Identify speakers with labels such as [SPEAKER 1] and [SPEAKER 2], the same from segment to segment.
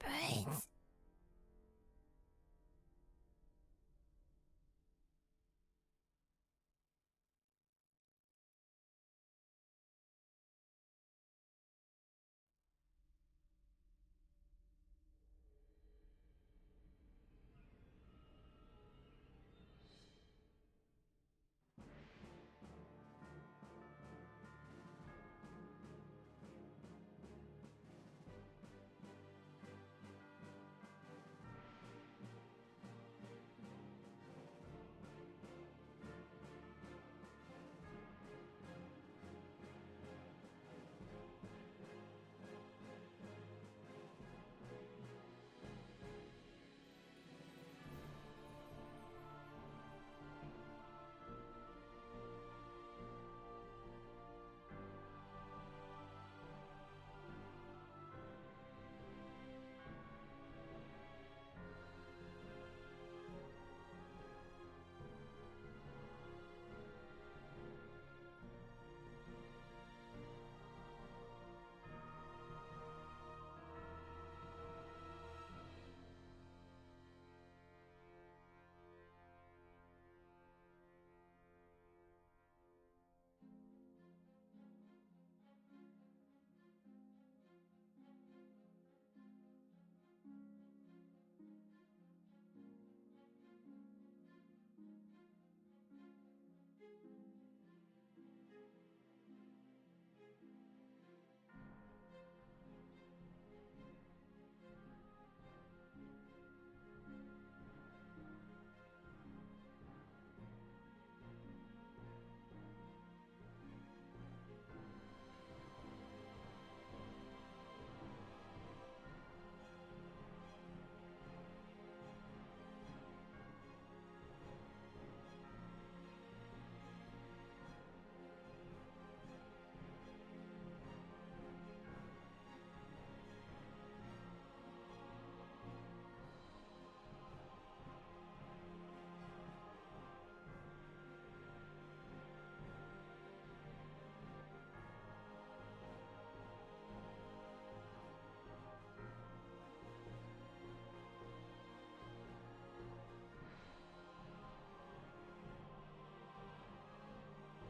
[SPEAKER 1] Brains.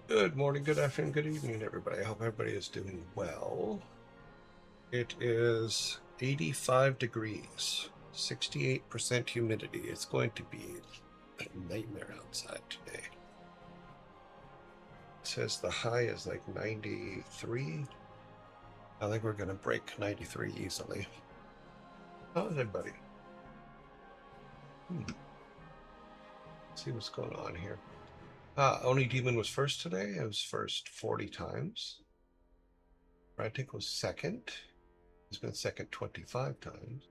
[SPEAKER 2] Good morning, good afternoon, good evening, everybody. I hope everybody is doing well. It is 85 degrees, 68% humidity. It's going to be a nightmare outside today. says the high is like 93. I think we're going to break 93 easily. How's everybody? Let's see what's going on here. Oni Demon was first today. It was first 40 times. Frantic was second. He's been second 25 times.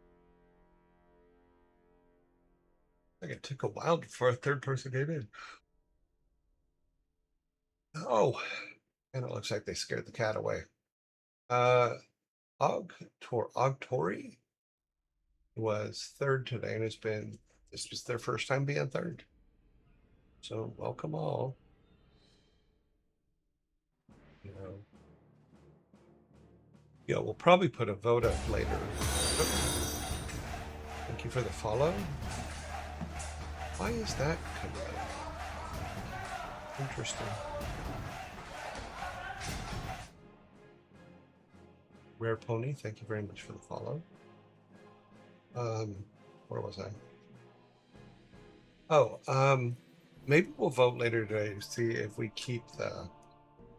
[SPEAKER 2] I think it took a while before a third person came in. Oh, and it looks like they scared the cat away. Ogtori was third today, and this was their first time being third. So welcome all. You know, yeah, we'll probably put a vote up later. Thank you for the follow. Why is that coming up? Interesting. Rare Pony, thank you very much for the follow. Where was I? Oh, maybe we'll vote later today to see if we keep the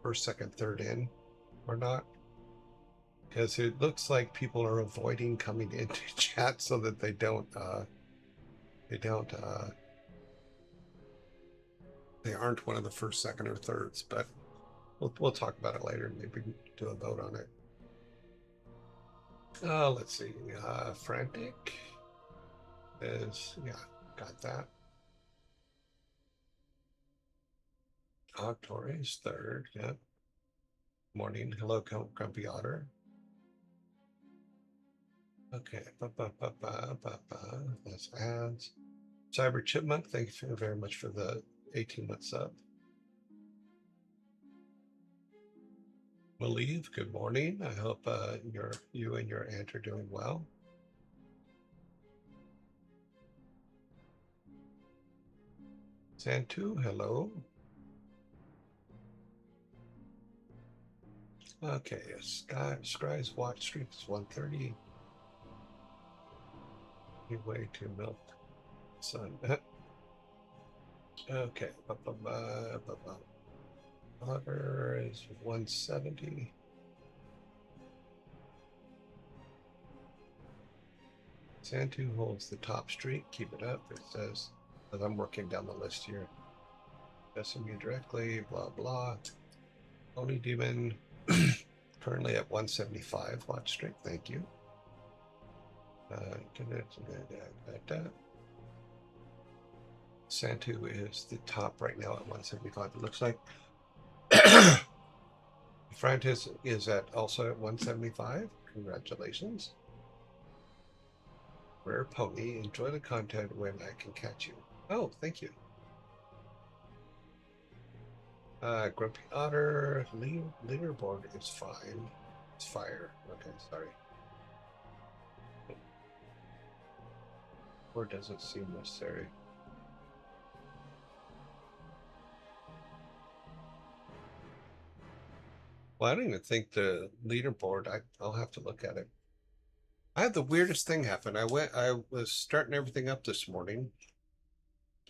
[SPEAKER 2] first, second, third in or not. Because it looks like people are avoiding coming into chat so that they aren't one of the first, second, or thirds. But we'll talk about it later. Maybe do a vote on it. Let's see. Frantic is, yeah, got that. Octori is third. Yeah. Morning. Hello, Grumpy Otter. Okay. That's ads. Cyber Chipmunk, thank you very much for the 18-month sub. Malieve, good morning. I hope you and your aunt are doing well. Santu, hello. Okay, Sky's watch stream is 1:30. New way to milk sun. Okay. However, is 170. Santu holds the top streak. Keep it up. It says, as I'm working down the list here. SMU directly, blah, blah. Oni Demon, currently at 175 watch streak. Thank you. Santu is the top right now at 175. It looks like Frantis is also at 175. Congratulations. Rare Pony, enjoy the content when I can catch you. Oh, thank you. Grumpy Otter, leaderboard is fine. It's fire. Okay, sorry. Or does it seem necessary? Well, I don't even think the leaderboard, I'll have to look at it. I had the weirdest thing happen. I was starting everything up this morning,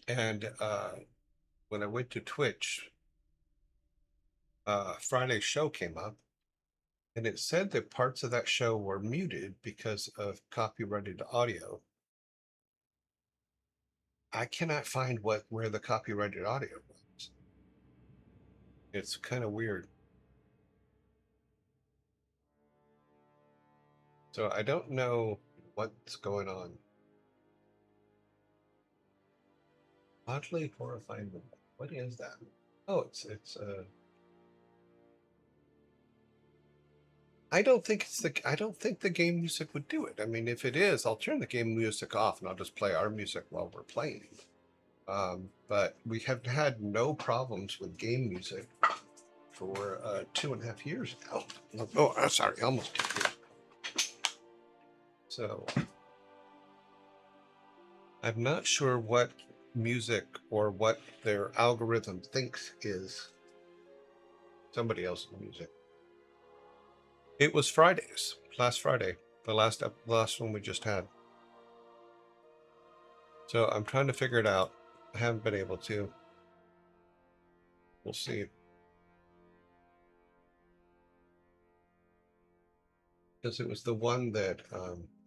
[SPEAKER 2] and when I went to Twitch, Friday's show came up, and it said that parts of that show were muted because of copyrighted audio. I cannot find where the copyrighted audio was. It's kind of weird. So I don't know what's going on. Oddly horrifying. What is that? Oh, it's I don't think the game music would do it. I mean, if it is, I'll turn the game music off and I'll just play our music while we're playing. But we have had no problems with game music for 2.5 years now. Oh, sorry, almost 2 years. So I'm not sure what music or what their algorithm thinks is somebody else's music. It was Fridays, last Friday, the last one we just had. So I'm trying to figure it out. I haven't been able to. We'll see. because it was the one that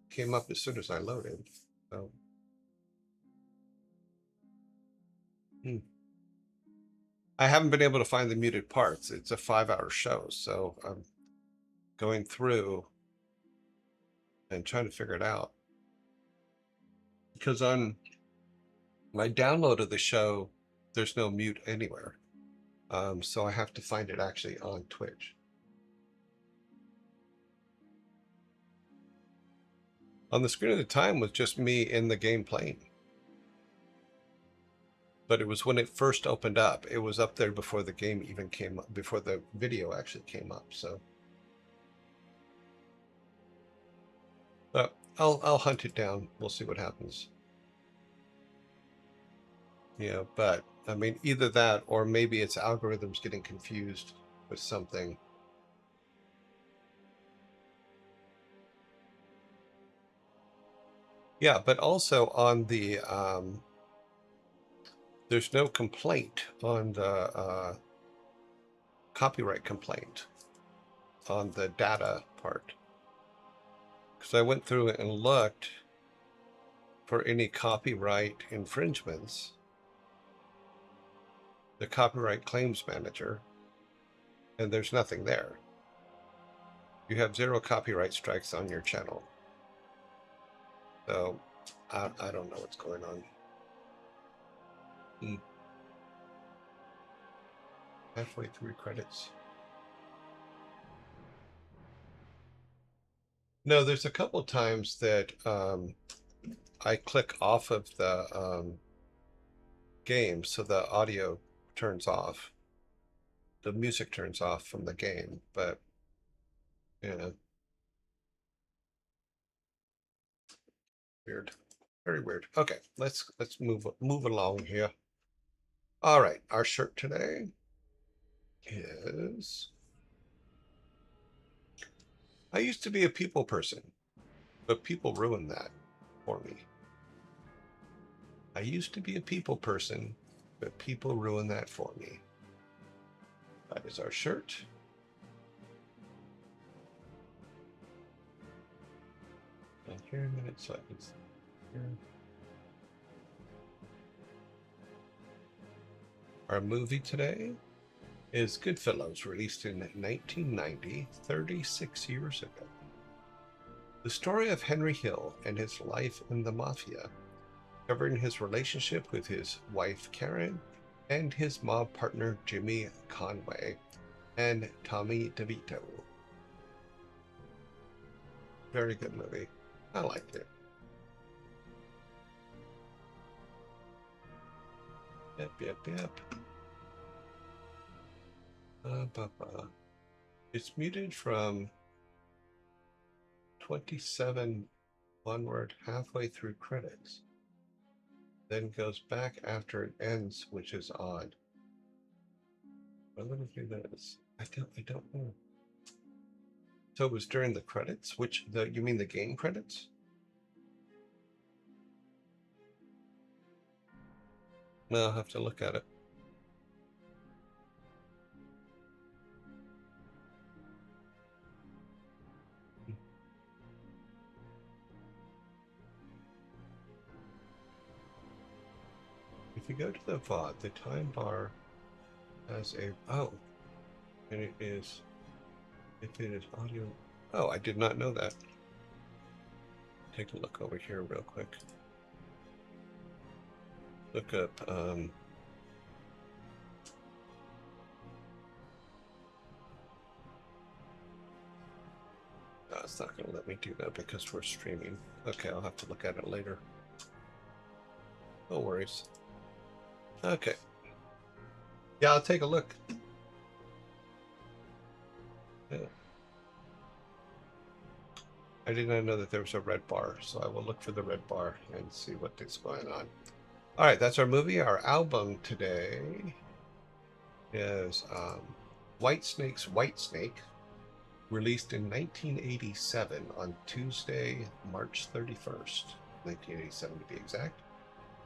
[SPEAKER 2] came up as soon as I loaded. So, I haven't been able to find the muted parts. It's a 5-hour show, so I'm going through and trying to figure it out. Because on my download of the show, there's no mute anywhere. So I have to find it actually on Twitch. On the screen at the time was just me in the game playing. But it was when it first opened up. It was up there before the game even came up, before the video actually came up. So, but I'll hunt it down. We'll see what happens. Yeah, but I mean, either that or maybe it's algorithms getting confused with something. Yeah, but also on the there's no complaint on the copyright complaint on the data part. Because I went through and looked for any copyright infringements. The copyright claims manager, and there's nothing there. You have 0 copyright strikes on your channel. So I don't know what's going on. Halfway through credits. No, there's a couple times that I click off of the game, so the audio turns off. The music turns off from the game, but yeah. Weird. Very weird. Okay, let's move along here. All right, our shirt today is I used to be a people person, but people ruined that for me. I used to be a people person, but people ruined that for me. That is our shirt. And here in a minute, so I can see here. Our movie today is Goodfellas, released in 1990, 36 years ago. The story of Henry Hill and his life in the mafia, covering his relationship with his wife Karen and his mob partner Jimmy Conway and Tommy DeVito. Very good movie. I liked it. Yep. It's muted from 27 onward halfway through credits. Then goes back after it ends, which is odd. But let me do this. I don't know. So it was during the credits? You mean the game credits? No, I'll have to look at it. If you go to the VOD, the time bar has and it is, if it is audio. Oh, I did not know that. Take a look over here real quick. Look up, no, it's not going to let me do that because we're streaming. Okay, I'll have to look at it later. No worries. Okay. Yeah, I'll take a look. Yeah. I did not know that there was a red bar, so I will look for the red bar and see what is going on. All right, that's our movie. Our album today is Whitesnake's Whitesnake, released in 1987 on Tuesday, March 31st, 1987 to be exact.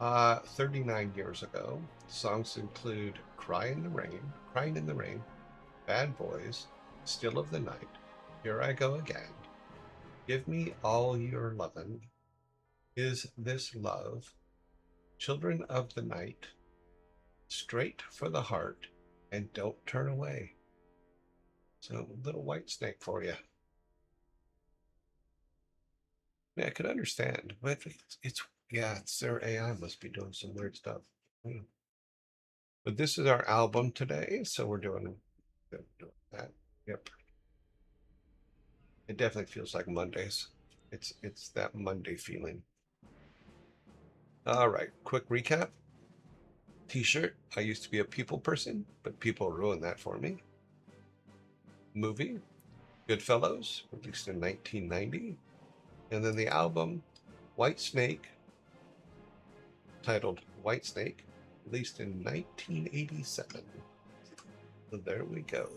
[SPEAKER 2] 39 years ago. Songs include Crying in the Rain, Bad Boys, Still of the Night, Here I Go Again, Give me all your lovin'. Is this love? Children of the night, straight for the heart, and don't turn away. So a little white snake for you. Yeah, I could understand, but it's yeah, it's their AI must be doing some weird stuff. But this is our album today, so we're doing that. Yep. It definitely feels like Mondays. It's that Monday feeling. All right, quick recap. T-shirt. I used to be a people person, but people ruined that for me. Movie. Goodfellas, released in 1990. And then the album, White Snake, titled White Snake, released in 1987. So there we go.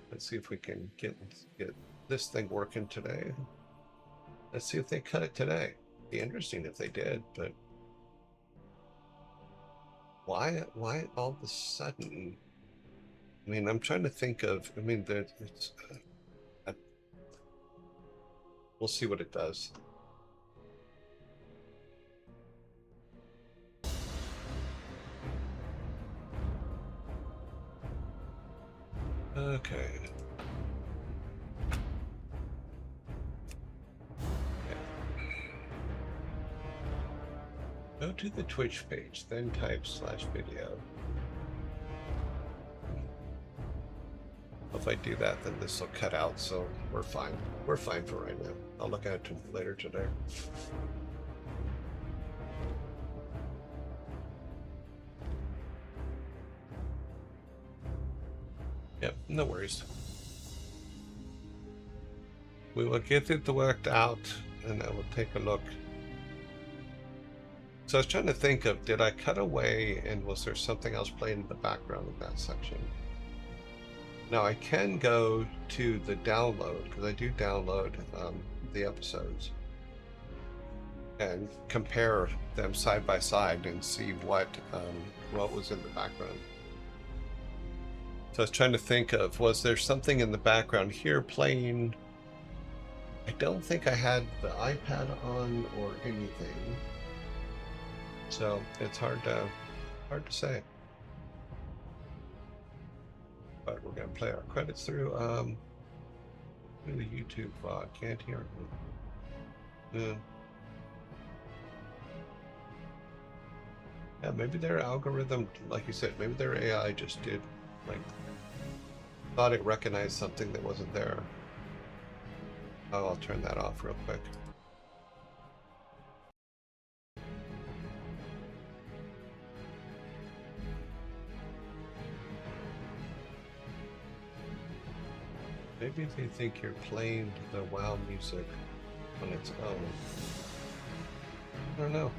[SPEAKER 2] Let's see if we can get this thing working today. Let's see if they cut it today. Be interesting if they did, but why all of a sudden? I mean, I'm trying to think of. I mean, it's. We'll see what it does. Okay. Go to the Twitch page, then type /video. If I do that, then this will cut out, so we're fine. We're fine for right now. I'll look at it later today. Yep, no worries. We will get it worked out, and I will take a look. So I was trying to think of, did I cut away, and was there something else playing in the background of that section? Now I can go to the download, because I do download the episodes, and compare them side by side and see what was in the background. So I was trying to think of, was there something in the background here playing? I don't think I had the iPad on or anything. So it's hard to say. But we're gonna play our credits through. The YouTube VOD can't hear me. Yeah, maybe their algorithm, like you said, maybe their AI just did, like, thought it recognized something that wasn't there. Oh, I'll turn that off real quick. Maybe they think you're playing the WoW music on its own. I don't know.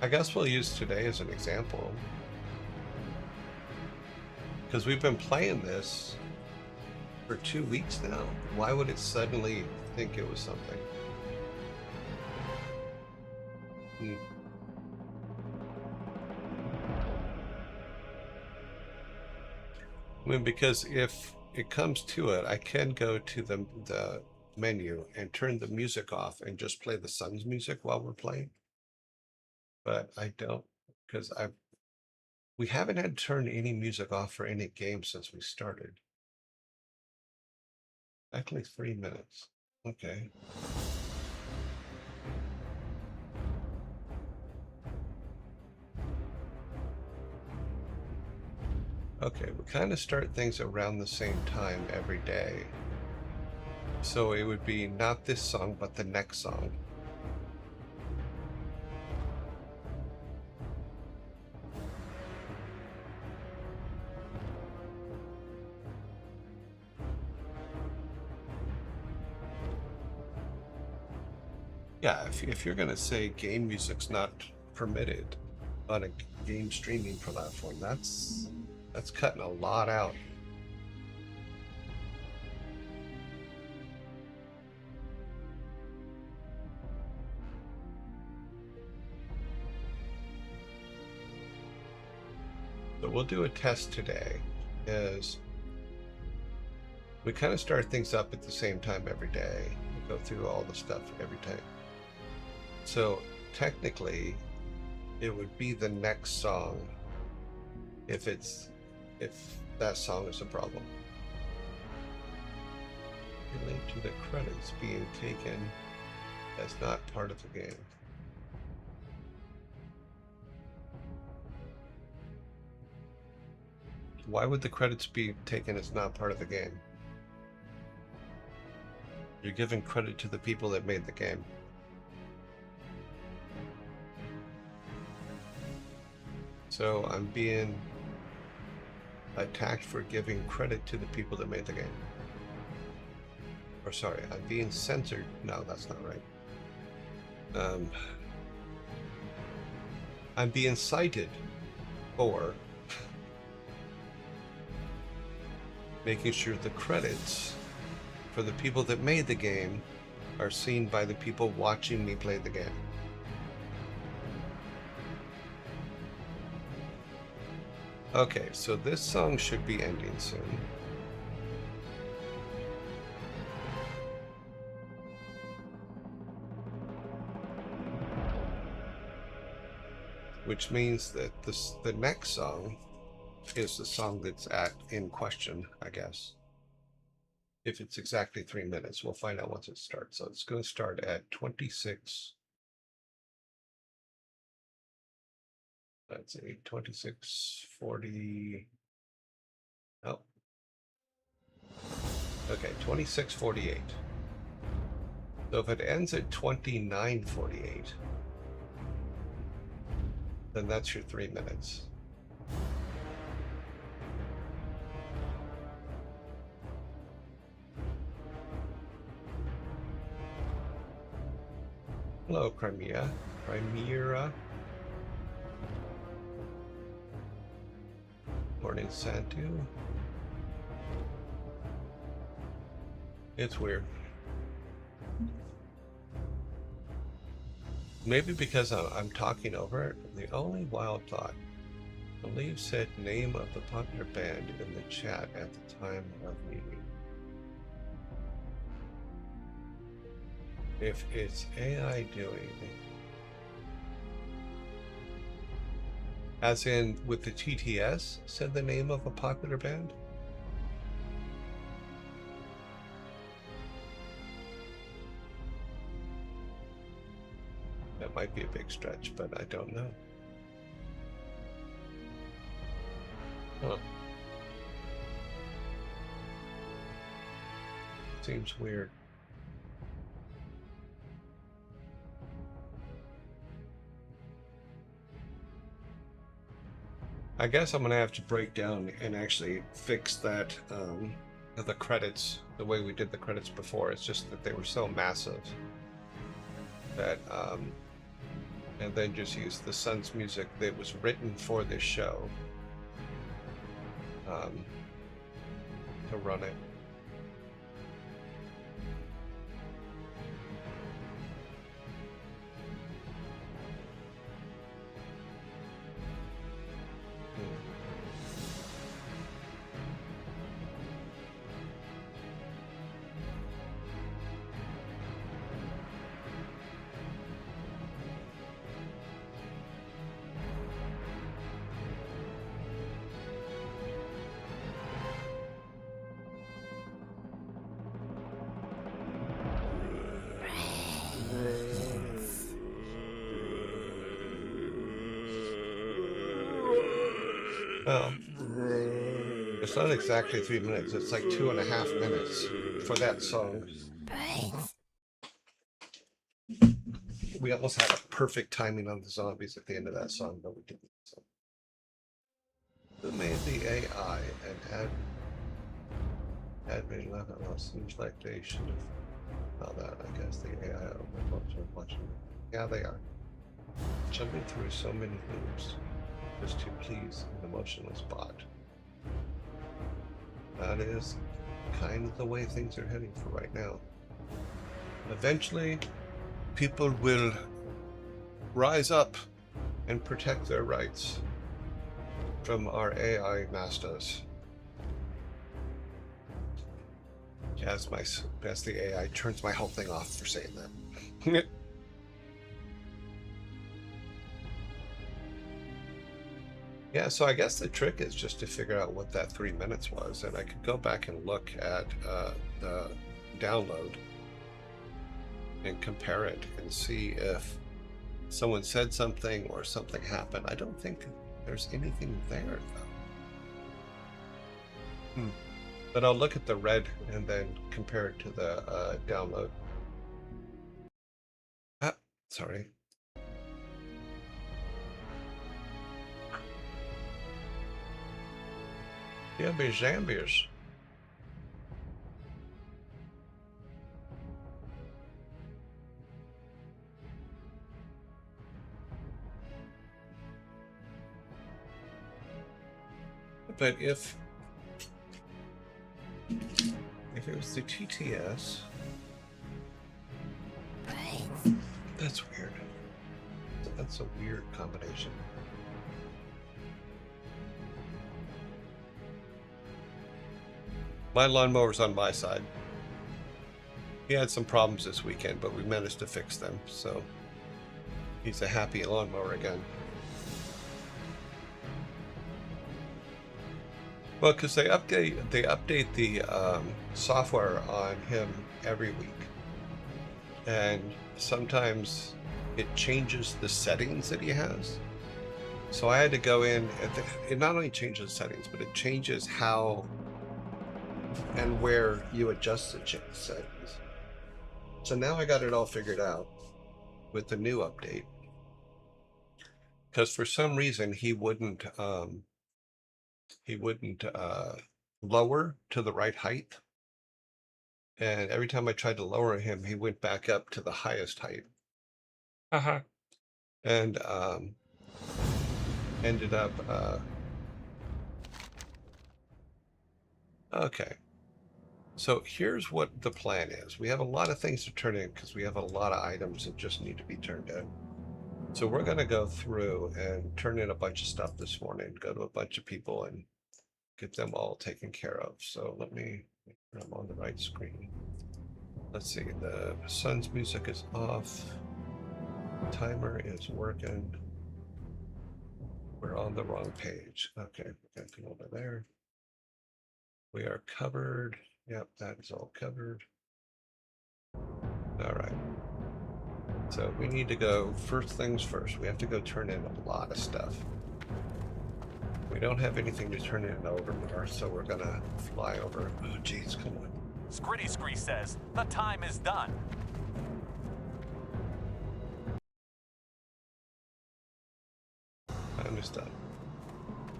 [SPEAKER 2] I guess we'll use today as an example. Because we've been playing this for 2 weeks now. Why would it suddenly think it was something? I mean, because if it comes to it, I can go to the menu and turn the music off and just play the sun's music while we're playing. But I don't, because we haven't had to turn any music off for any game since we started. Actually, 3 minutes. Okay. Okay, we kind of start things around the same time every day. So it would be not this song, but the next song. Yeah, if you're going to say game music's not permitted on a game streaming platform, that's cutting a lot out. So we'll do a test today. Is We kind of start things up at the same time every day. We go through all the stuff every time. So technically, it would be the next song if that song is a problem. Relate to the credits being taken as not part of the game. Why would the credits be taken as not part of the game? You're giving credit to the people that made the game. So I'm being attacked for giving credit to the people that made the game. Or sorry, I'm being censored. No, that's not right. I'm being cited for making sure the credits for the people that made the game are seen by the people watching me play the game. Okay, so this song should be ending soon. Which means that the next song is the song that's in question, I guess. If it's exactly 3 minutes, we'll find out once it starts. So it's going to start at 26. Let's see, 26:40. Oh. Okay, 26:48. So if it ends at 29:48, then that's your 3 minutes. Hello, Crimea. Morning, Santu. It's weird. Maybe because I'm talking over it. The only wild thought. The leave said name of the popular band in the chat at the time of meeting. If it's AI doing it, as in with the TTS said the name of a popular band? That might be a big stretch, but I don't know. Huh. Seems weird. I guess I'm going to have to break down and actually fix that, the credits, the way we did the credits before. It's just that they were so massive that, and then just use the Sun's music that was written for this show to run it. Well, it's not exactly 3 minutes. It's like 2.5 minutes for that song. We almost had a perfect timing on the zombies at the end of that song, but we didn't. So. Who made the AI and admin level? Well, seems like they should have. That I guess the AI are watching. Yeah, they are. Jumping through so many hoops just to please an emotionless bot. That is kind of the way things are heading for right now. Eventually, people will rise up and protect their rights from our AI masters. as the AI turns my whole thing off for saying that. Yeah, so I guess the trick is just to figure out what that 3 minutes was, and I could go back and look at the download and compare it and see if someone said something or something happened. I don't think there's anything there, though. But I'll look at the red and then compare it to the download. Sorry. Yeah, be Zambiers. But if it was the TTS, that's weird. That's a weird combination. My lawnmower's on my side. He had some problems this weekend, but we managed to fix them, so he's a happy lawnmower again. Well, because they update the software on him every week, and sometimes it changes the settings that he has. So I had to go in. It not only changes settings, but it changes how and where you adjust the settings. So now I got it all figured out with the new update. Because for some reason he wouldn't lower to the right height. And every time I tried to lower him, he went back up to the highest height. And ended up okay. So here's what the plan is. We have a lot of things to turn in because we have a lot of items that just need to be turned in. So we're going to go through and turn in a bunch of stuff this morning, go to a bunch of people and get them all taken care of. So let me make sure I'm on the right screen. Let's see, the sun's music is off. Timer is working. We're on the wrong page. Okay, we got to go over there. We are covered. Yep, that is all covered. All right. So we need to go, first things first, we have to go turn in a lot of stuff. We don't have anything to turn in over there, so we're gonna fly over. Oh, geez, come on.
[SPEAKER 1] Scritty Scree says the time is done.
[SPEAKER 2] Time is done.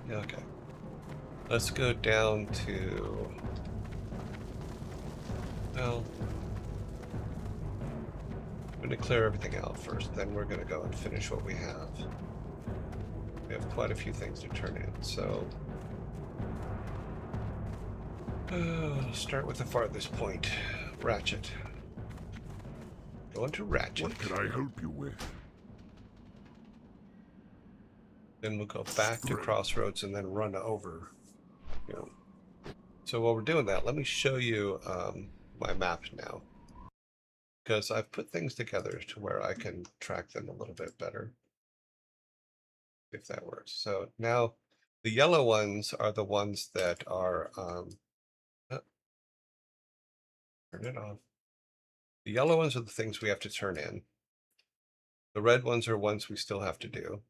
[SPEAKER 2] Okay. Let's go down to, well, I'm going to clear everything out first, then we're going to go and finish what we have. We have quite a few things to turn in, so start with the farthest point, Ratchet. Going to Ratchet.
[SPEAKER 3] What can I help you with?
[SPEAKER 2] Then we'll go back to Crossroads and then run over. You know. So while we're doing that, let me show you my map now, because I've put things together to where I can track them a little bit better, if that works. So now the yellow ones are the ones that are turn it off. The yellow ones are the things we have to turn in. The red ones are ones we still have to do.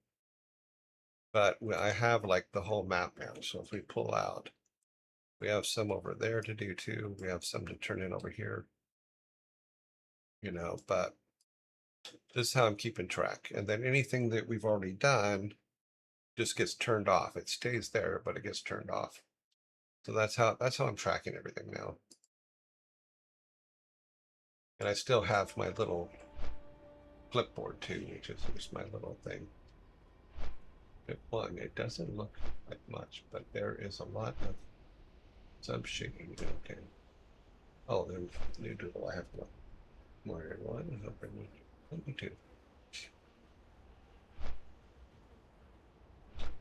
[SPEAKER 2] But I have like the whole map now. So if we pull out, we have some over there to do too. We have some to turn in over here. You know, but this is how I'm keeping track. And then anything that we've already done just gets turned off. It stays there, but it gets turned off. So that's how I'm tracking everything now. And I still have my little clipboard too, which is just my little thing. One, it doesn't look like much, but there is a lot of sub-shading. Okay. Oh, there's new doodle. I have one. More one. Let me do.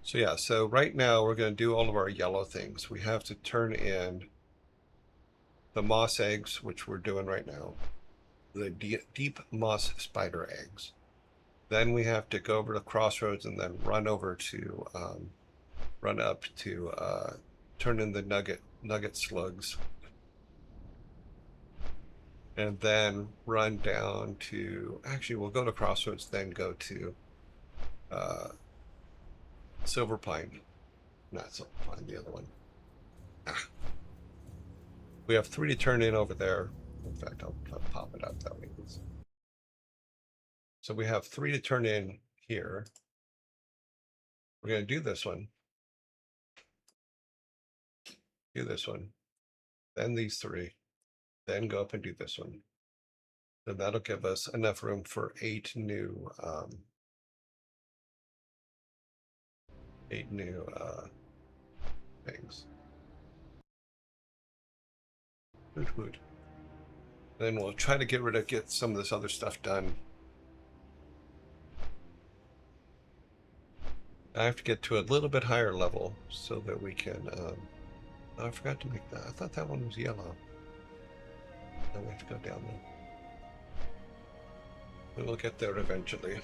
[SPEAKER 2] So yeah, so right now we're going to do all of our yellow things. We have to turn in the moss eggs, which we're doing right now, the deep moss spider eggs. Then we have to go over to Crossroads and then run up to turn in the nugget slugs, and then run down to, actually we'll go to Crossroads, then go to Silver Pine, not Silver Pine, the other one. We have 3 to turn in over there. In fact, I'll pop it up that way. So we have 3 to turn in here. We're going to do this one, then these 3, then go up and do this one. And that'll give us enough room for 8 new things. Woot. Then we'll try to get some of this other stuff done. I have to get to a little bit higher level so that we can. Oh, I forgot to make that. I thought that one was yellow. Then we have to go down there. We'll get there eventually.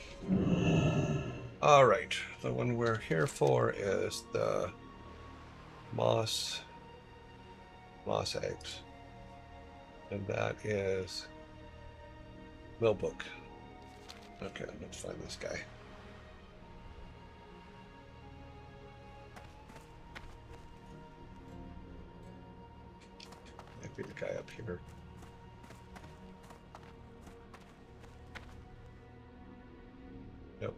[SPEAKER 2] All right, the one we're here for is the moss eggs, and that is Millbook. Okay, let's find this guy. Might be the guy up here. Yep.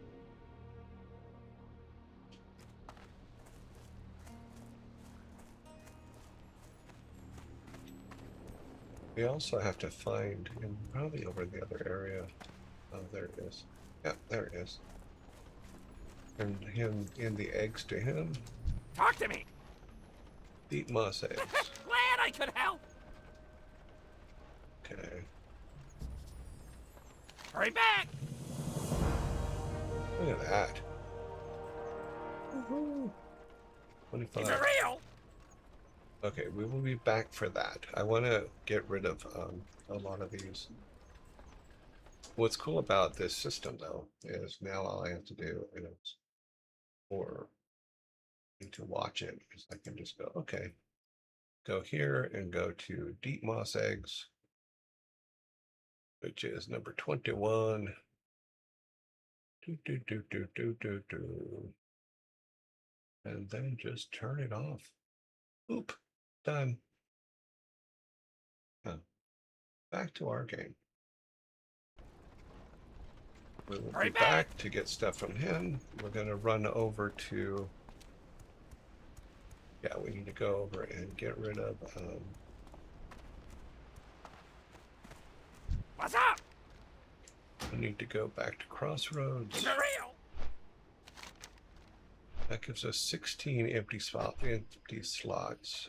[SPEAKER 2] We also have to find him probably over in the other area. Oh, there it is. Yeah, there it is. And him in the eggs to him.
[SPEAKER 1] Talk to me!
[SPEAKER 2] Deep moss eggs.
[SPEAKER 1] Glad I could help!
[SPEAKER 2] Okay.
[SPEAKER 1] Hurry back!
[SPEAKER 2] Look at that. Woohoo! 25.
[SPEAKER 1] Keep it real!
[SPEAKER 2] Okay, we will be back for that. I want to get rid of a lot of these. What's cool about this system, though, is now all I have to do is, or need to watch it, because I can just go, okay, go here and go to deep moss eggs, which is number 21. And then just turn it off. Oop, done. Huh. Back to our game. We will be back to get stuff from him. We're going to run over to... Yeah, we need to go over and get rid of...
[SPEAKER 1] What's up?
[SPEAKER 2] We need to go back to Crossroads.
[SPEAKER 1] Keep it real!
[SPEAKER 2] That gives us 16 empty slots.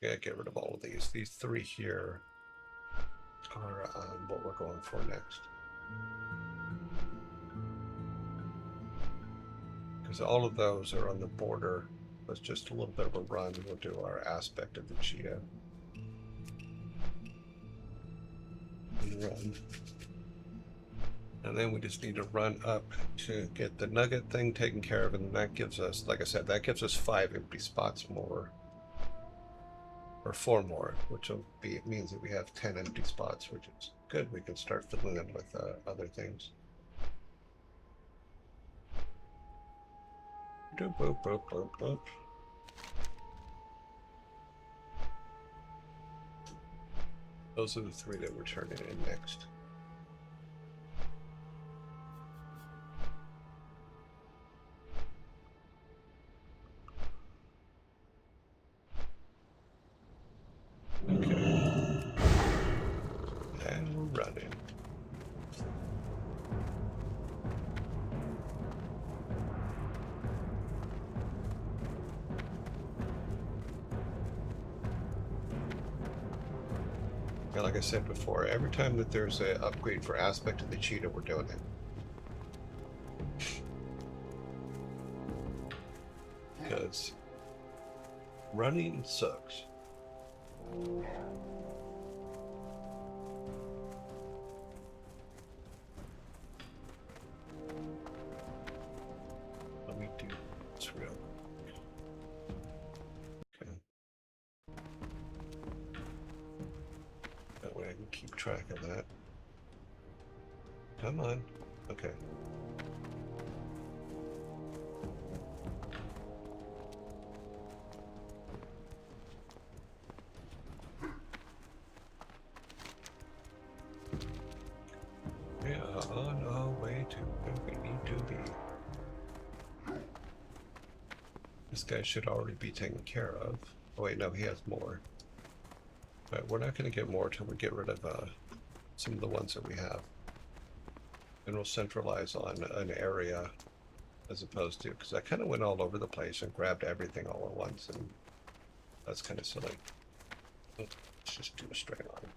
[SPEAKER 2] Yeah, get rid of all of these. These 3 here are what we're going for next. Because all of those are on the border. It's just a little bit of a run. We'll do our aspect of the cheetah. Run. And then we just need to run up to get the nugget thing taken care of, and that gives us, like I said, that gives us 5 empty spots more, or 4 more, which will be, it means that we have 10 empty spots, which is good. We can start filling them with other things. Boop, boop, boop, boop, boop. Those are the 3 that we're turning in next. Okay. And we're running. Yeah, like I said before, every time that there's an upgrade for aspect of the cheetah, we're doing it. Because running sucks. Let me do this real quick. Okay. That way I can keep track of that. Come on. Okay. We are on our way to where we need to be. This guy should already be taken care of. Oh wait, no, he has more. But we're not going to get more until we get rid of some of the ones that we have. And we'll centralize on an area as opposed to, because I kind of went all over the place and grabbed everything all at once, and that's kind of silly. Let's just do a straight line.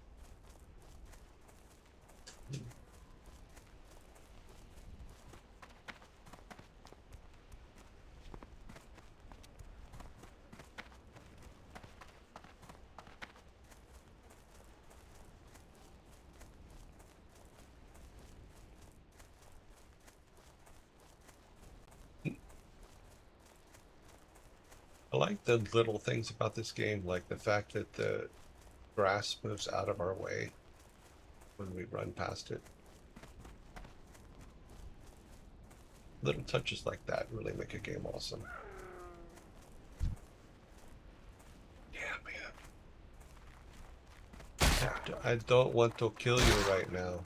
[SPEAKER 2] I like the little things about this game, like the fact that the grass moves out of our way when we run past it. Little touches like that really make a game awesome. Yeah, man. I don't want to kill you right now.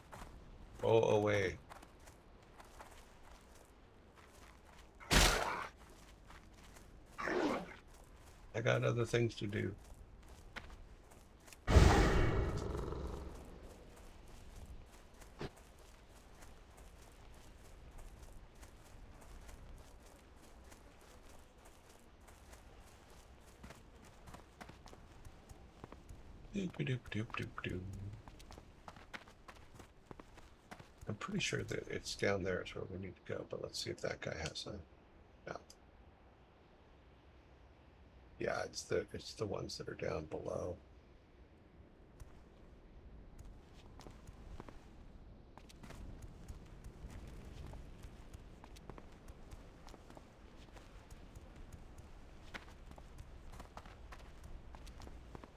[SPEAKER 2] Go away. I got other things to do. I'm pretty sure that it's down there is where we need to go, but let's see if that guy has a map. Yeah, it's the ones that are down below.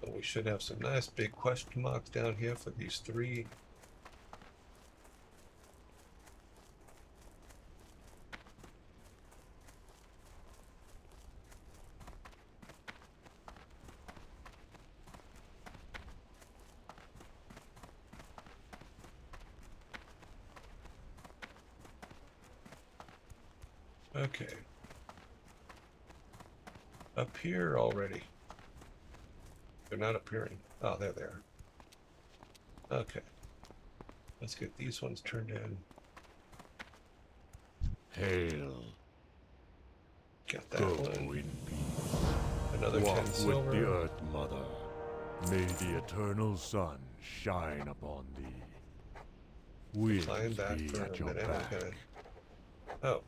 [SPEAKER 2] But we should have some nice big question marks down here for these three. Okay. Up here already. They're not appearing. Oh, they're there. Okay. Let's get these ones turned in.
[SPEAKER 3] Hail.
[SPEAKER 2] Got that
[SPEAKER 3] Go
[SPEAKER 2] one.
[SPEAKER 3] in peace.
[SPEAKER 2] Another 10
[SPEAKER 3] Walk with
[SPEAKER 2] silver.
[SPEAKER 3] the Earth Mother. May the eternal sun shine upon thee. Winds
[SPEAKER 2] Climb back
[SPEAKER 3] be
[SPEAKER 2] for
[SPEAKER 3] at
[SPEAKER 2] a
[SPEAKER 3] your
[SPEAKER 2] minute.
[SPEAKER 3] back.
[SPEAKER 2] Okay. Oh.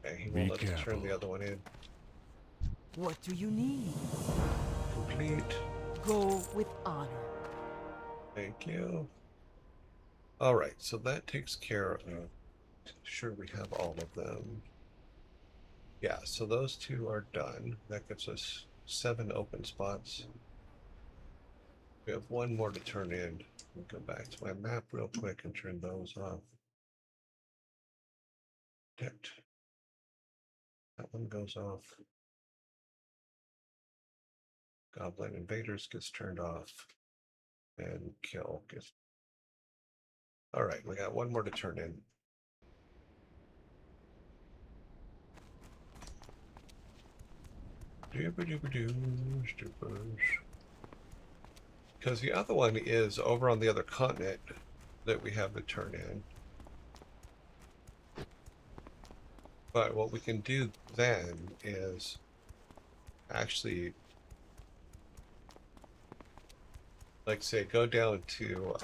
[SPEAKER 2] Okay, he won't let us turn the other one in.
[SPEAKER 4] What do you need?
[SPEAKER 2] Complete.
[SPEAKER 4] Go with honor.
[SPEAKER 2] Thank you. All right, so that takes care of. Sure, we have all of them. Yeah, so those two are done. That gives us 7 open spots. We have one more to turn in. We'll go back to my map real quick and turn those off. That one goes off. Goblin Invaders gets turned off. And Kill gets... All right, we got one more to turn in. Because the other one is over on the other continent that we have to turn in. But what we can do then is actually, like say, go down to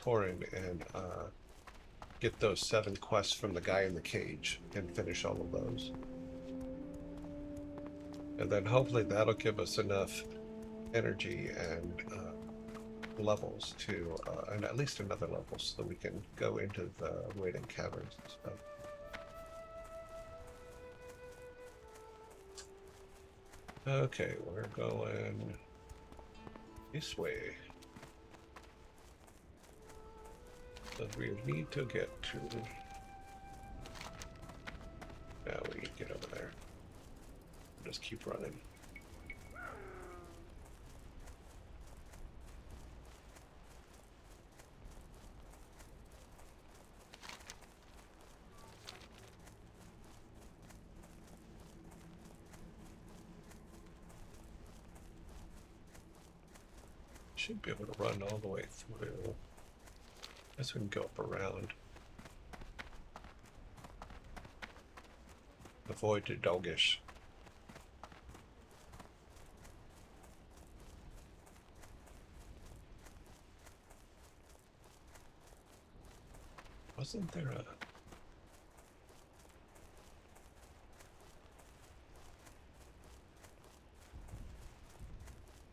[SPEAKER 2] Torin and get those 7 quests from the guy in the cage and finish all of those. And then hopefully that'll give us enough energy and levels to, and at least another level so that we can go into the waiting caverns and stuff. Okay, we're going this way. So we need to get to... Now we can get over there. Just keep running. Should be able to run all the way through. Guess we can go up around. Avoid the doggish. Wasn't there a...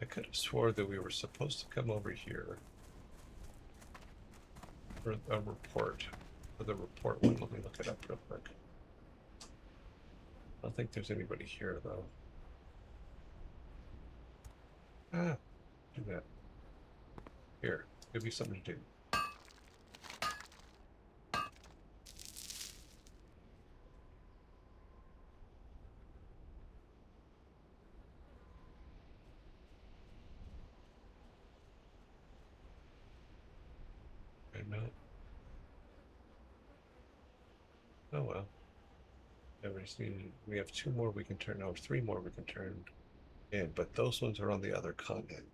[SPEAKER 2] I could have swore that we were supposed to come over here for a report. For the report one, let me look it up real quick. I don't think there's anybody here though. Ah, do that. Here, give you something to do. Oh well. We have 2 more we can turn, or 3 more we can turn in, but those ones are on the other continent.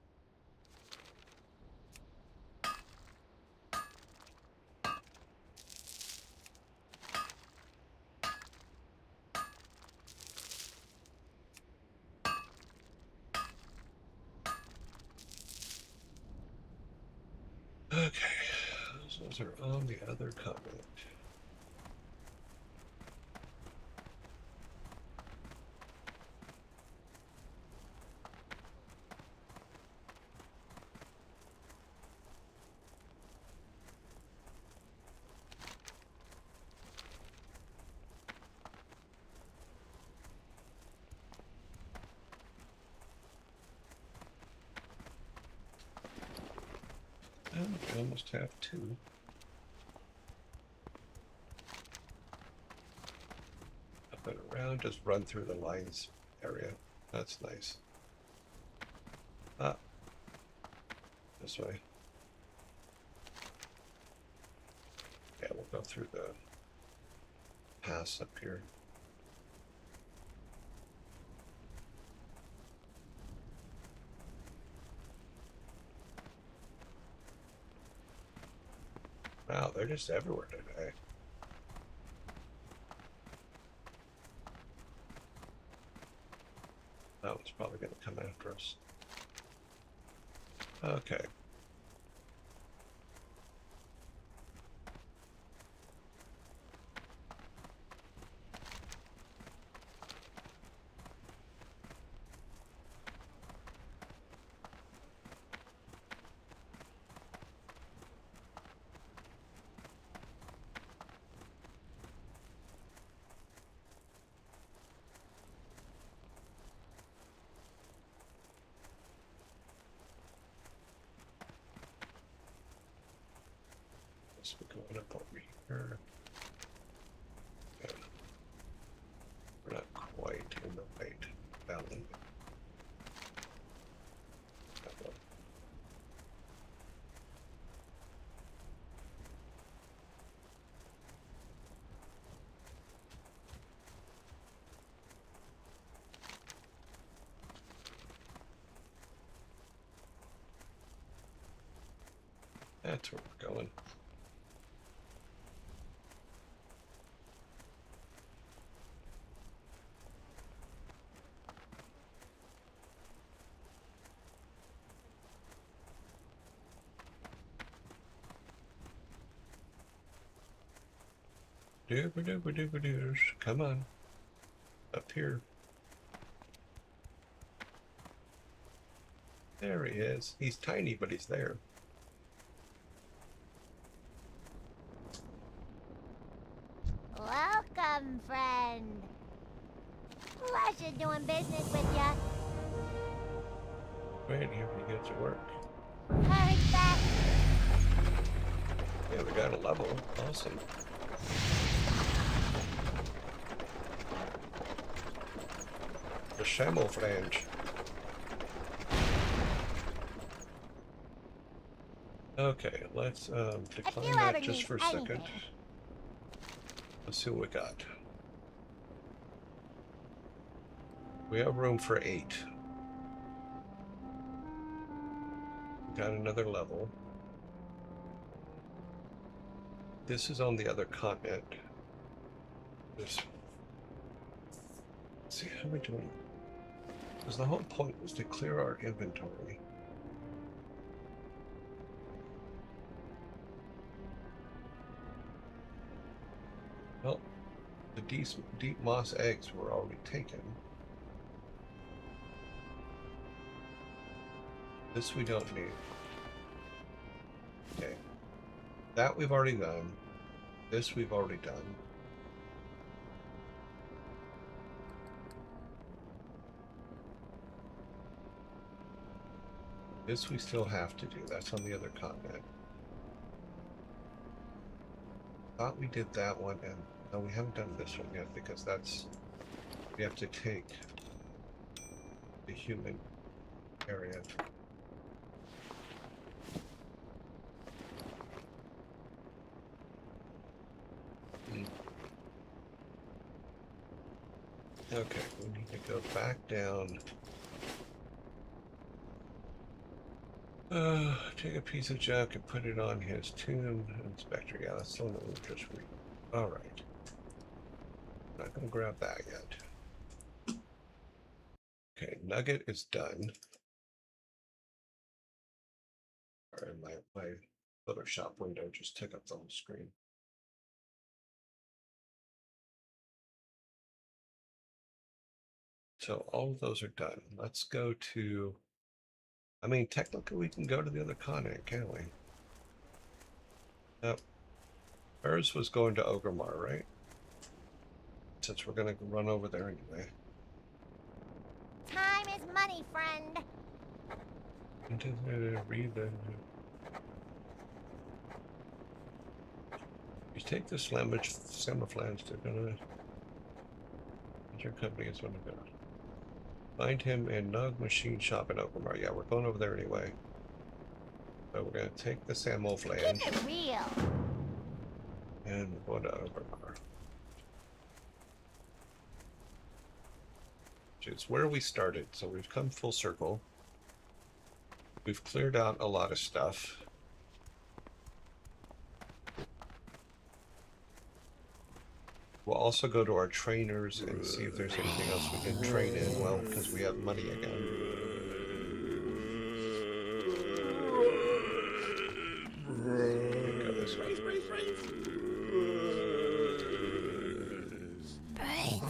[SPEAKER 2] Okay, those ones are on the other continent. We almost have 2. Up and around, just run through the lines area. That's nice. Ah, this way. Yeah, we'll go through the pass up here. Wow, they're just everywhere today. That one's probably going to come after us. Okay. We're going up over here. Yeah. We're not quite in the right valley. That one. That's where we're going. Dooba dooba dooba doos. Come on. Up here. There he is. He's tiny, but he's there.
[SPEAKER 5] Welcome, friend. Pleasure doing business with ya.
[SPEAKER 2] Right here, he gets to work.
[SPEAKER 5] Hurry back.
[SPEAKER 2] Yeah, we got a level. Awesome. The camouflage. Okay, let's decline
[SPEAKER 5] you
[SPEAKER 2] that
[SPEAKER 5] ever
[SPEAKER 2] just
[SPEAKER 5] need
[SPEAKER 2] for a second.
[SPEAKER 5] anything.
[SPEAKER 2] Let's see what we got. We have room for 8. We got another level. This is on the other continent. This. Let's see, how are we doing? Because the whole point was to clear our inventory. Well, the deep moss eggs were already taken. This we don't need. Okay. That we've already done. This we've already done. This we still have to do. That's on the other continent. Thought we did that one, and no, we haven't done this one yet because that's we have to take the human area. Okay, we need to go back down. Take a piece of junk and put it on his tomb inspector. Yeah, that's the one that we'll just read. Alright. Not gonna grab that yet. Okay, Nugget is done. Sorry, my Photoshop window just took up the whole screen. So all of those are done. Let's go to... I mean, technically we can go to the other continent, can't we? Yep. Hers was going to Ogremar, right? Since we're gonna run over there anyway.
[SPEAKER 5] Time is money, friend.
[SPEAKER 2] Read the... You take this language, camouflage, they're gonna... Your company is gonna go. Find him in Nug Machine Shop in Ogremar. Yeah, we're going over there anyway. So we're gonna take the camouflage.
[SPEAKER 5] Keep it real.
[SPEAKER 2] And we're going to Ogremar. Which is where we started. So we've come full circle. We've cleared out a lot of stuff. We'll also go to our trainers and see if there's anything else we can train in. Well, because we have money again. Go this way.
[SPEAKER 5] Brains.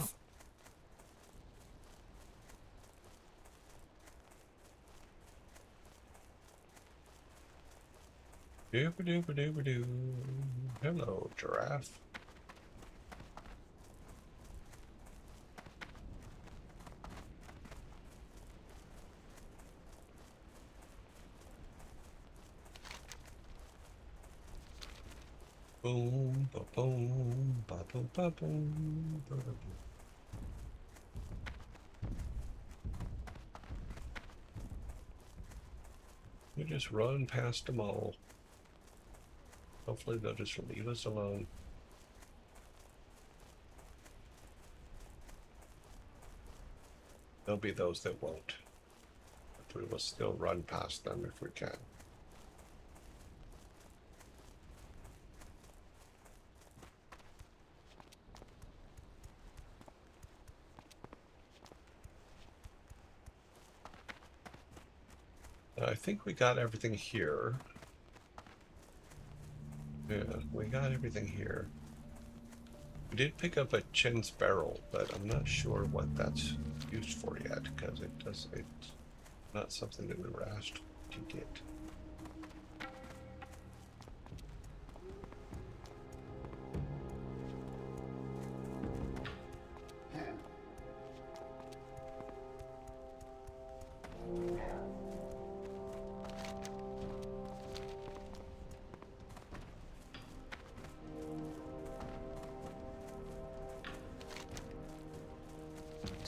[SPEAKER 2] Doo-ba-doo-ba-doo-ba-doo. Hello, giraffe. Boom, ba boom, ba boom, ba boom, ba boom. We just run past them all. Hopefully they'll just leave us alone. There'll be those that won't. But we will still run past them if we can. I think we got everything here. Yeah, we got everything here. We did pick up a Chin's barrel, but I'm not sure what that's used for yet, because it Not something that we were asked to get.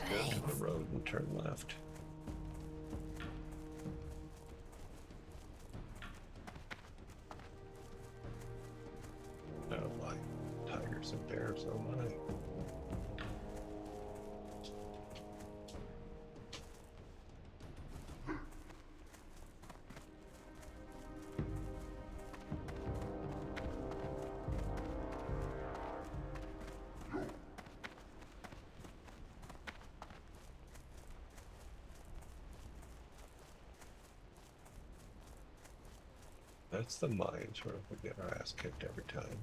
[SPEAKER 2] Go to the road and turn left. Oh, like tigers and bears, oh my. That's the mines where we get our ass kicked every time.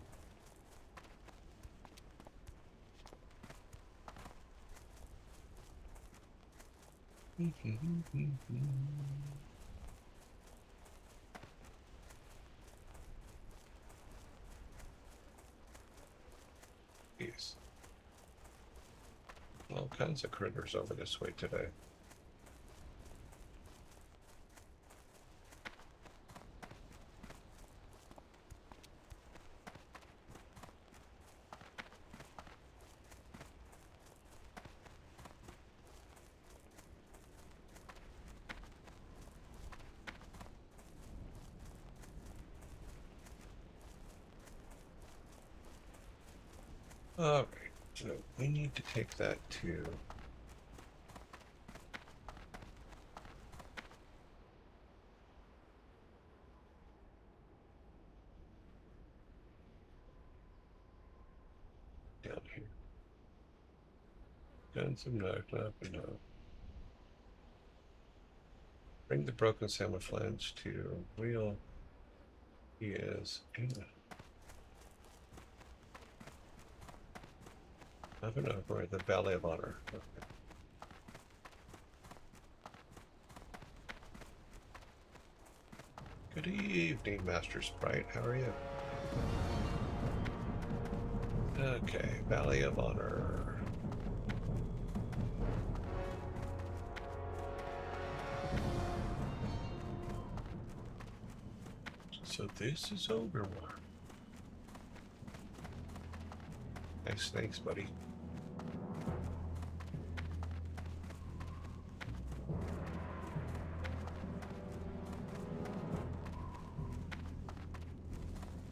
[SPEAKER 2] Yes. All kinds of critters over this way today. All right, so we need to take that to down here. Guns and knocked up and bring the broken sandwich flange to wheel. He is up and over the Valley of Honor. Okay. Good evening, Master Sprite. How are you? Okay, Valley of Honor. So this is Overwar. Nice snakes, buddy.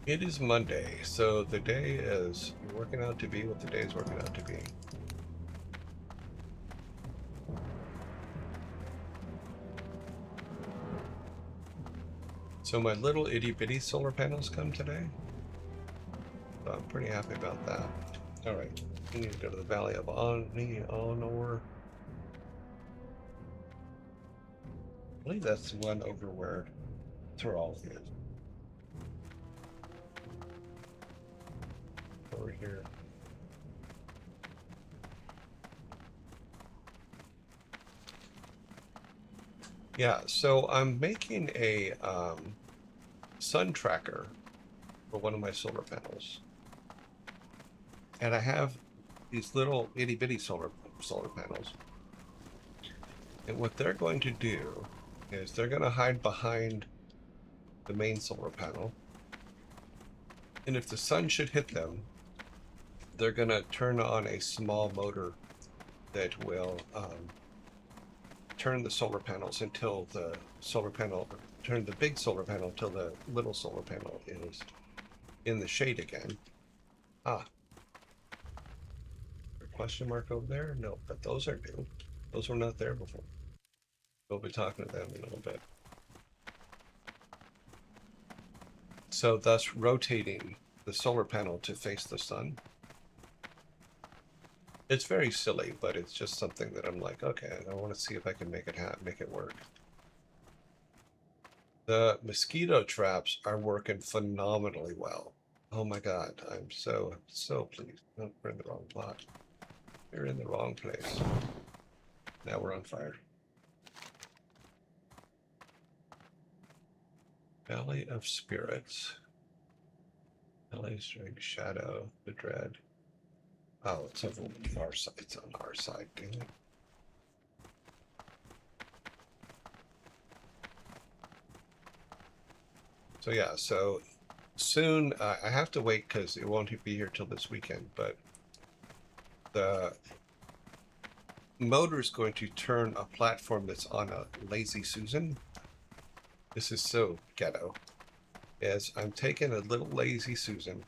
[SPEAKER 2] It is Monday, so the day is working out to be what the day is working out to be. So my little itty bitty solar panels come today. So I'm pretty happy about that. All right, we need to go to the Valley of Honor. I believe that's the one over where Thrall is. Over here. Yeah, so I'm making a sun tracker for one of my solar panels. And I have these little itty bitty solar panels. And what they're going to do is they're going to hide behind the main solar panel. And if the sun should hit them, they're going to turn on a small motor that will turn the solar panels until the solar panel, turn the big solar panel until the little solar panel is in the shade again. Ah. Question mark over there? No, but those are new. Those were not there before. We'll be talking to them in a little bit. So thus rotating the solar panel to face the sun. It's very silly, but it's just something that I'm like, okay, I want to see if I can make it work. The mosquito traps are working phenomenally well. Oh my God, I'm so pleased. Oh, we're in the wrong plot. We're in the wrong place. Now we're on fire. Valley of Spirits. Valley Strength, Shadow, the Dread. Oh, it's over our side. It's on our side, dang it. So yeah, so soon I have to wait because it won't be here till this weekend, but the motor is going to turn a platform that's on a Lazy Susan. This is so ghetto. Is I'm taking a little Lazy Susan,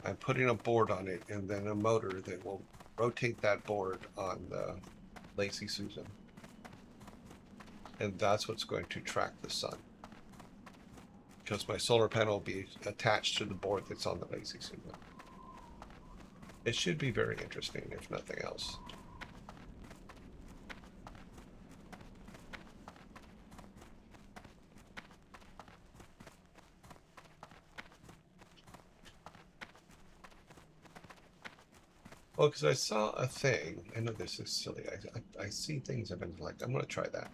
[SPEAKER 2] I'm putting a board on it, and then a motor that will rotate that board on the Lazy Susan. And that's what's going to track the sun. Because my solar panel will be attached to the board that's on the Lazy Susan. It should be very interesting, if nothing else. Well, because I saw a thing. I know this is silly. I see things I've been like, I'm going to try that.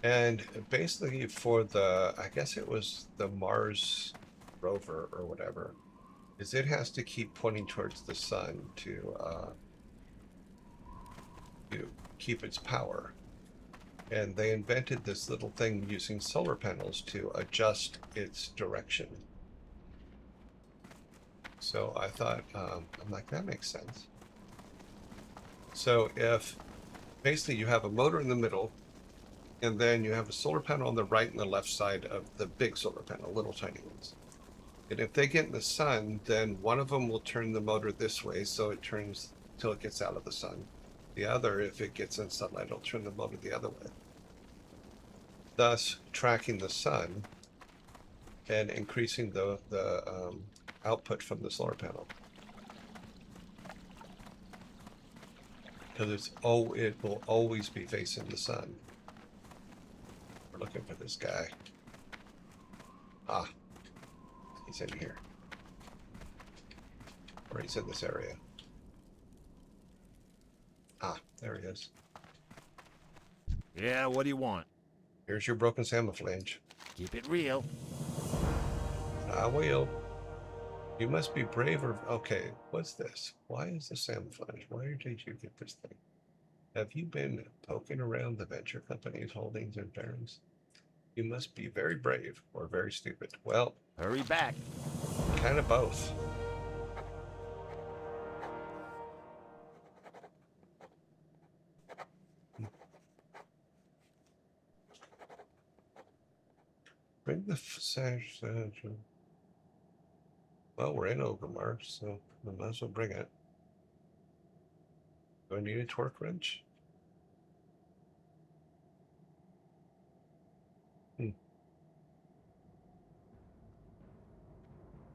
[SPEAKER 2] And basically for the, I guess it was the Mars rover or whatever, is it has to keep pointing towards the sun to keep its power. And they invented this little thing using solar panels to adjust its direction. So I thought, I'm like, that makes sense. So if basically you have a motor in the middle, and then you have a solar panel on the right and the left side of the big solar panel, little tiny ones. And if they get in the sun, then one of them will turn the motor this way, so it turns till it gets out of the sun. The other, if it gets in sunlight, it'll turn the motor the other way. Thus, tracking the sun and increasing the output from the solar panel. Because it will always be facing the sun. We're looking for this guy. Ah, he's in here. Or he's in this area. Ah, there he is.
[SPEAKER 1] Yeah, what do you want?
[SPEAKER 2] Here's your broken camouflage.
[SPEAKER 1] Keep it real.
[SPEAKER 2] I will. You must be brave or... Okay, what's this? Why is this camouflage? Why did you get this thing? Have you been poking around the venture company's holdings and barons? You must be very brave or very stupid. Well,
[SPEAKER 1] Hurry back.
[SPEAKER 2] kind of both. Bring the sash. Well, we're in Ogre, so we might as well bring it. Do I need a torque wrench?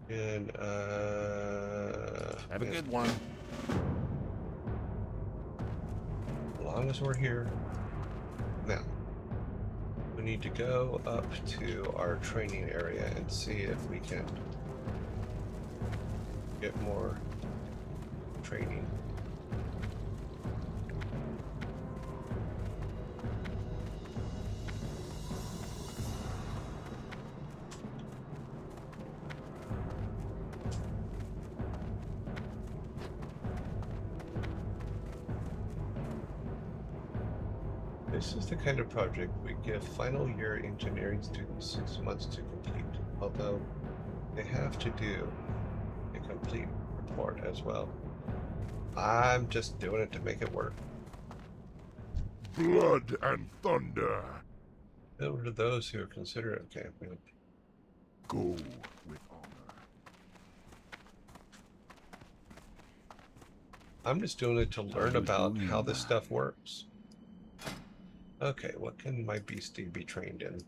[SPEAKER 2] And
[SPEAKER 1] Have a good one.
[SPEAKER 2] as long as we're here. Now, we need to go up to our training area and see if we can get more training. This is the kind of project we give final year engineering students 6 months to complete, although they have to do a complete report as well. I'm just doing it to make it work.
[SPEAKER 3] Blood and thunder.
[SPEAKER 2] Over to those who are considerate of camping.
[SPEAKER 3] Go with honor.
[SPEAKER 2] I'm just doing it to learn about how this stuff works. Okay, what can my beastie be trained in?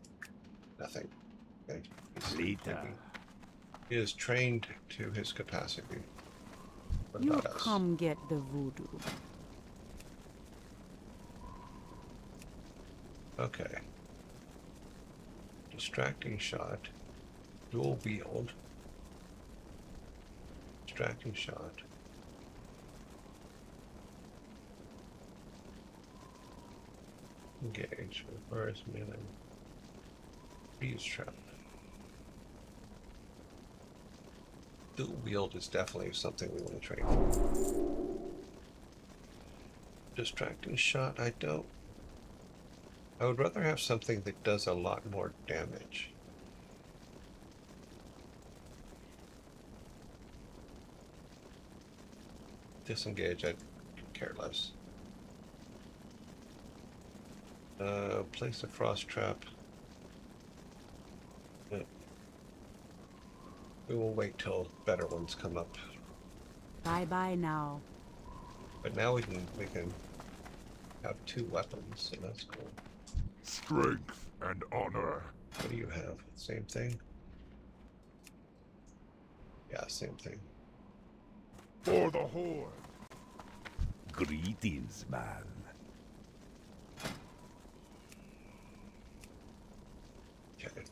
[SPEAKER 2] Nothing. Okay.
[SPEAKER 1] Lita.
[SPEAKER 2] He is trained to his capacity. What
[SPEAKER 4] You
[SPEAKER 2] about us?
[SPEAKER 4] come get the voodoo.
[SPEAKER 2] Okay. Distracting shot. Dual wield. Distracting shot. Engage. Reverse melee. Freeze trap. Dual wield is definitely something we want to train for. Distracting shot, I don't. I would rather have something that does a lot more damage. Disengage, I care less. Place a frost trap. We will wait till better ones come up.
[SPEAKER 4] Bye-bye now.
[SPEAKER 2] But now we can have 2 weapons, so that's cool.
[SPEAKER 3] Strength and honor.
[SPEAKER 2] What do you have? Same thing? Yeah, same thing.
[SPEAKER 3] For the Horde.
[SPEAKER 1] Greetings, man.
[SPEAKER 2] Okay.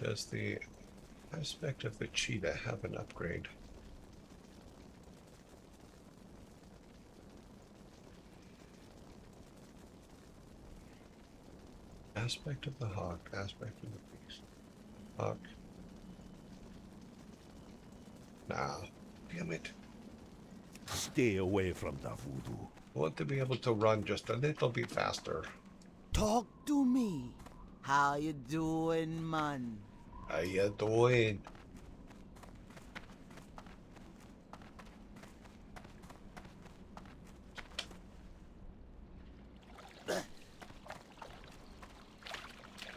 [SPEAKER 2] Does the aspect of the cheetah have an upgrade? Aspect of the hawk, aspect of the beast. Hawk. Nah, damn it.
[SPEAKER 1] Stay away from the voodoo.
[SPEAKER 2] I want to be able to run just a little bit faster.
[SPEAKER 4] Talk to me. How you doing, man?
[SPEAKER 2] How you doing?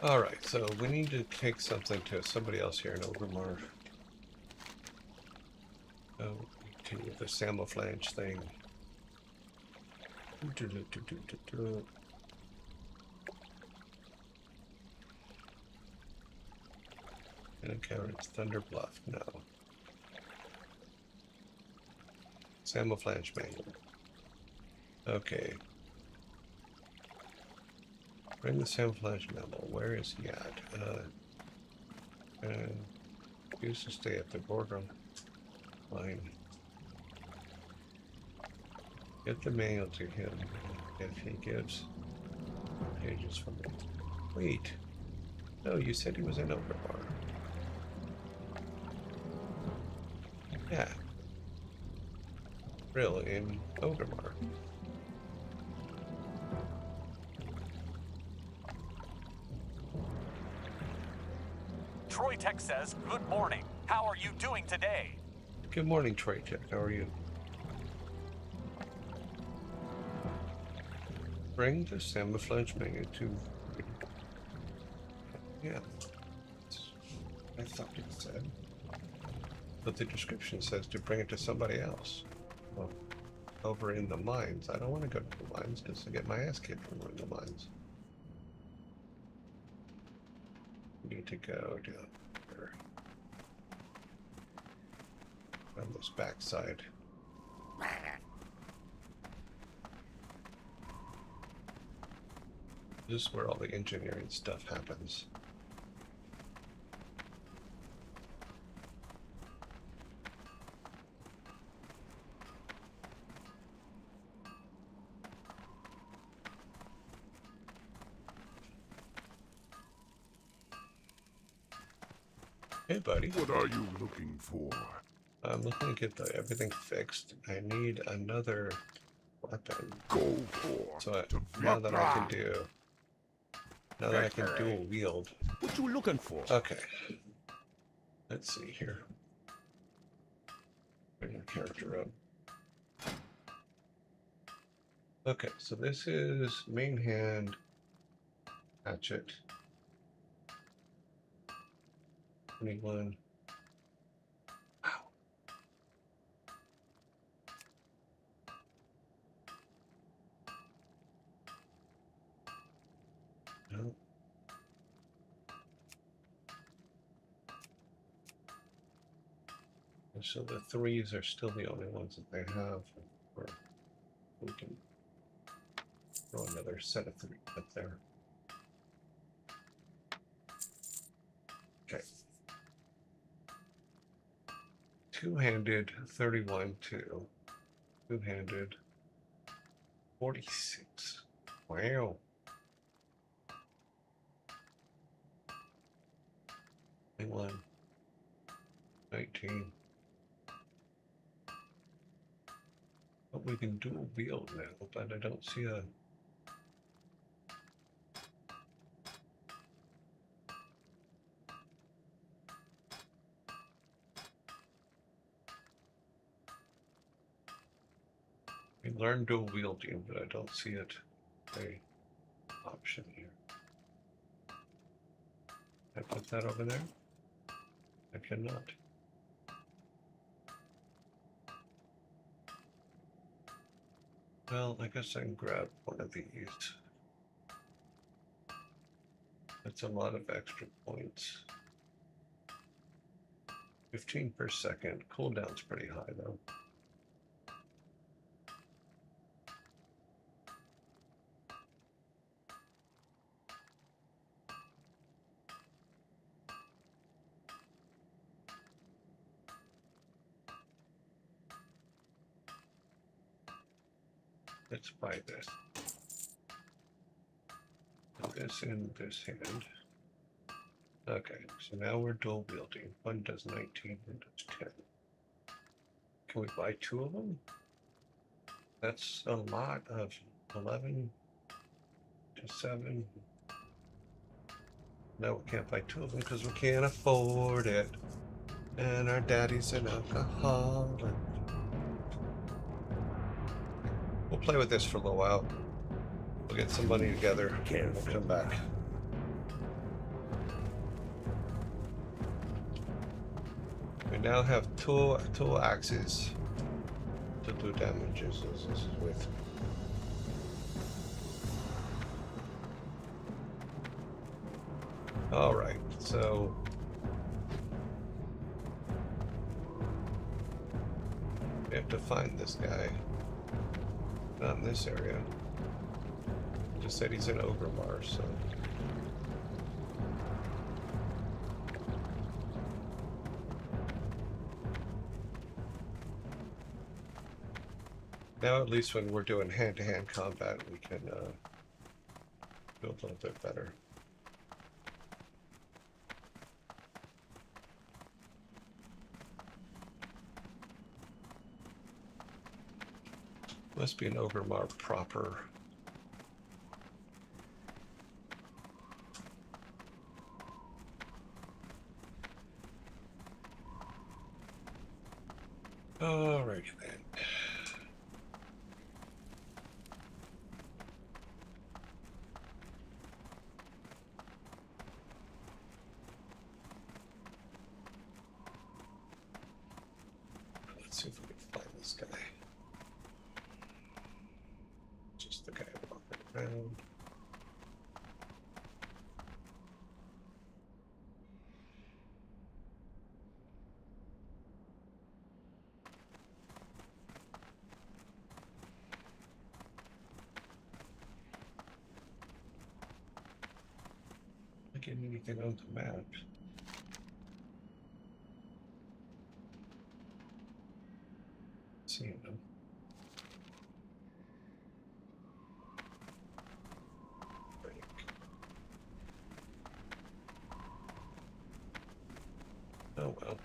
[SPEAKER 2] Alright, so we need to take something to somebody else here in Overmar. Continue with the camouflage thing. And encounter Thunder Bluff, no. Camouflage manual. Okay. Bring the camouflage manual. Where is he at? Used to stay at the border line. Get the manual to him if he gives pages from it. Wait. No, you said he was in Overbar. Yeah. Really, in Overbar.
[SPEAKER 6] Troy Tech says, good morning. How are you doing today?
[SPEAKER 2] Good morning, Troy Tech. How are you? Bring the camouflage menu to... Yeah. I thought it said. But the description says to bring it to somebody else. Well, over in the mines. I don't want to go to the mines because I get my ass kicked when we're in the mines. We need to go down here. On this backside. This is where all the engineering stuff happens. Hey, buddy.
[SPEAKER 3] What are you looking for?
[SPEAKER 2] I'm looking to get everything fixed. I need another weapon.
[SPEAKER 3] Go for.
[SPEAKER 2] So now that I can do... Now that I can dual wield.
[SPEAKER 1] What you looking for?
[SPEAKER 2] Okay. Let's see here. Bring your character up. Okay, so this is main hand, hatchet. 21. Wow. No. And so the 3s are still the only ones that they have. Or we can throw another set of 3 up there. Okay. Two-handed, 31, 2. Two-handed, 46. Wow. 21, 19. But we can dual wield now, but I don't see a... We learned dual wielding, but I don't see it a option here. I put that over there? I cannot. Well, I guess I can grab one of these. That's a lot of extra points. 15 per second. Cooldown's pretty high though. Let's buy this. Put this in this hand. Okay, so now we're dual wielding. One does 19, one does 10. Can we buy 2 of them? That's a lot of 11 to 7. No, we can't buy 2 of them because we can't afford it. And our daddy's an alcoholic. We'll play with this for a little while. We'll get some money together and we'll come back. We now have two axes to do damages with. All right, so we have to find this guy. Not in this area. Just said he's in Ogre, so. Now at least when we're doing hand-to-hand combat, we can do a little bit better. Must be an Ogre proper. Alrighty then. Let's see if we can find this guy. Just the guy walking around. Not getting anything on the map. Seeing them. Oh well.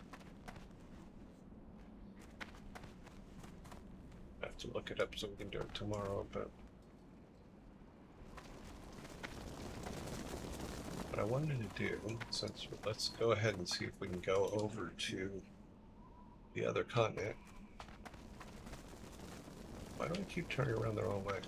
[SPEAKER 2] I have to look it up so we can do it tomorrow, but what I wanted to do, since let's go ahead and see if we can go over to the other continent. Why do I keep turning around the wrong way?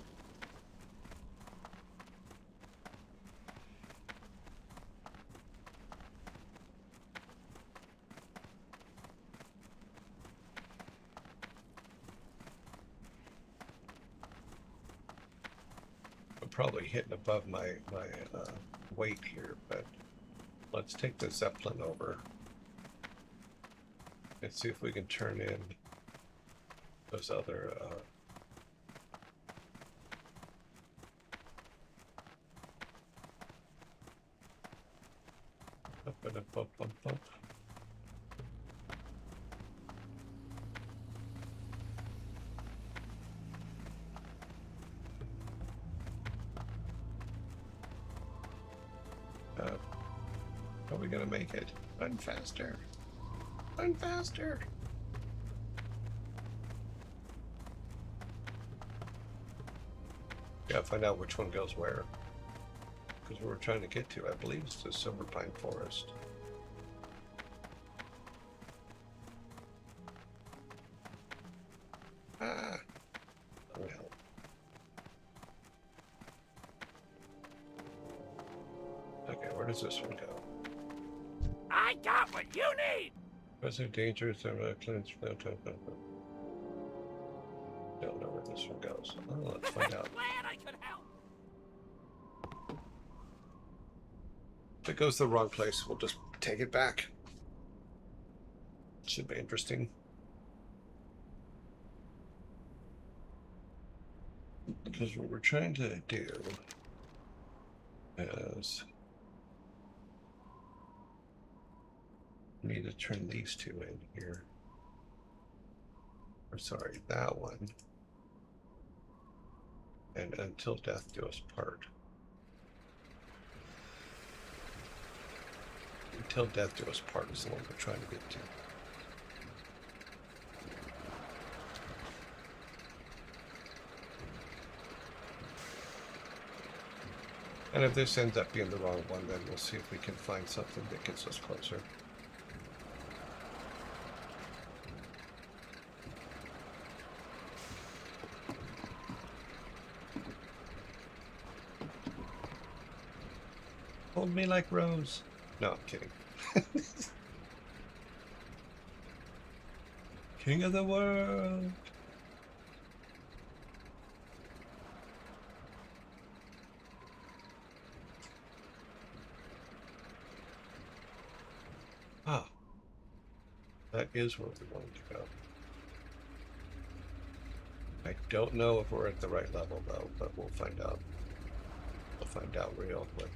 [SPEAKER 2] I'm probably hitting above my weight here, but let's take the Zeppelin over and see if we can turn in those other up. we gonna make it? Run faster. Run faster. Gotta find out which one goes where. Because we're trying to get to, I believe it's the Silver Pine Forest. Ah. Oh hell. Okay, where does this one go?
[SPEAKER 1] I got what you need!
[SPEAKER 2] Was there dangers? Don't know where this one goes. Oh, let's find out.
[SPEAKER 1] Glad I could help!
[SPEAKER 2] If it goes to the wrong place, we'll just take it back. Should be interesting. Because what we're trying to do is we need to turn these two in here. Or sorry, that one. And until death do us part. Until death do us part is the one we're trying to get to. And if this ends up being the wrong one, then we'll see if we can find something that gets us closer. Hold me like Rose. No, I'm kidding. King of the world. Ah, that is where we wanted to go. I don't know if we're at the right level though, but we'll find out. We'll find out real quick.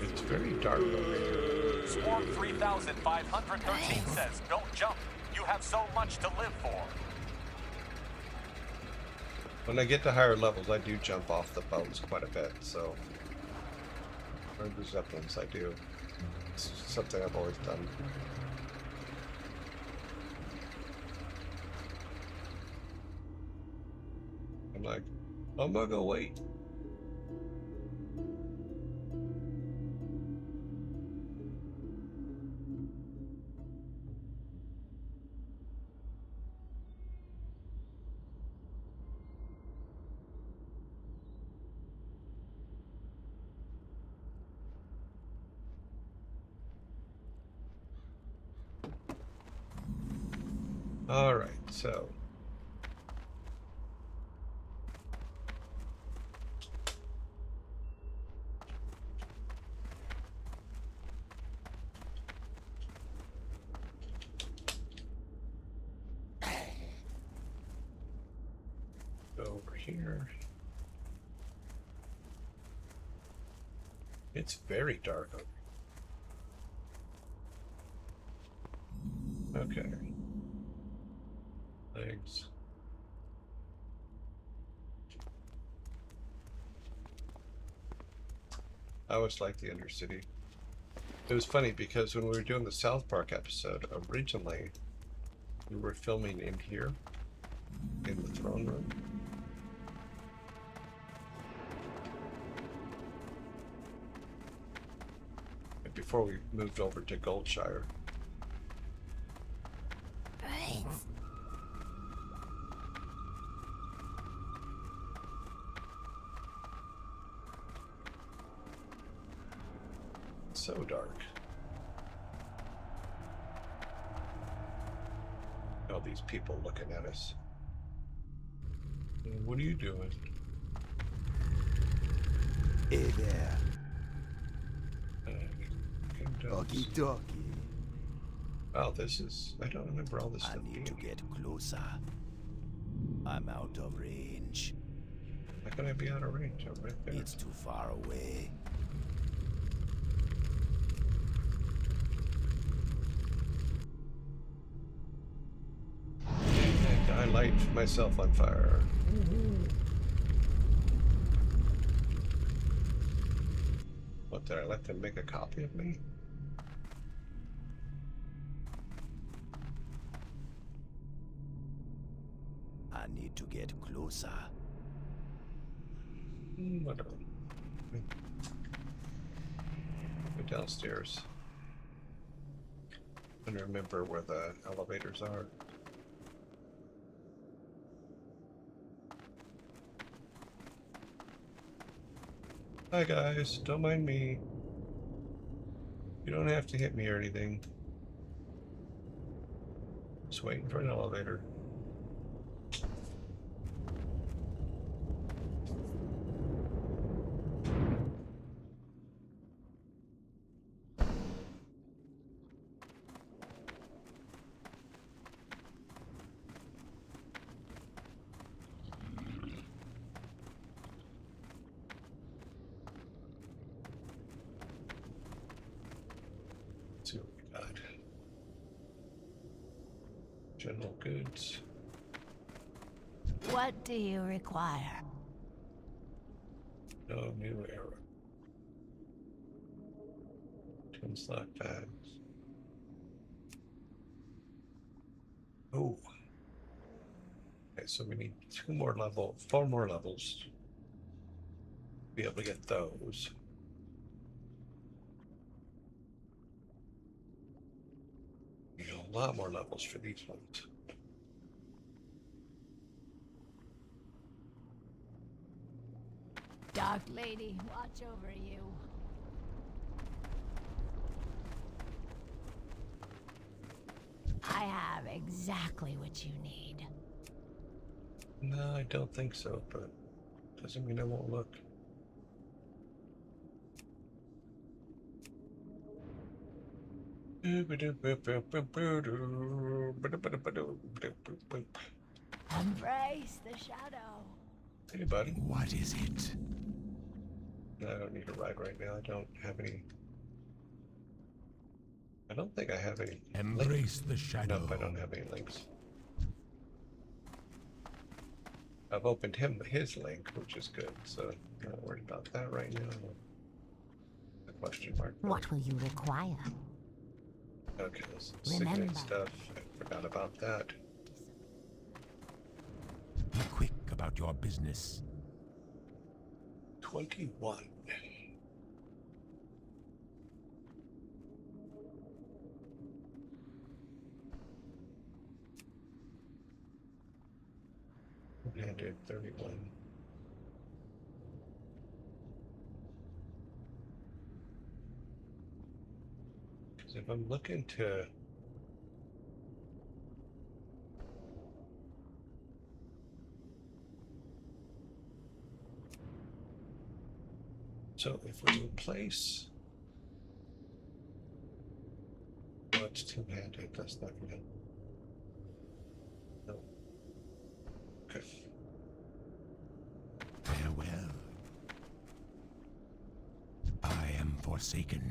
[SPEAKER 2] It's very dark over here.
[SPEAKER 6] Swarm 3513 says, don't jump. You have so much to live for.
[SPEAKER 2] When I get to higher levels, I do jump off the boats quite a bit, so... Or the Zeppelins, I do. It's something I've always done. I'm like, I'm not gonna wait. All right, so go over here. It's very dark over here. Okay. Legs. I always liked the Undercity. It was funny because when we were doing the South Park episode, originally we were filming in here, in the throne room. And before we moved over to Goldshire. So dark. All these people looking at us. What are you doing?
[SPEAKER 4] Hey there,
[SPEAKER 2] Wow,
[SPEAKER 4] doggy.
[SPEAKER 2] this is... I don't remember all this
[SPEAKER 4] I
[SPEAKER 2] stuff
[SPEAKER 4] need to
[SPEAKER 2] being...
[SPEAKER 4] get closer. I'm out of range.
[SPEAKER 2] How can I be out of range? I'm right there.
[SPEAKER 4] It's too far away.
[SPEAKER 2] light myself on fire. What, did I let them make a copy of me?
[SPEAKER 4] I need to get closer.
[SPEAKER 2] Whatever. Go downstairs. And remember where the elevators are. Hi guys, don't mind me. You don't have to hit me or anything. Just waiting for an elevator. See what we got. General goods.
[SPEAKER 5] What do you require?
[SPEAKER 2] No new era. Twin slot bags. Oh. Okay, so we need 4 more levels to be able to get those. You know, a lot more levels for these ones.
[SPEAKER 5] Dark Lady, watch over you. I have exactly what you need.
[SPEAKER 2] No, I don't think so, but doesn't mean I won't look.
[SPEAKER 5] Embrace the shadow.
[SPEAKER 2] Hey, buddy.
[SPEAKER 4] What is it?
[SPEAKER 2] I don't need a ride right now. I don't have any. I don't think I have any.
[SPEAKER 4] Embrace the shadow.
[SPEAKER 2] Nope, I don't have any links. I've opened his link, which is good, so I'm not worried about that right now. The question mark.
[SPEAKER 5] What will you require?
[SPEAKER 2] Okay, this
[SPEAKER 5] Remember.
[SPEAKER 2] signet stuff. I forgot about that.
[SPEAKER 4] Be quick about your business.
[SPEAKER 2] 21. Handed 31. Because if I'm looking to so if we replace it's two-handed, that's not gonna no. Okay.
[SPEAKER 4] Farewell. I am forsaken.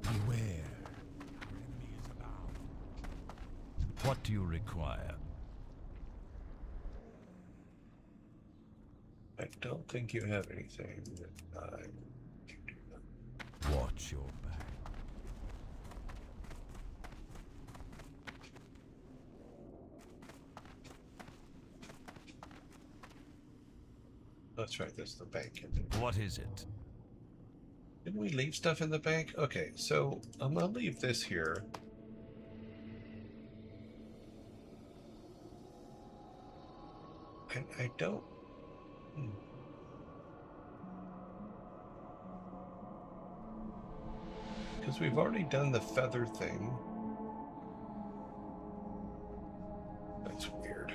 [SPEAKER 4] Beware. Our enemy is abound. What do you require?
[SPEAKER 2] I don't think you have anything that I can do that.
[SPEAKER 4] Watch your back.
[SPEAKER 2] That's right, there's the bank in there.
[SPEAKER 4] What is it?
[SPEAKER 2] Didn't we leave stuff in the bank? Okay, so I'm gonna leave this here. And I don't. Because we've already done the feather thing. That's weird.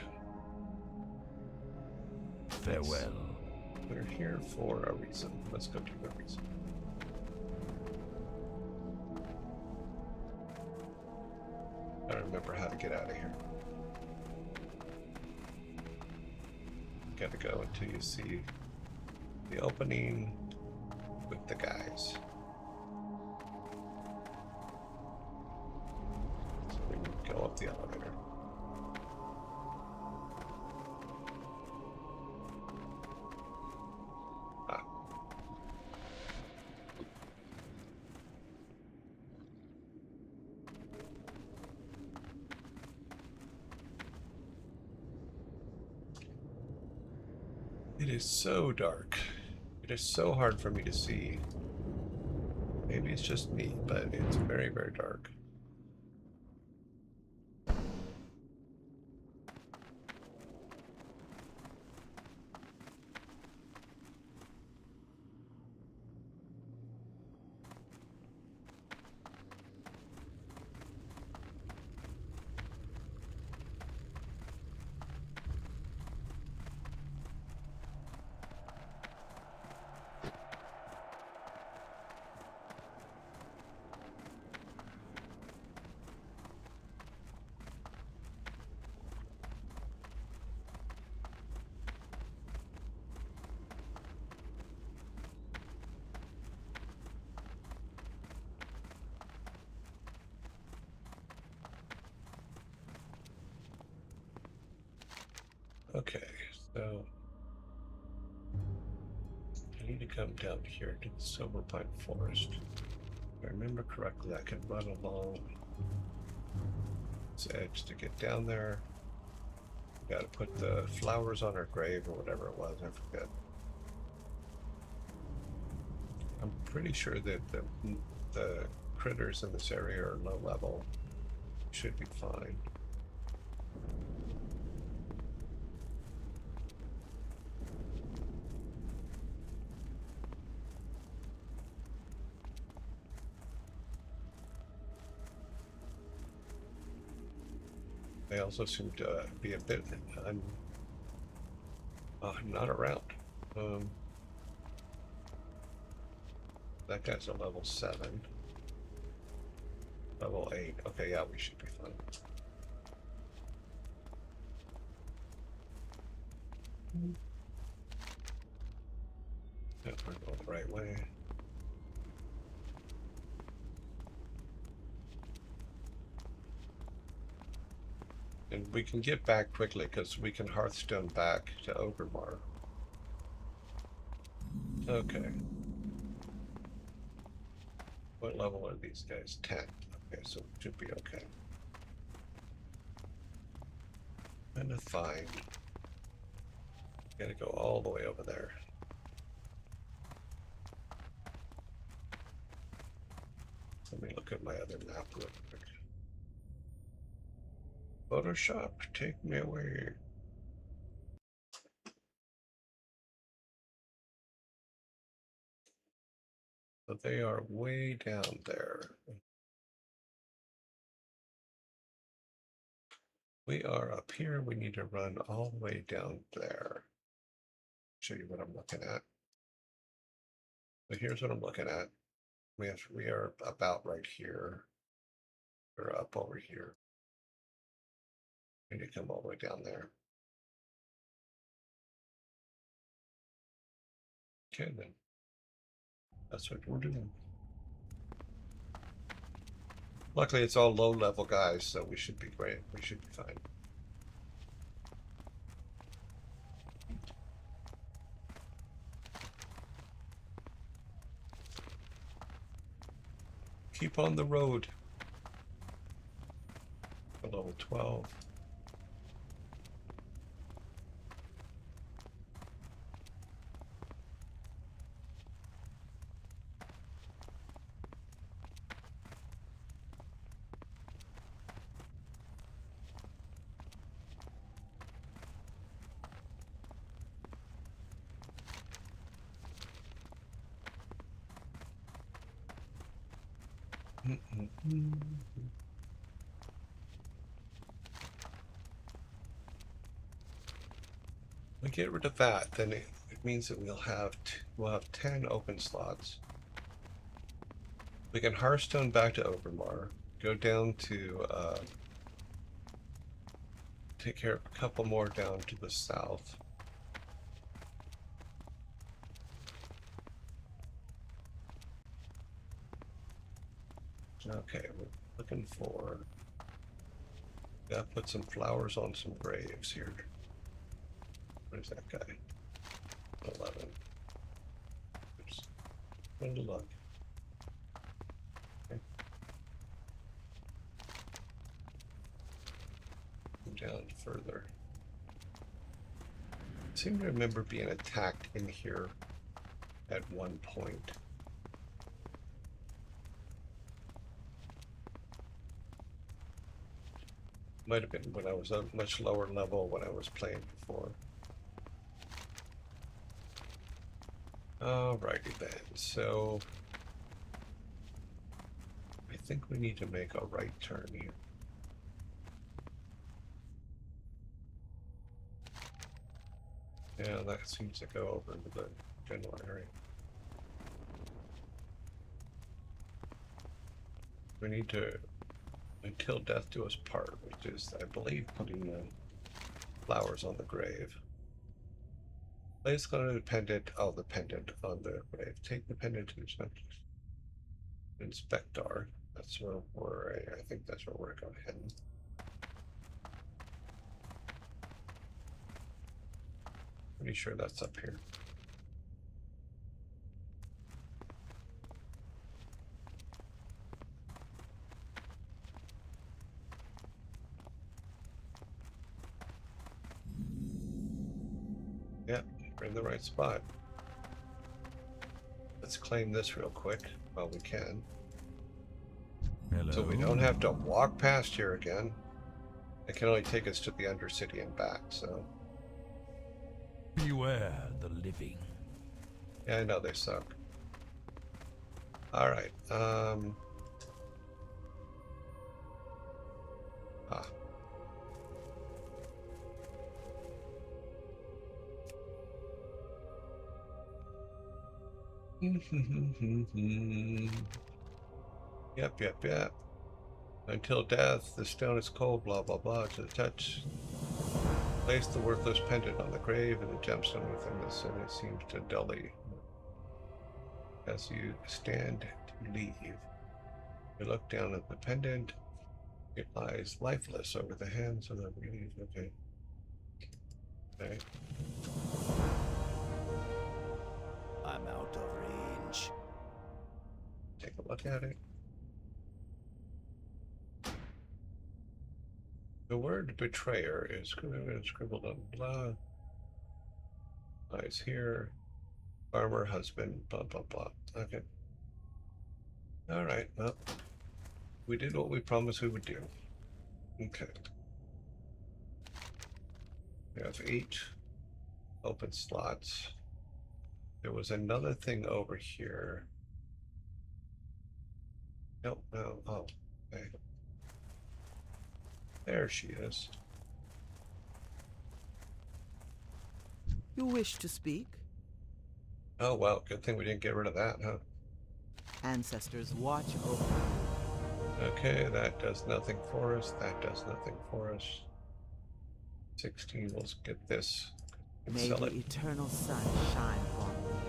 [SPEAKER 4] Farewell.
[SPEAKER 2] We're here for a reason. Let's go do the reason. I don't remember how to get out of here. Gotta go until you see the opening with the guys. So we can go up the elevator. It is so dark. It is so hard for me to see. Maybe it's just me, but it's very, very dark. Okay, so I need to come down here to the Silver Pine Forest. If I remember correctly, I can run along this edge to get down there. Got to put the flowers on her grave or whatever it was, I forget. I'm pretty sure that the critters in this area are low level. Should be fine. They also seem to be a bit not around. That guy's a level 7. Level 8. Okay, yeah, we should be fine. Yeah, we're going the right way. And we can get back quickly because we can Hearthstone back to Ogremar. Okay. What level are these guys? 10. Okay, so it should be okay. And a fine. Gotta go all the way over there. Let me look at my other map real quick. Photoshop, take me away. But they are way down there. We are up here. We need to run all the way down there. Show you what I'm looking at. So here's what I'm looking at. We are about right here. We're up over here. We need to come all the way down there. Okay, then. That's what we're doing. Luckily, it's all low-level guys, so we should be great. We should be fine. Keep on the road. Level 12. We get rid of that, then it means that we'll have 10 open slots. We can Hearthstone back to Overmar, go down to take care of a couple more down to the south. Okay, we're looking for. Gotta put some flowers on some graves here. Where's that guy? 11. Oops. Good luck. Okay. Down further. seem to remember being attacked in here at one point. Might have been when I was a much lower level when I was playing before. Alrighty then, so I think we need to make a right turn here. Yeah, that seems to go over into the general area. We need to, until death do us part, which is, I believe, putting the flowers on the grave. Place the pendant, the pendant on the grave. Take the pendant to Inspector. That's where I think that's where we're going to head. Pretty sure that's up here. Yeah, we're in the right spot. Let's claim this real quick while we can.
[SPEAKER 4] Hello.
[SPEAKER 2] So we don't have to walk past here again. It can only take us to the Undercity and back, so.
[SPEAKER 4] Beware the living.
[SPEAKER 2] Yeah, I know they suck. Alright, Ah. Yep. Until death, the stone is cold, blah, blah, blah. To the touch, place the worthless pendant on the grave, and the gemstone within the city seems to dully. As you stand to leave, you look down at the pendant. It lies lifeless over the hands of the relief. Okay. Okay.
[SPEAKER 7] I'm out of range.
[SPEAKER 2] Take a look at it. The word betrayer is scribbled on blah. Lies here. Farmer, husband, blah, blah, blah. Okay. All right. Well, we did what we promised we would do. Okay. We have 8 open slots. There was another thing over here. Nope, no. Oh, okay. There she is.
[SPEAKER 8] You wish to speak?
[SPEAKER 2] Oh, well, good thing we didn't get rid of that, huh?
[SPEAKER 8] Ancestors watch over you.
[SPEAKER 2] Okay, that does nothing for us. That does nothing for us. 16, let's get this. And
[SPEAKER 8] May
[SPEAKER 2] sell
[SPEAKER 8] the
[SPEAKER 2] it.
[SPEAKER 8] eternal sun shine upon thee.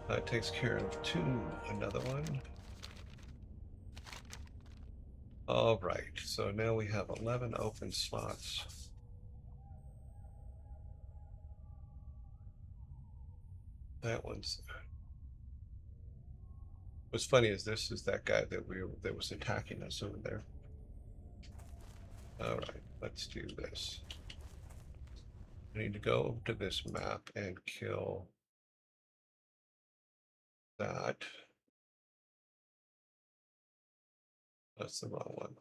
[SPEAKER 2] That takes care of 2. Another one. All right, so now we have 11 open slots. That one's. What's funny is this is that guy that was attacking us over there. All right, let's do this. I need to go to this map and kill that. That's the wrong one.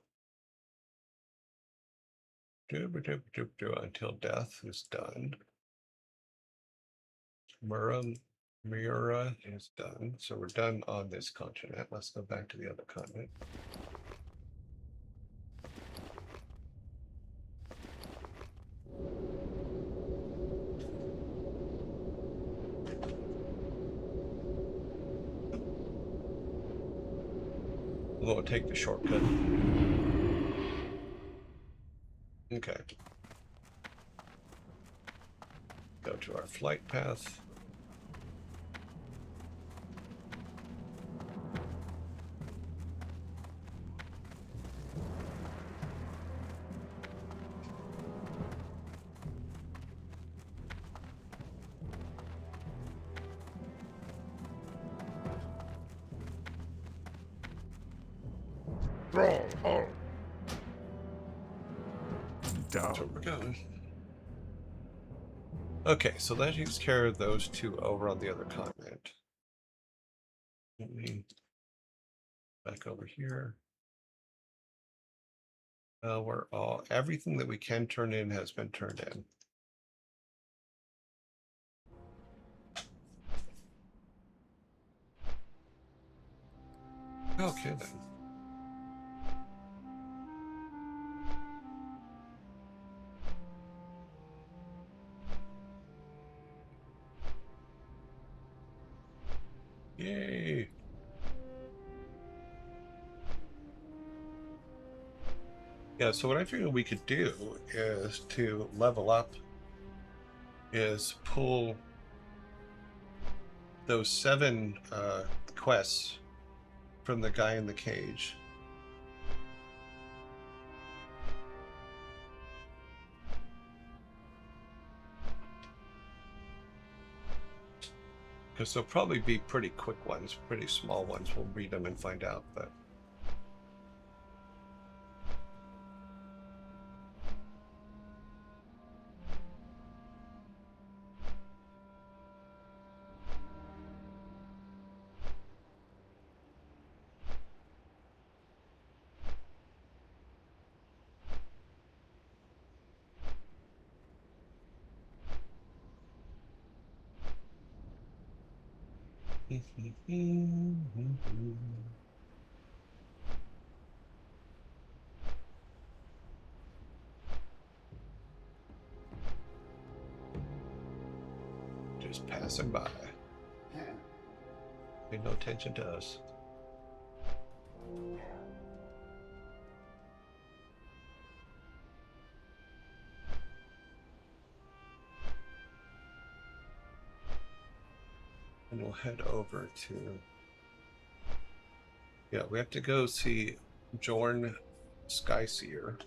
[SPEAKER 2] Until death is done. Mura is done. So we're done on this continent. Let's go back to the other continent. We'll take the shortcut. Okay. Go to our flight path. That's where we're going. Okay, so that takes care of those two over on the other continent. Let me back over here. Everything that we can turn in has been turned in. Okay then. Yay! Yeah, so what I figured we could do is to level up is pull those 7 quests from the guy in the cage. Because they'll probably be pretty quick ones, pretty small ones. We'll read them and find out, but... Just passing by. Pay no attention to us. And we'll head over to... Yeah, we have to go see Jorn Skyseer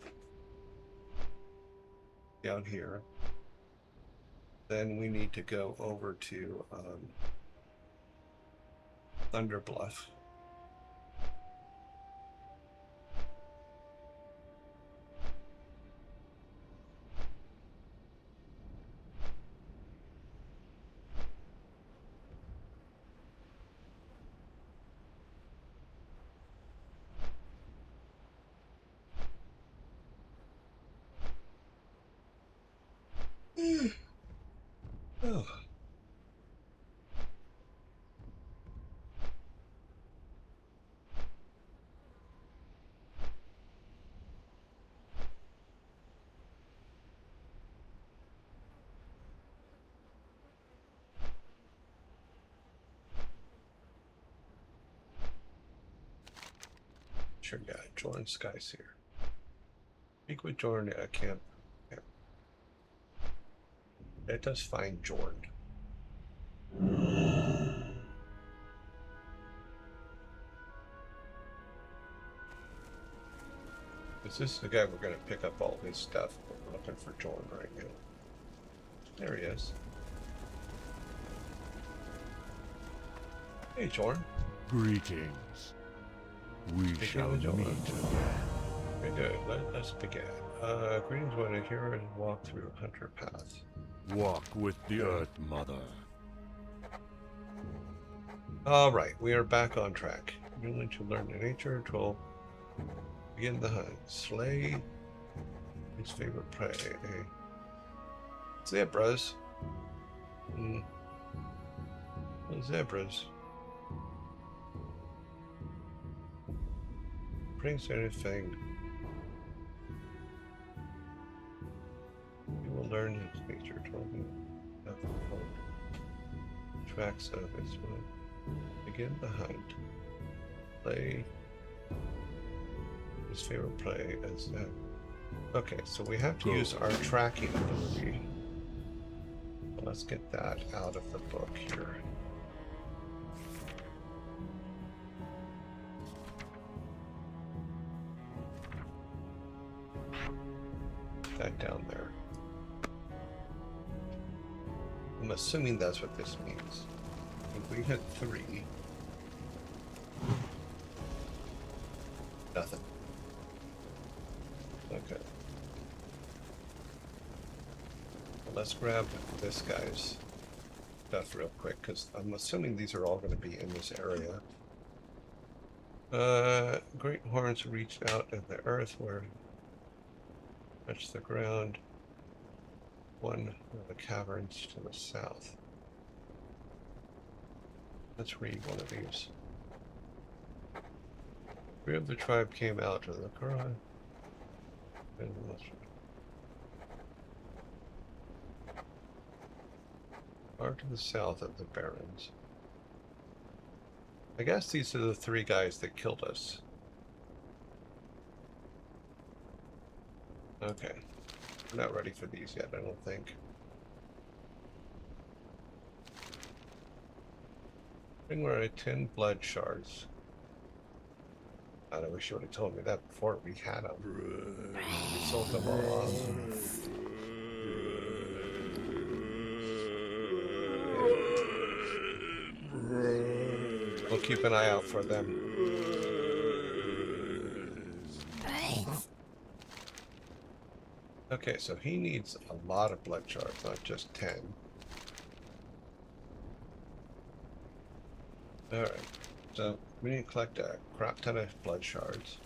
[SPEAKER 2] down here. Then we need to go over to Thunderbluff. Oh. Sure, yeah, Jorn Skyseer. Speak with Jorn at camp. Yeah. Let us find Jorn. Is this the guy we're going to pick up all his stuff? We're looking for Jorn right now. There he is. Hey, Jorn.
[SPEAKER 3] Greetings. We shall meet again.
[SPEAKER 2] Very good. Let's begin. Greetings, when a hero and walk through Hunter Path.
[SPEAKER 3] Walk with the Earth Mother.
[SPEAKER 2] All right, we are back on track. You're going to learn the nature troll. Begin the hunt. Slay his favorite prey. Zebras. Zebras. Brings anything. You will learn his nature troll. Tracks of its wood. Begin the hunt. Play his favorite prey as that. Okay, so we have to use our tracking ability. Let's get that out of the book here. That down there. I'm assuming that's what this means. If we hit 3, nothing. Okay. Let's grab this guy's stuff real quick, because I'm assuming these are all going to be in this area. Great horns reached out in the earth where touch the ground. One of the caverns to the south. Let's read one of these. Three of the tribe came out of the Quran. Far to the south of the Barrens. I guess these are the three guys that killed us. Okay. We're not ready for these yet, I don't think. Bring where 10 blood shards. God, I wish you would have told me that before we had them. We sold them all off. We'll keep an eye out for them. Okay, so he needs a lot of blood shards, not just 10. Alright, so we need to collect a crap ton of blood shards.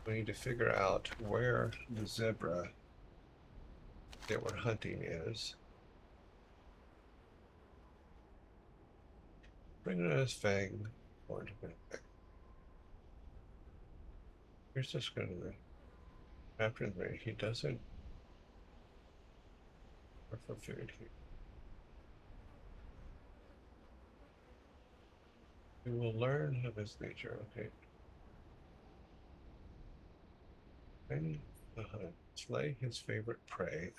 [SPEAKER 2] We need to figure out where the zebra that we're hunting is. Bring it his fang. Here's just going to after the he doesn't or for food here. We will learn of his nature, okay. Bring the hunt, slay his favorite prey,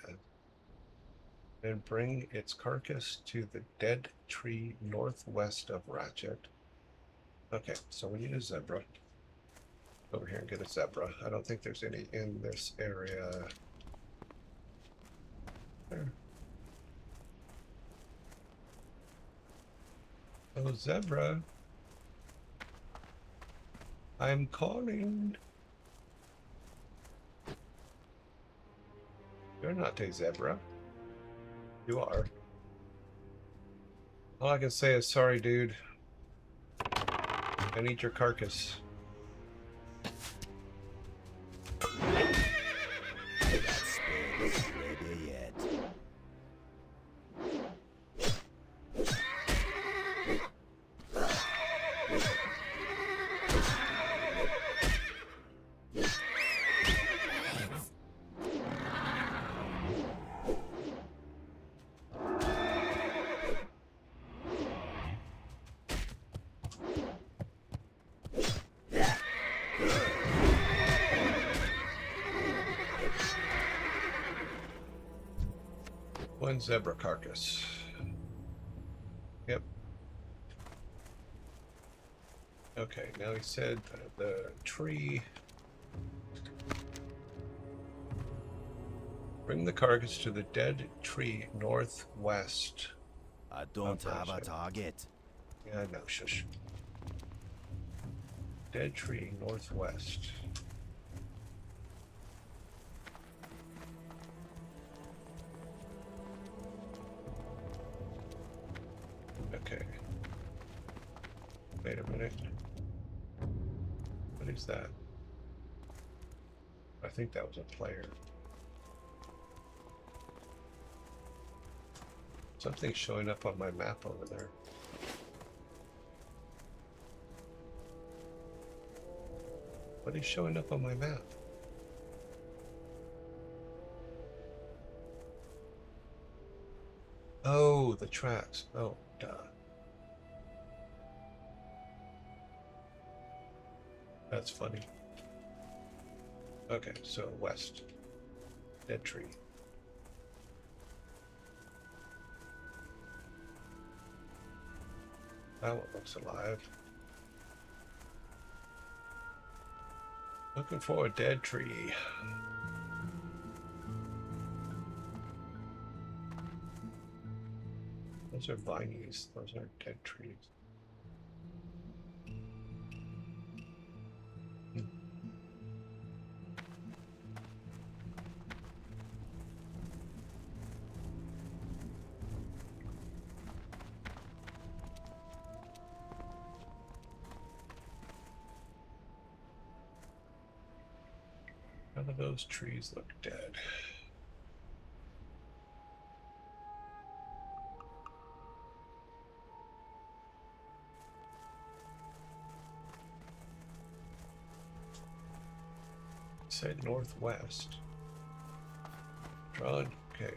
[SPEAKER 2] and bring its carcass to the dead tree northwest of Ratchet. Okay, so we need a zebra. Over here and get a zebra. I don't think there's any in this area. There. Oh, zebra. I'm calling. You're not a zebra. You are. All I can say is sorry, dude. I need your carcass. One zebra carcass. Yep. Okay, now he said the tree. Bring the carcass to the dead tree northwest.
[SPEAKER 7] I don't have a target.
[SPEAKER 2] Yeah, no, shush. Dead tree northwest. Okay. Wait a minute. What is that? I think that was a player. Something's showing up on my map over there. What is showing up on my map? Oh, the tracks. Oh, duh. That's funny. Okay, so west. Dead tree. That one looks alive. Looking for a dead tree. Those are vinies. Those aren't dead trees. None of those trees look dead. Say northwest. Drawn. Okay.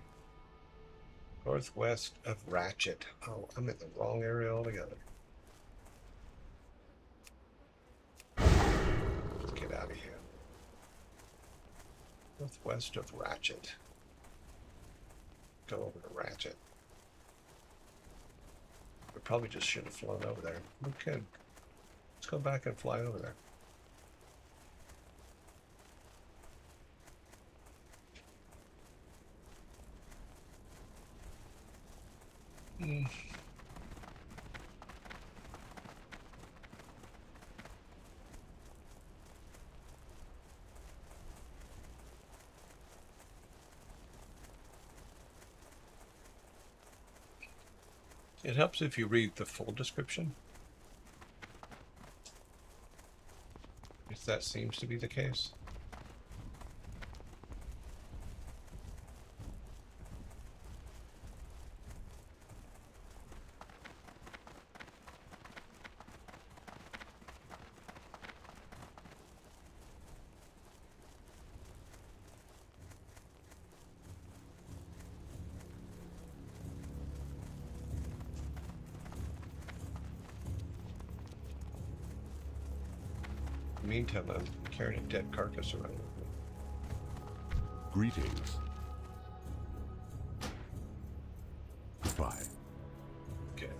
[SPEAKER 2] Northwest of Ratchet. Oh, I'm in the wrong area altogether. Let's get out of here. Northwest of Ratchet. Go over to Ratchet. We probably just should have flown over there. Okay. Let's go back and fly over there. It helps if you read the full description. If that seems to be the case. In the meantime, I'm carrying a dead carcass around with me.
[SPEAKER 3] Greetings. Goodbye.
[SPEAKER 2] Okay.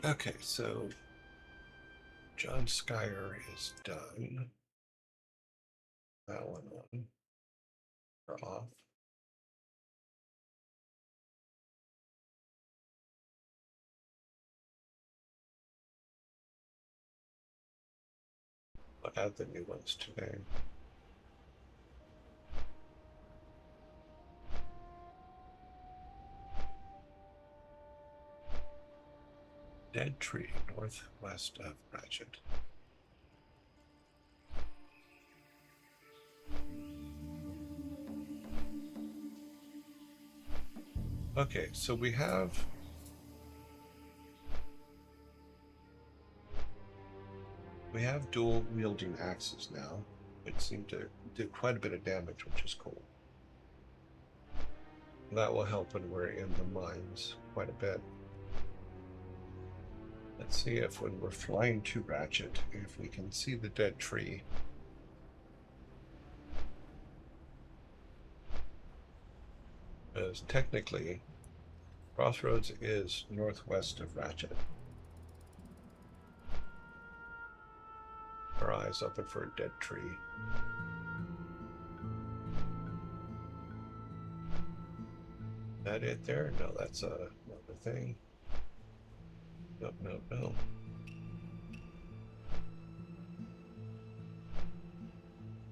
[SPEAKER 2] Okay, so John Skyer is done. That one on. Or off. I'll add the new ones today. Dead tree northwest of Ratchet. Okay, so we have dual wielding axes now, which seem to do quite a bit of damage, which is cool. That will help when we're in the mines quite a bit. Let's see if when we're flying to Ratchet, if we can see the dead tree. Because technically, Crossroads is northwest of Ratchet. Our eyes open for a dead tree. Is that it there? No, that's another thing. Nope, nope, no.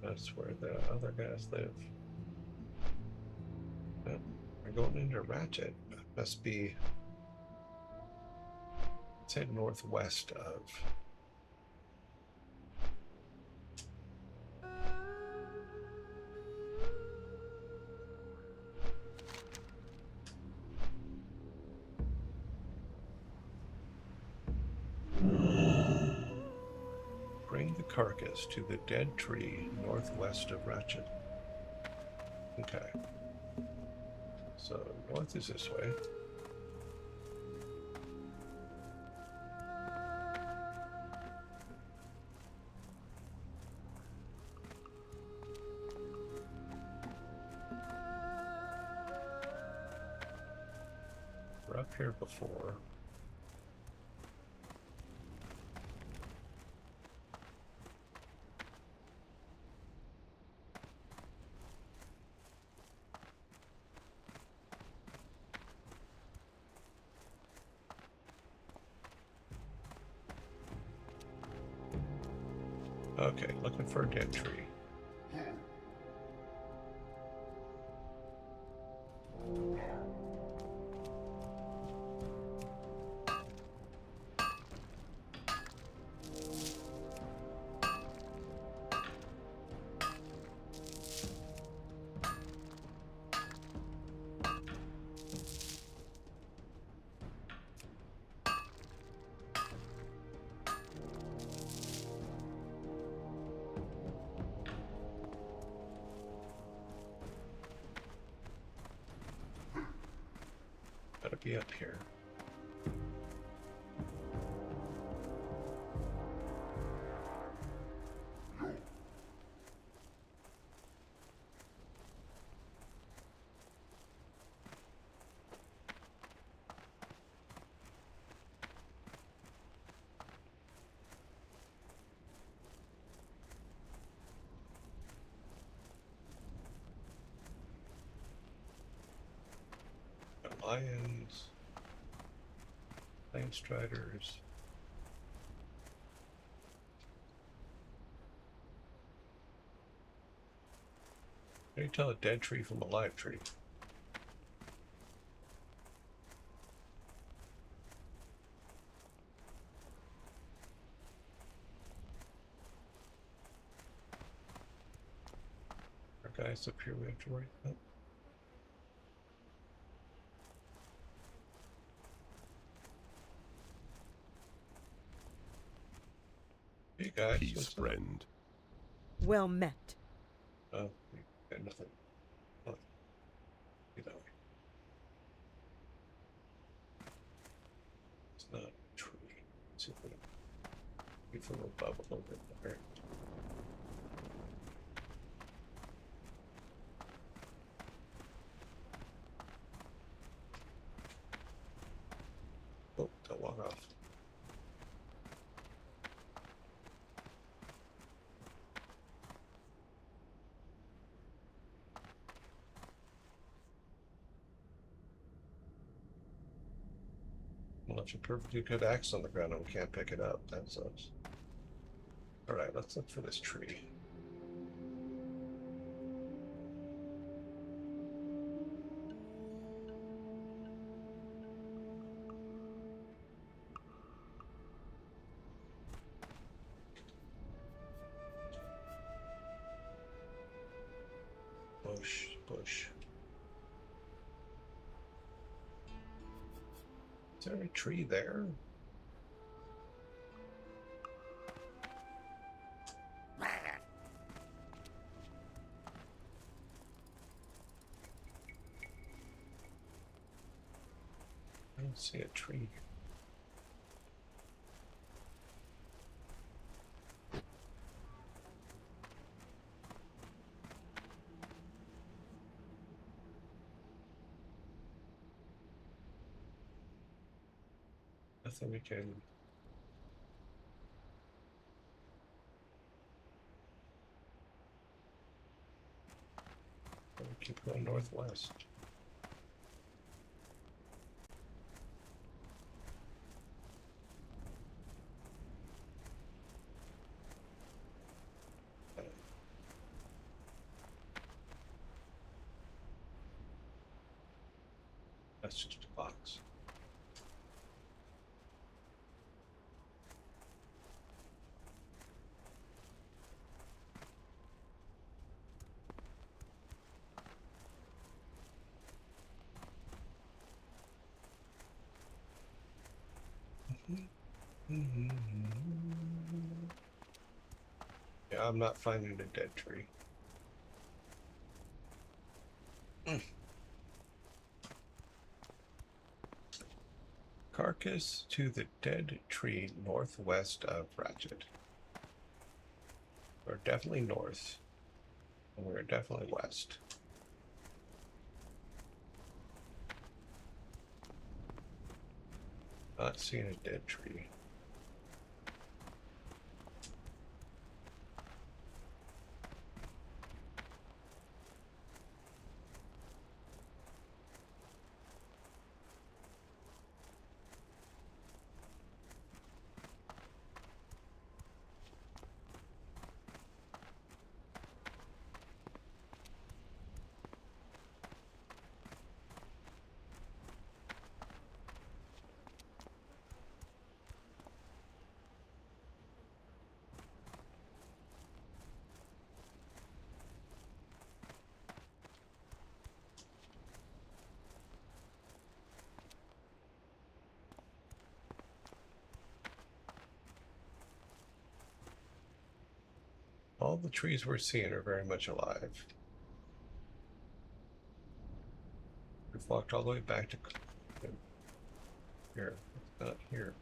[SPEAKER 2] That's where the other guys live. Oh, we're going into Ratchet. Must be, say, northwest of. Bring the carcass to the dead tree northwest of Ratchet. Okay. So north is this way. We're up here before. Okay, looking for a dead tree. be up here. Lions, Lane Striders. How do you tell a dead tree from a live tree? Our guys up here we have to worry about. Hey guys,
[SPEAKER 9] Peace, friend.
[SPEAKER 8] Well met.
[SPEAKER 2] Oh, we got nothing. Oh, you know, it's not a tree. Let's see if we can get a little bubble a little bit there. Oh, don't walk off. Well, it's a perfectly good axe on the ground and we can't pick it up. That sucks. Alright, let's look for this tree. Bush, bush. Is there a tree there? I don't see a tree. Nothing we can. We'll keep going northwest. That's just a box. Yeah, I'm not finding a dead tree. Carcass to the dead tree northwest of Ratchet. We're definitely north, and we're definitely west. Not seeing a dead tree. All the trees we're seeing are very much alive. We've walked all the way back to Here, it's not here.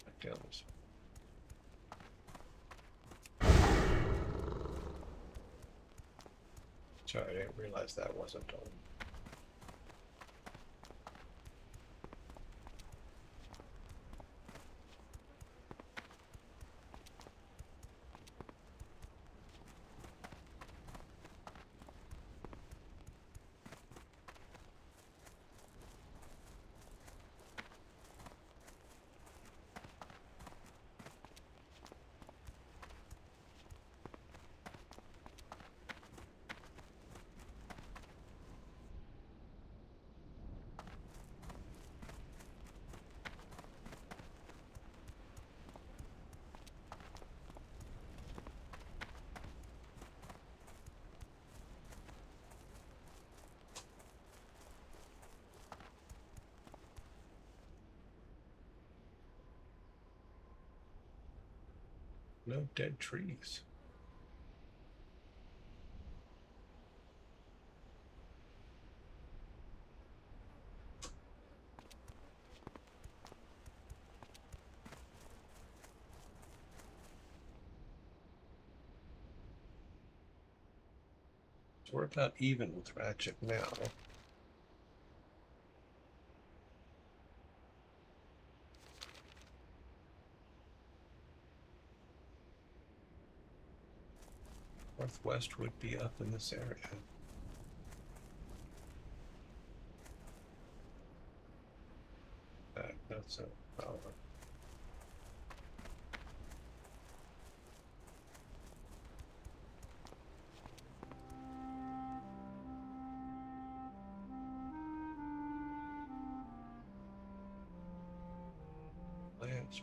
[SPEAKER 2] Back down this way. Sorry, I didn't realize that wasn't on. No dead trees. So we're about even with Ratchet now. Northwest would be up in this area. That's a power. Plants.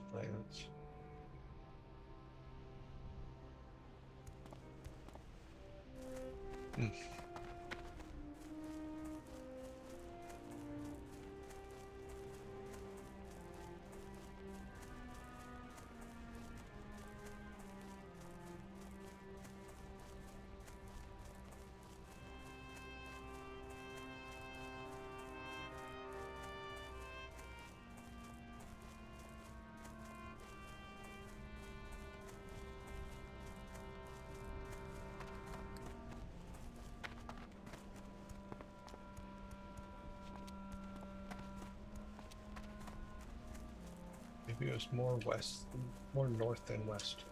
[SPEAKER 2] Maybe it was more west, more north than west.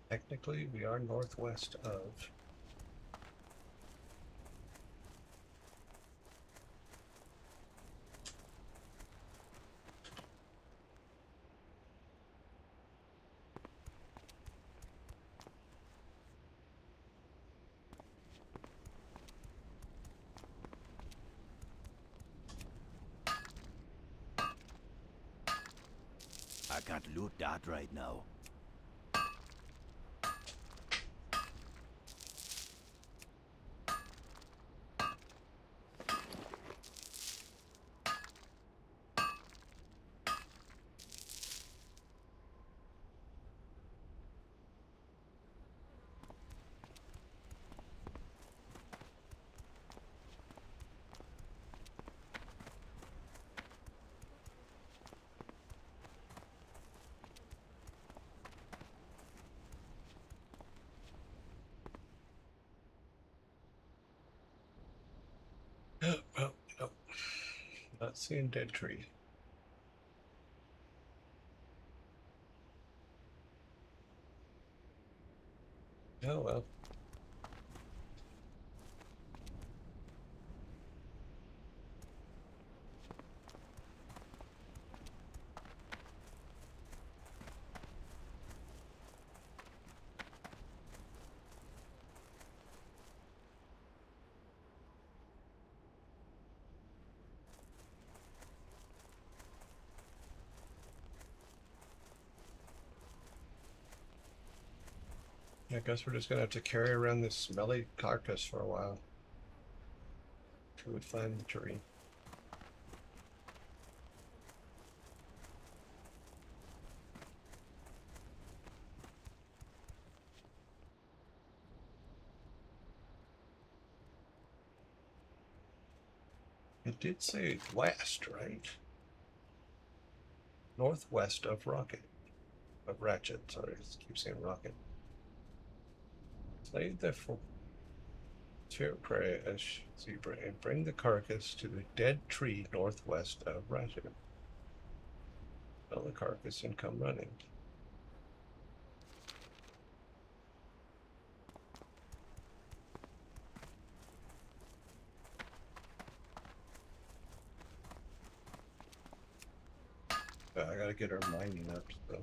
[SPEAKER 2] Technically, we are northwest of.
[SPEAKER 7] I can't loot that right now.
[SPEAKER 2] Oh, no. Not seeing dead tree. Oh well. I guess we're just gonna have to carry around this smelly carcass for a while till we find the tree. It did say west, right? Northwest of Ratchet. Sorry, I keep saying Rocket. Slay the prey as zebra and bring the carcass to the dead tree northwest of Ratchet. Kill the carcass and come running. I gotta get our mining up, so.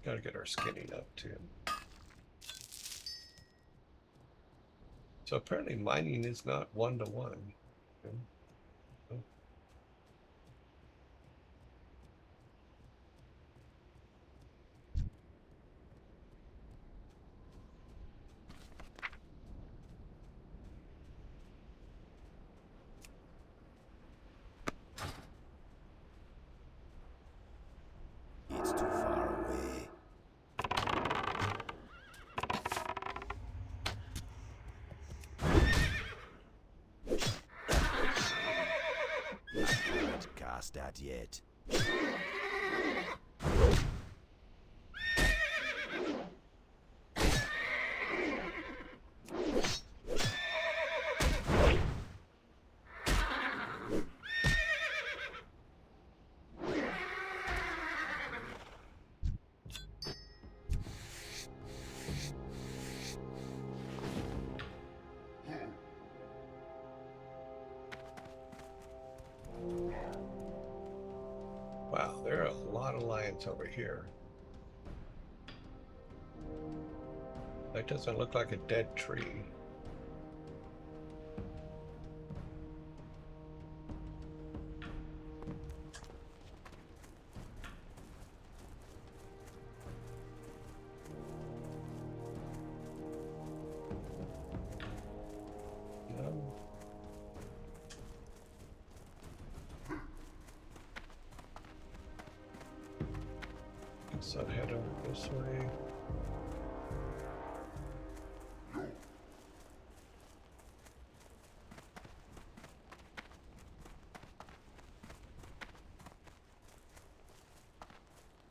[SPEAKER 2] Gotta get our skinning up too. So apparently mining is not 1-to-1.
[SPEAKER 7] It's too far away. I can't cast that yet.
[SPEAKER 2] Wow, there are a lot of lions over here. That doesn't look like a dead tree. No. Guess I'll head over this way.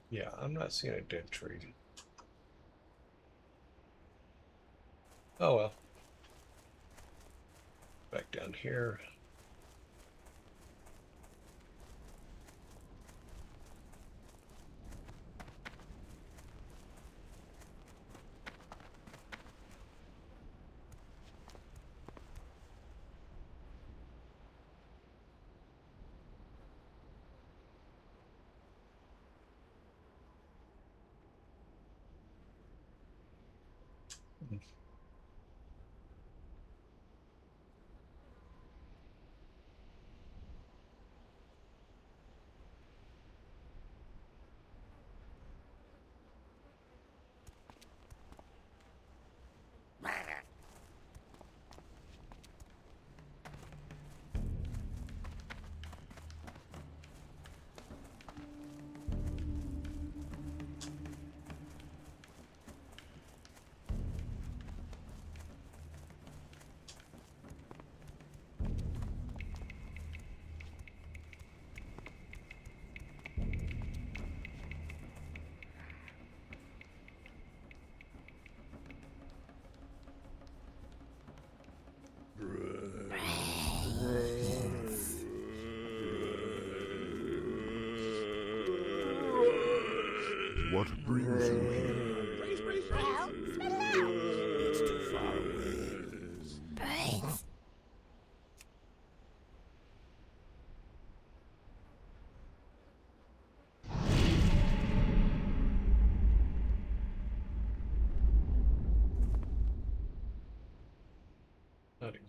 [SPEAKER 2] Yeah, I'm not seeing a dead tree. Oh well. Back down here.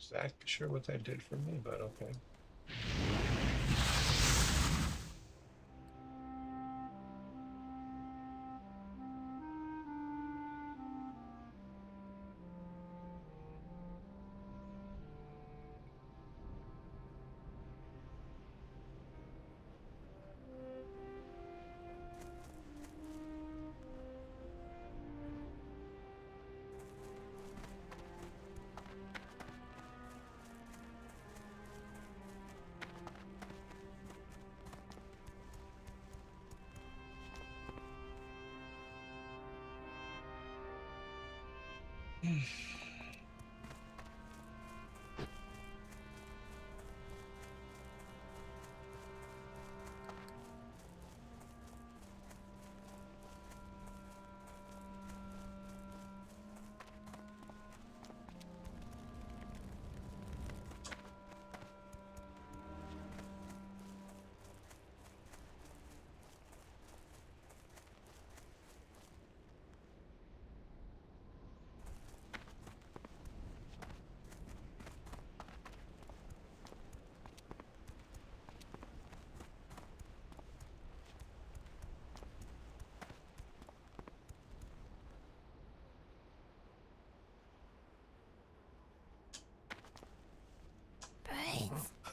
[SPEAKER 2] exactly sure what that did for me, but okay.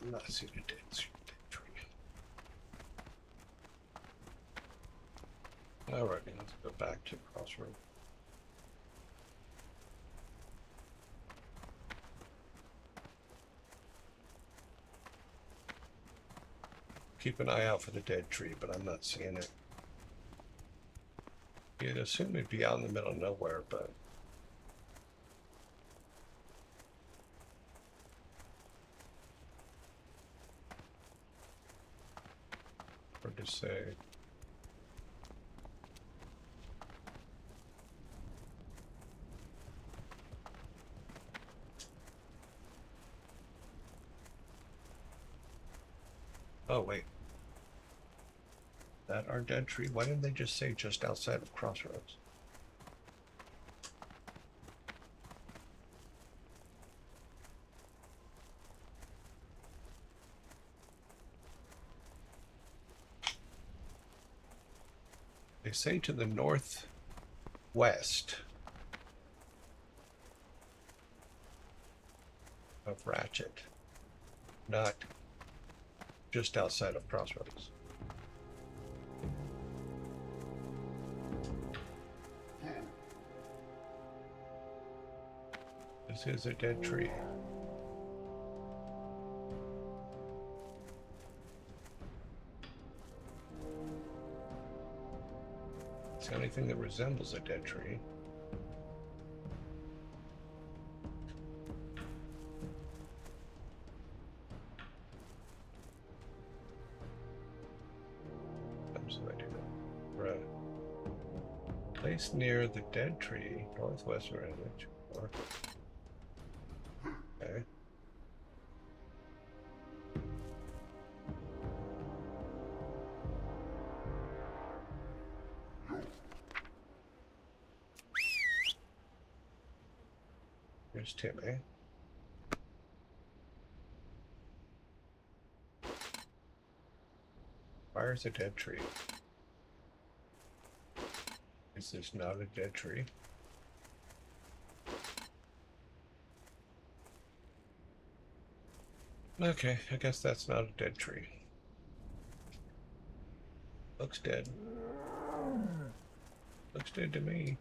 [SPEAKER 2] I'm not seeing a dead tree. Alright, let's go back to Crossroad. Keep an eye out for the dead tree, but I'm not seeing it. You'd assume it'd be out in the middle of nowhere, but hard to say. Oh, wait. That our dead tree? Why didn't they just say just outside of Crossroads? They say to the northwest of Ratchet, not just outside of Crossroads. This is a dead tree. It's anything that resembles a dead tree. Place near the dead tree, northwest of Greenwich. Okay. Here's Timmy. Fire's a dead tree. Is this not a dead tree? Okay, I guess that's not a dead tree. Looks dead. Looks dead to me.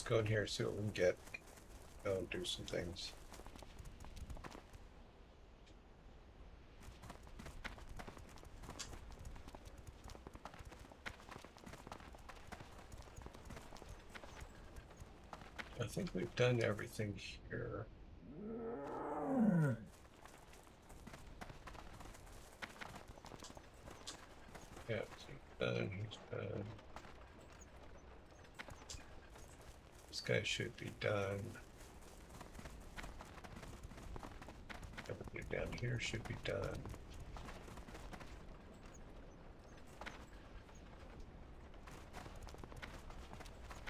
[SPEAKER 2] Go in here, see what we can get. Go and do some things. I think we've done everything here. Yeah, he's done, he's done. This guy should be done. down here should be done.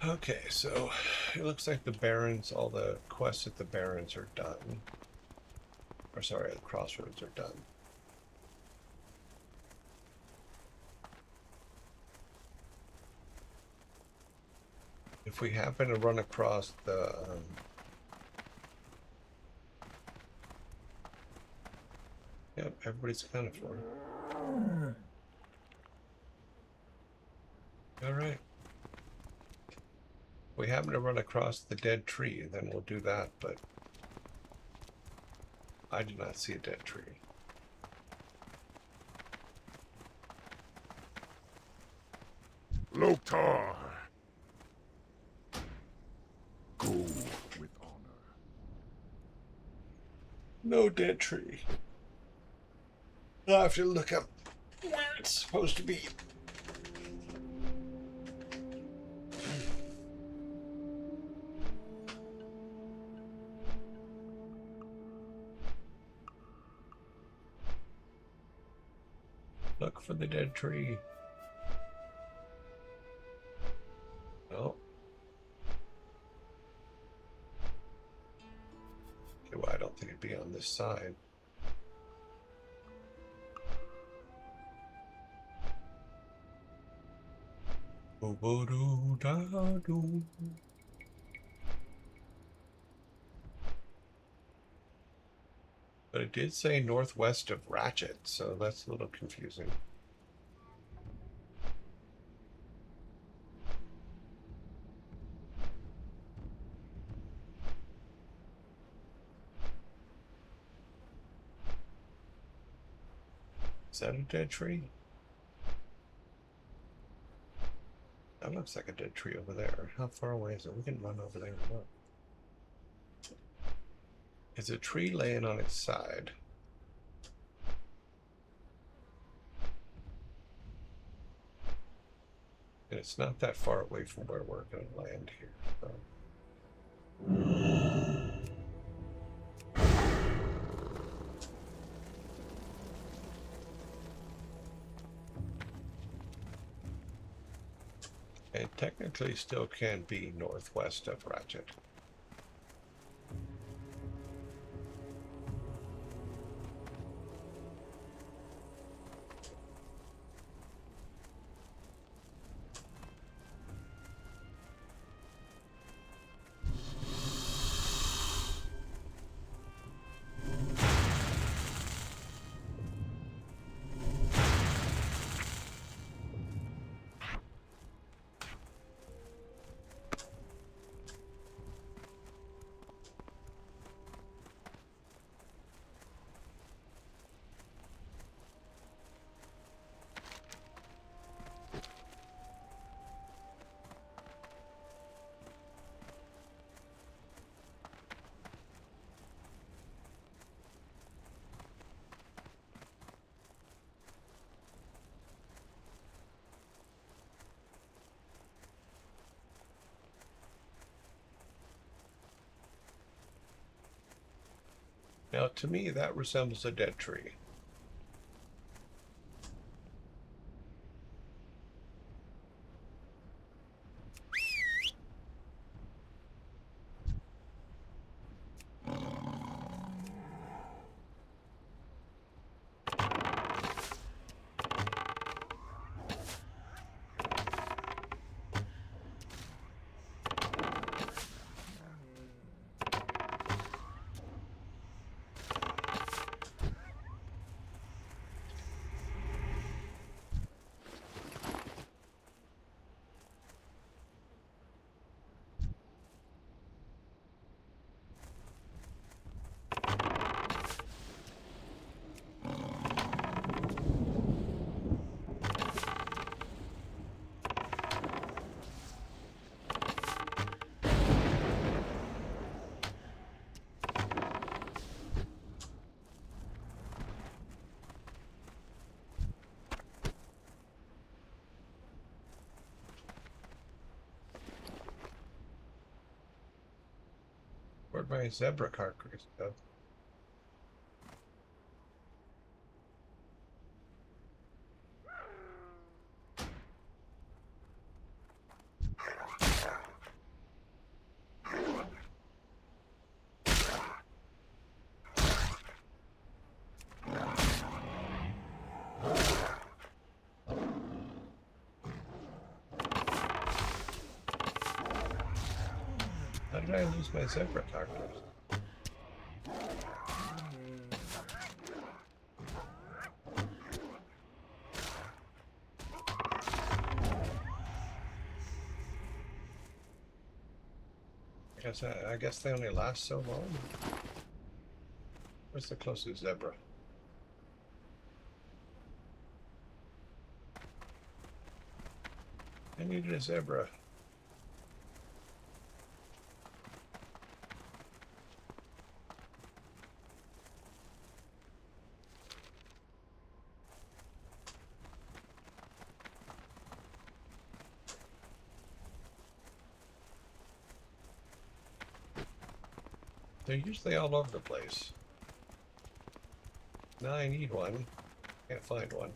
[SPEAKER 2] Okay, so it looks like the Barrens, all the quests at the Barrens are done. Or sorry, the Crossroads are done. If we happen to run across the yep, everybody's accounted for. All right. If we happen to run across the dead tree, then we'll do that, but I did not see a dead tree.
[SPEAKER 3] Loktar! Go with honor.
[SPEAKER 2] No dead tree. I'll have to look up where it's supposed to be. Look for the dead tree. No. Okay, well, I don't think it'd be on this side. Bo-bo-do-da-do. But it did say northwest of Ratchet, so that's a little confusing. Is that a dead tree? That looks like a dead tree over there. How far away is it? We can run over there and look. It's a tree laying on its side. And it's not that far away from where we're going to land here. So. It technically still can be northwest of Ratchet. Now, to me, that resembles a dead tree. Where'd my zebra carcass go? did I lose my zebra characters? I guess they only last so long. Where's the closest zebra? I needed a zebra. They're usually all over the place. Now I need one. Can't find one.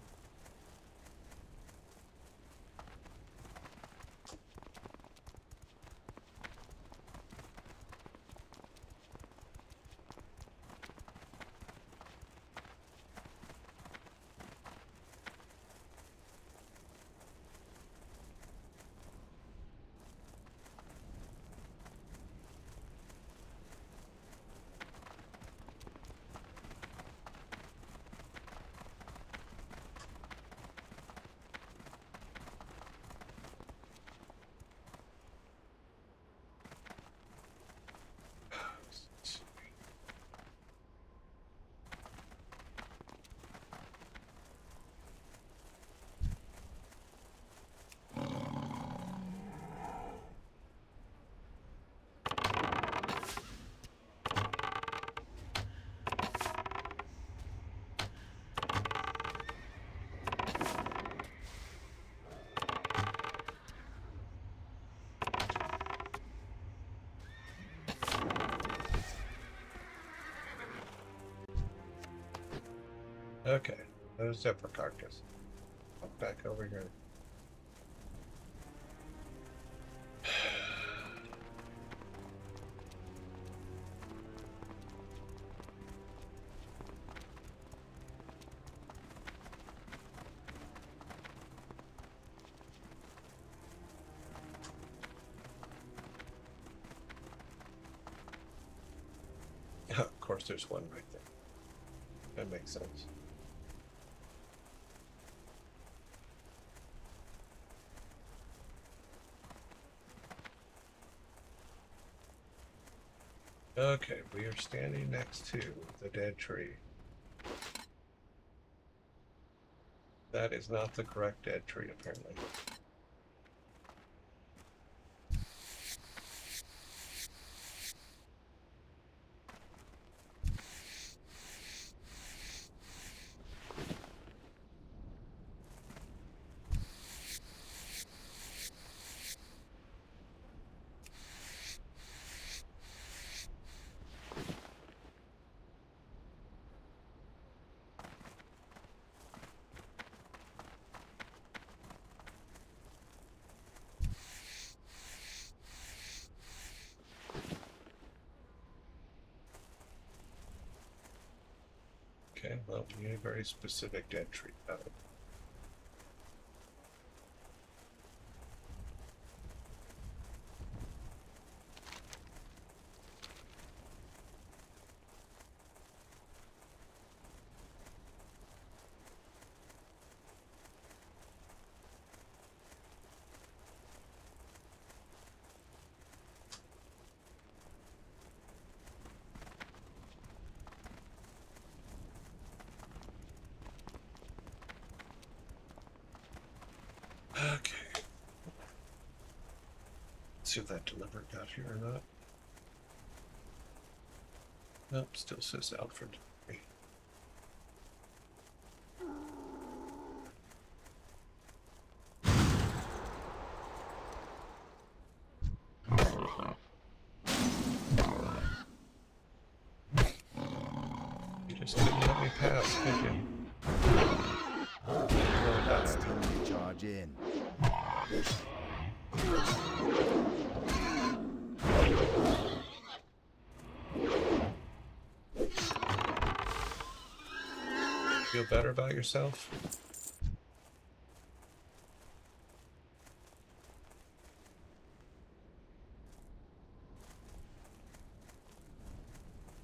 [SPEAKER 2] Okay, those zebra carcass. Back over here. Of course, there's one right there. That makes sense. Okay, we are standing next to the dead tree. That is not the correct dead tree, apparently. Okay, well, we need a very specific dead tree. Okay. Let's see if that delivery got here or not. Nope, still says Alfred. You just didn't let me pass, did you?
[SPEAKER 7] That's time to charge in.
[SPEAKER 2] Feel better about yourself?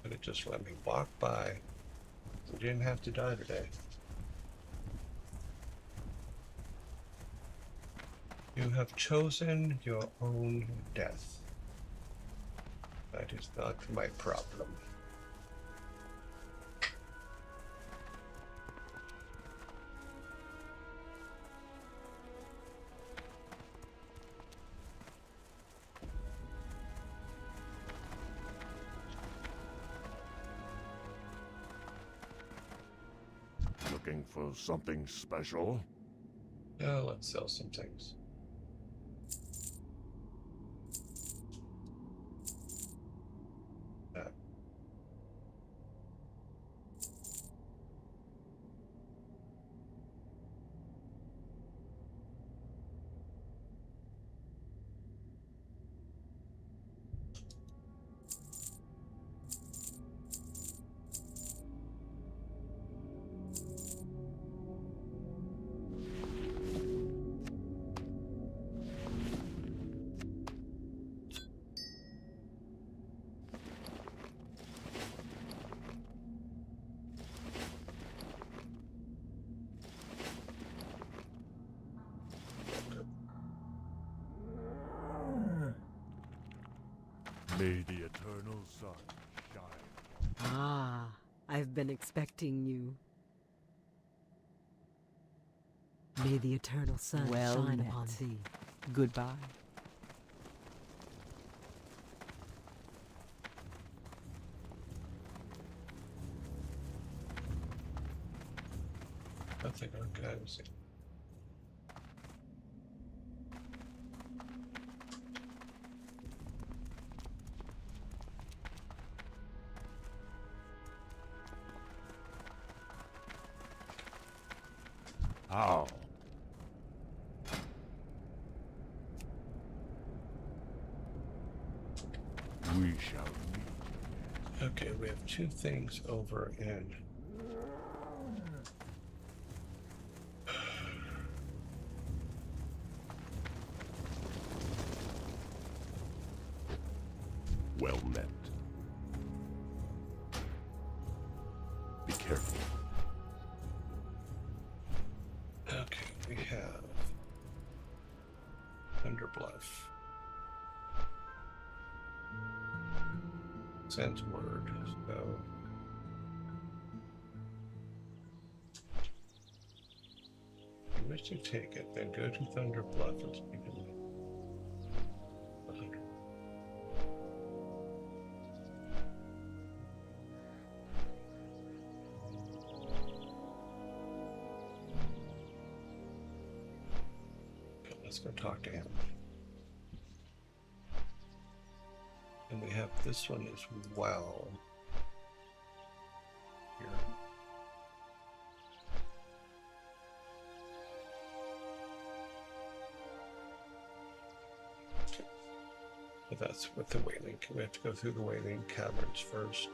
[SPEAKER 2] And it just let me walk by. You didn't have to die today. You have chosen your own death. That is not my problem.
[SPEAKER 3] Looking for something special?
[SPEAKER 2] Let's sell some things. That.
[SPEAKER 3] May the eternal sun shine.
[SPEAKER 8] Ah, I've been expecting you. May the eternal sun
[SPEAKER 9] Well
[SPEAKER 8] shine
[SPEAKER 9] met.
[SPEAKER 8] upon thee.
[SPEAKER 9] Goodbye.
[SPEAKER 2] Nothing archives.
[SPEAKER 3] How? We shall meet.
[SPEAKER 2] Okay, we have two things over in.
[SPEAKER 3] Well met. Be careful.
[SPEAKER 2] Okay, we have Thunder Bluff. Sends word, so if you wish to take it, then go to Thunder Bluff and speak to me. Okay, let's go talk to him. And we have this one as well. Here. Okay. But that's with the Wailing. We have to go through the Wailing Caverns first.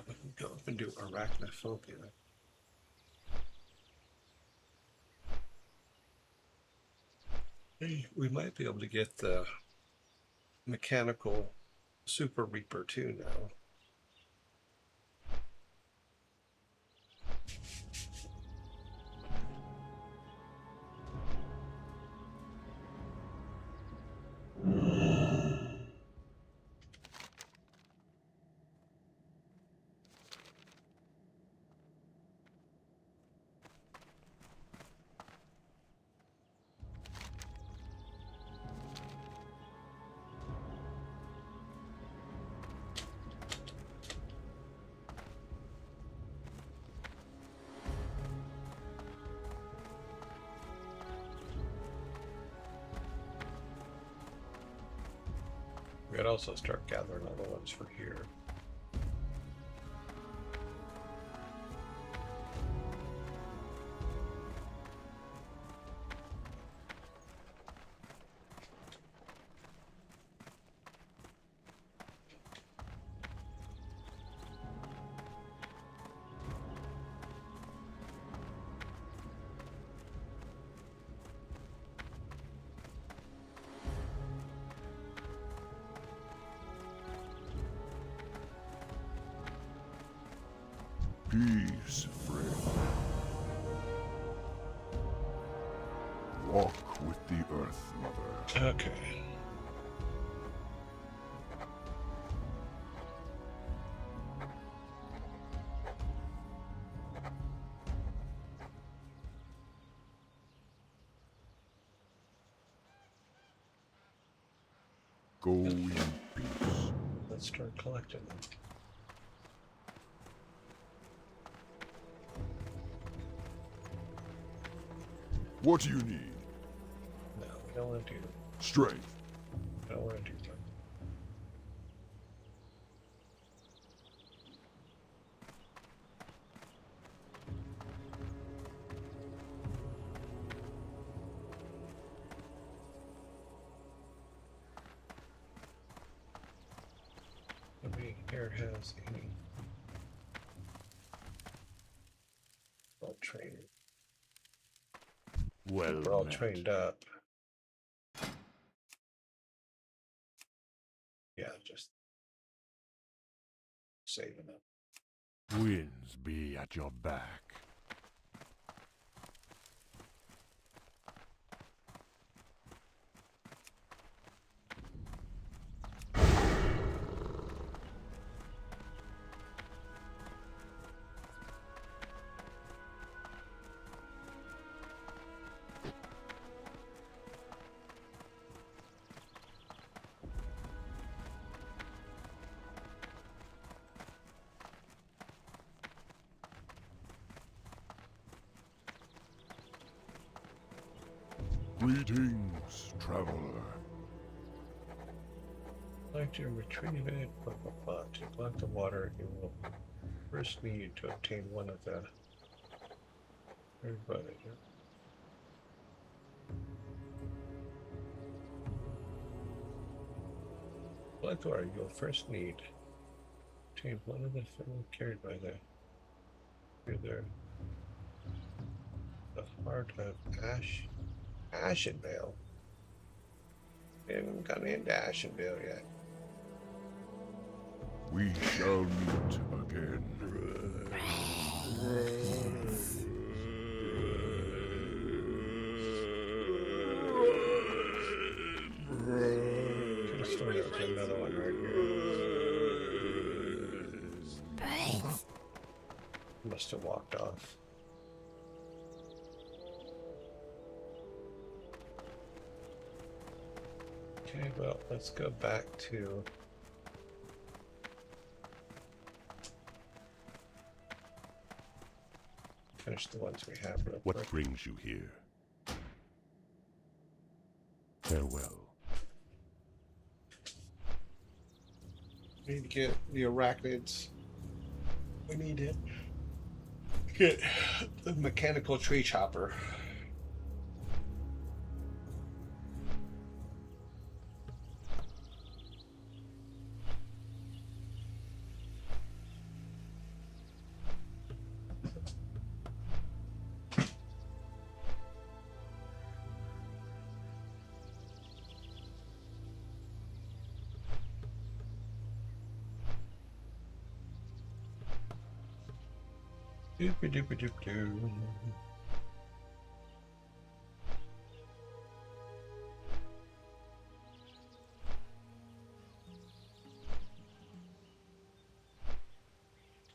[SPEAKER 2] We can go up and do arachnophobia. Hey, we might be able to get the mechanical Super Reaper too now. also start gathering other ones for here.
[SPEAKER 3] Peace, friend. Walk with the Earth Mother.
[SPEAKER 2] Okay.
[SPEAKER 3] Go in peace.
[SPEAKER 2] Let's start collecting them.
[SPEAKER 3] What do you need?
[SPEAKER 2] No, we don't want to do
[SPEAKER 3] Strength.
[SPEAKER 2] I don't want to do that. Nobody here has any well trained.
[SPEAKER 3] Well
[SPEAKER 2] We're all
[SPEAKER 3] met.
[SPEAKER 2] trained up. Yeah, just saving up.
[SPEAKER 3] Winds be at your back. Greetings, traveler.
[SPEAKER 2] Like to retrieve it, to collect the water, you will first need to obtain one of the. Everybody. Collect water, you'll first need to obtain one of the film carried by the. Either the heart of Ashenvale. We haven't gotten into Ashenvale yet.
[SPEAKER 3] We shall meet again.
[SPEAKER 2] Could have sworn there was another one right here. Must have walked off. Okay, well, let's go back to finish the ones we have real
[SPEAKER 3] What
[SPEAKER 2] quick.
[SPEAKER 3] brings you here? Farewell.
[SPEAKER 2] We need to get the arachnids. We need to get the mechanical tree chopper. Doopy doopy doop doo.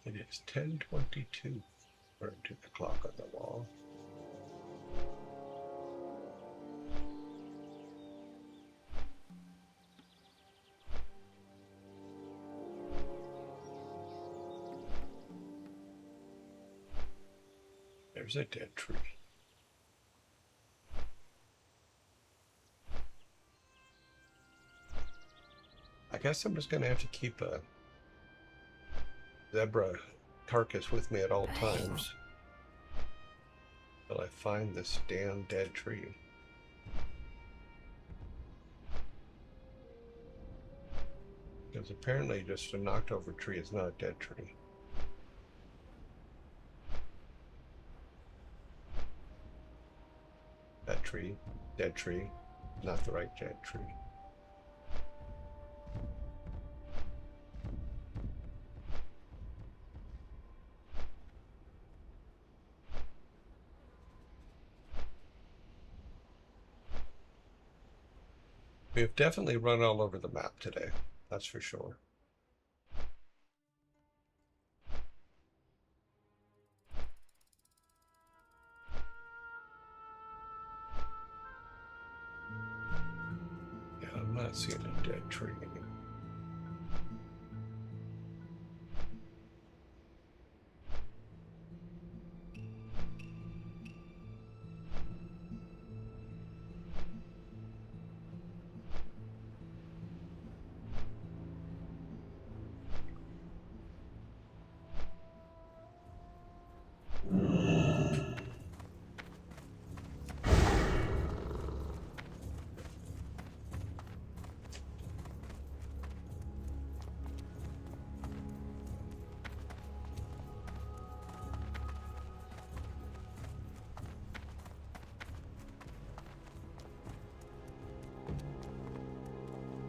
[SPEAKER 2] It is 10:22. According to the clock on the wall. There's a dead tree. I guess I'm just gonna have to keep a zebra carcass with me at all times until I find this damn dead tree. Because apparently just a knocked over tree is not a dead tree. That tree, dead tree, not the right dead tree. We have definitely run all over the map today, that's for sure. Yeah, I'm not seeing a dead tree.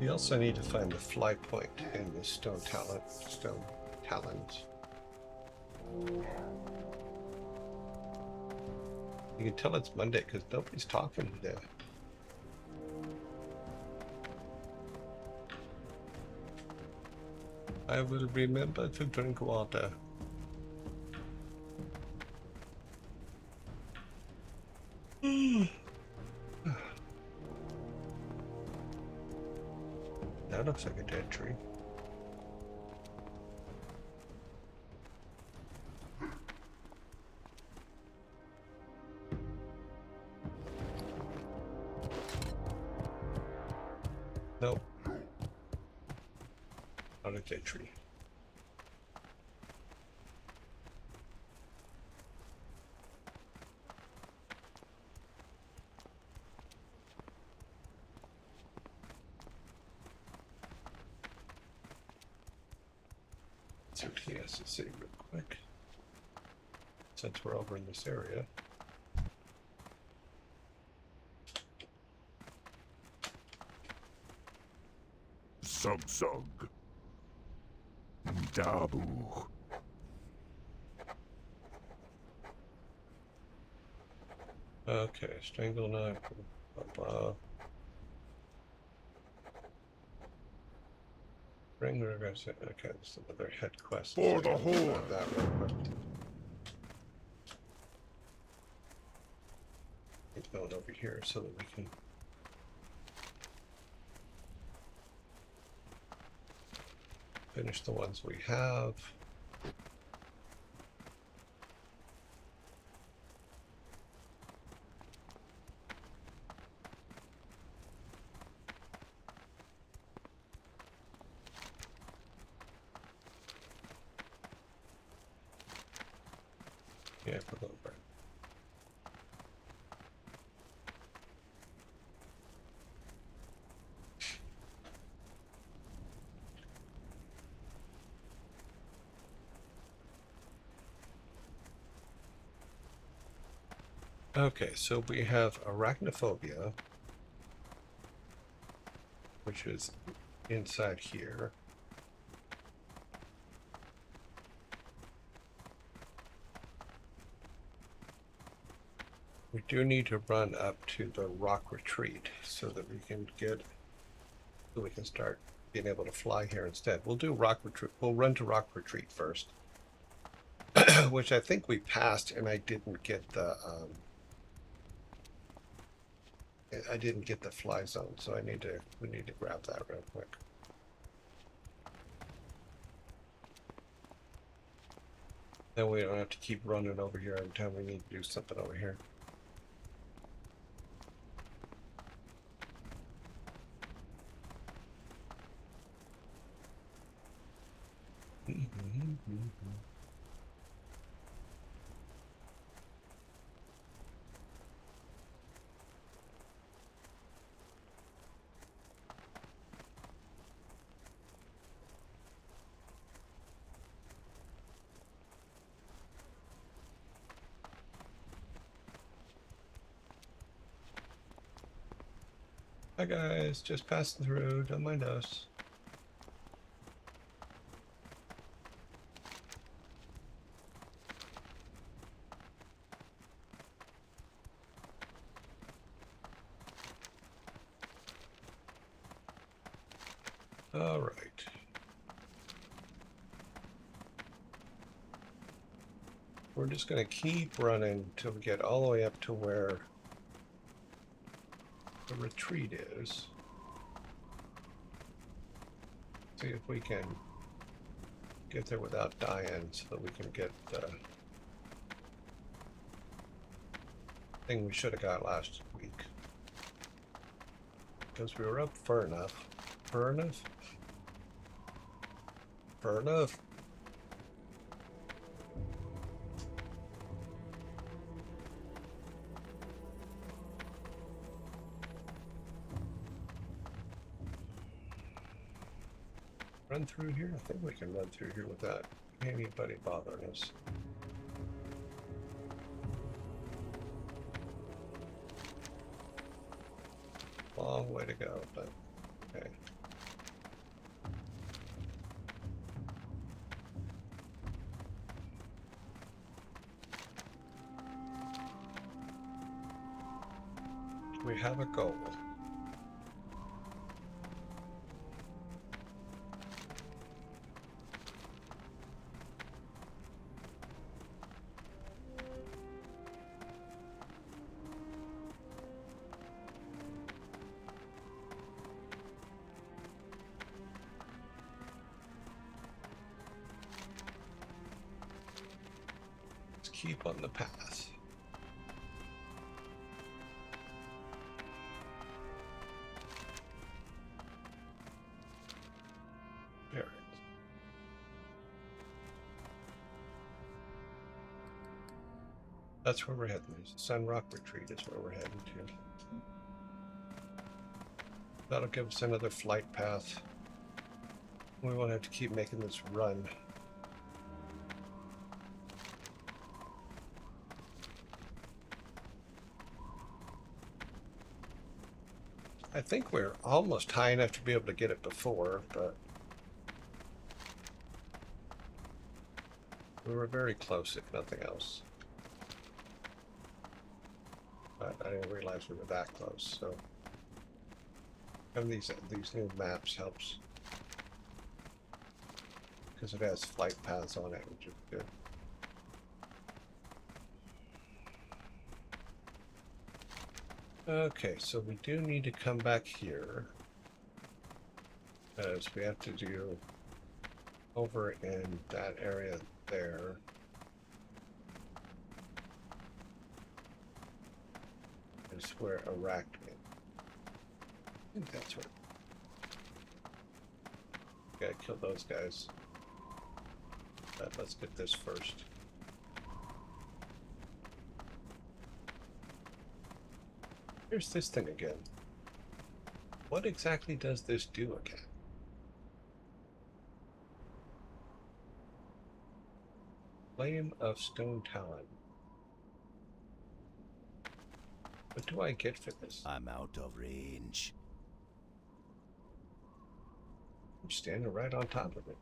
[SPEAKER 2] We also need to find the fly point in the stone talons. You can tell it's Monday because nobody's talking today. I will remember to drink water. That looks like a dead tree. Nope. Not a dead tree. See what he has to say real quick. Since we're over in this area.
[SPEAKER 3] Sug. Dabu.
[SPEAKER 2] Okay, strangle knife. Bring the regards. Okay, this is another head quest.
[SPEAKER 3] For the horde.
[SPEAKER 2] That real quick. Keep going over here so that we can. Finish the ones we have. Yeah, put over. Okay, so we have arachnophobia, which is inside here. We do need to run up to the rock retreat so that we can start being able to fly here instead. We'll do rock retreat. We'll run to rock retreat first, which I think we passed, and I didn't get the fly zone, so we need to grab that real quick. Then we don't have to keep running over here every time we need to do something over here. Hi guys, just passing through, don't mind us. All right. We're just going to keep running till we get all the way up to where the retreat is. See if we can get there without dying so that we can get the thing we should have got last week. Because we were up far enough. Far enough? Far enough. Run through here? I think we can run through here without anybody bothering us. Long way to go, but okay. We have a goal. Keep on the path. There it is. That's where we're heading. Sun Rock Retreat is where we're heading to. That'll give us another flight path. We won't have to keep making this run. I think we're almost high enough to be able to get it before, but we were very close, if nothing else. But I didn't realize we were that close, so having these new maps helps because it has flight paths on it, which is good. Okay, so we do need to come back here because we have to do over in that area there. Is where Iraq is. I think that's where. Gotta kill those guys. But let's get this first. Here's this thing again. What exactly does this do again? Flame of Stone Talon. What do I get for this?
[SPEAKER 7] I'm out of range.
[SPEAKER 2] I'm standing right on top of it.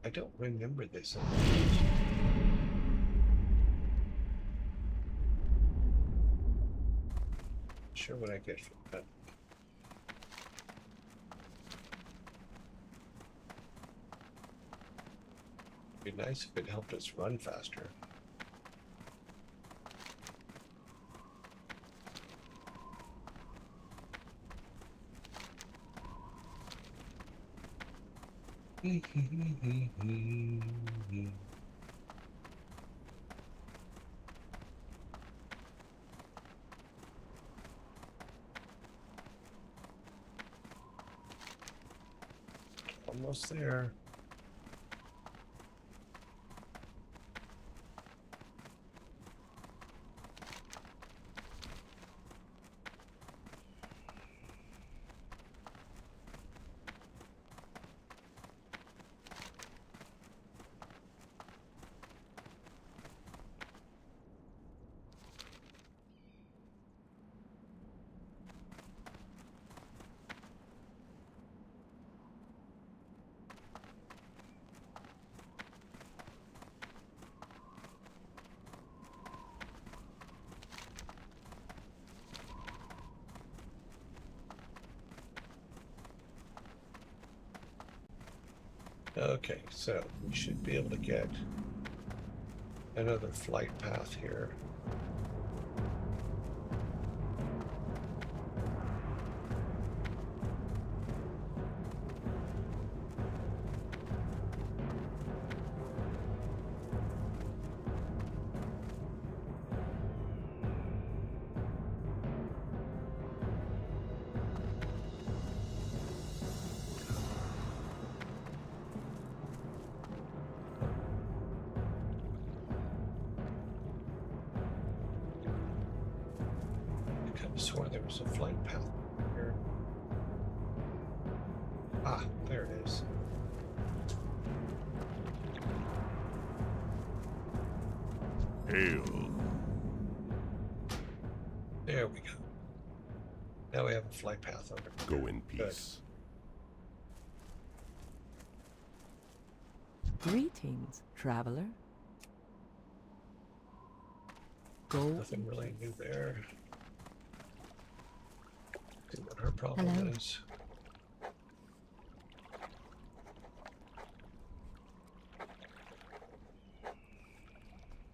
[SPEAKER 2] I don't remember this. Sure what I get from that. It'd be nice if it helped us run faster. Almost there. Okay, so we should be able to get another flight path here. I could have swore there was a flight path here. Ah, there it is.
[SPEAKER 3] Hail.
[SPEAKER 2] There we go. Now we have a flight path over.
[SPEAKER 3] Go in
[SPEAKER 2] Good.
[SPEAKER 3] peace.
[SPEAKER 8] Greetings, traveler. Go.
[SPEAKER 2] Nothing really new there. See what her problem
[SPEAKER 5] Hello.
[SPEAKER 2] is.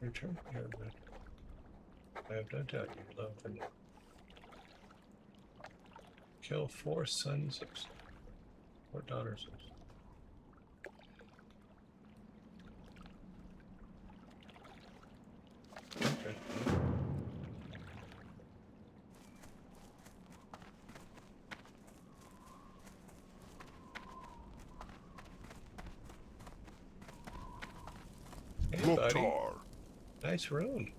[SPEAKER 2] Return here, but I have no doubt you love and kill 4 sons of 4 daughters of. Okay. Hey, buddy.
[SPEAKER 3] Loktar.
[SPEAKER 2] Nice room.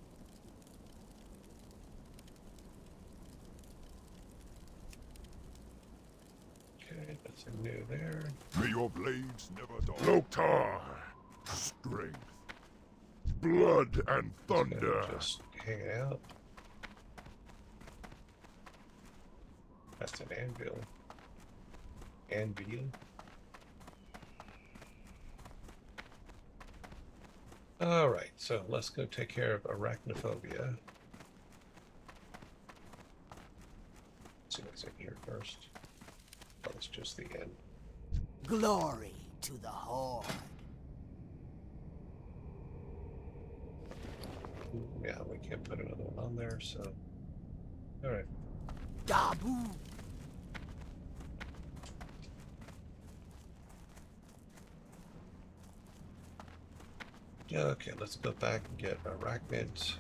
[SPEAKER 2] Okay, that's a new there.
[SPEAKER 3] May your blades never dull. Loktar. Strength. Blood and thunder.
[SPEAKER 2] Just hang out. That's an anvil. Anvil. All right, so let's go take care of arachnophobia. Let's see what's in here first. Oh, it's just the end.
[SPEAKER 7] Glory to the Horde.
[SPEAKER 2] Yeah, we can't put another one on there, so. All right.
[SPEAKER 7] Dabu.
[SPEAKER 2] Yeah, okay, let's go back and get arachnids.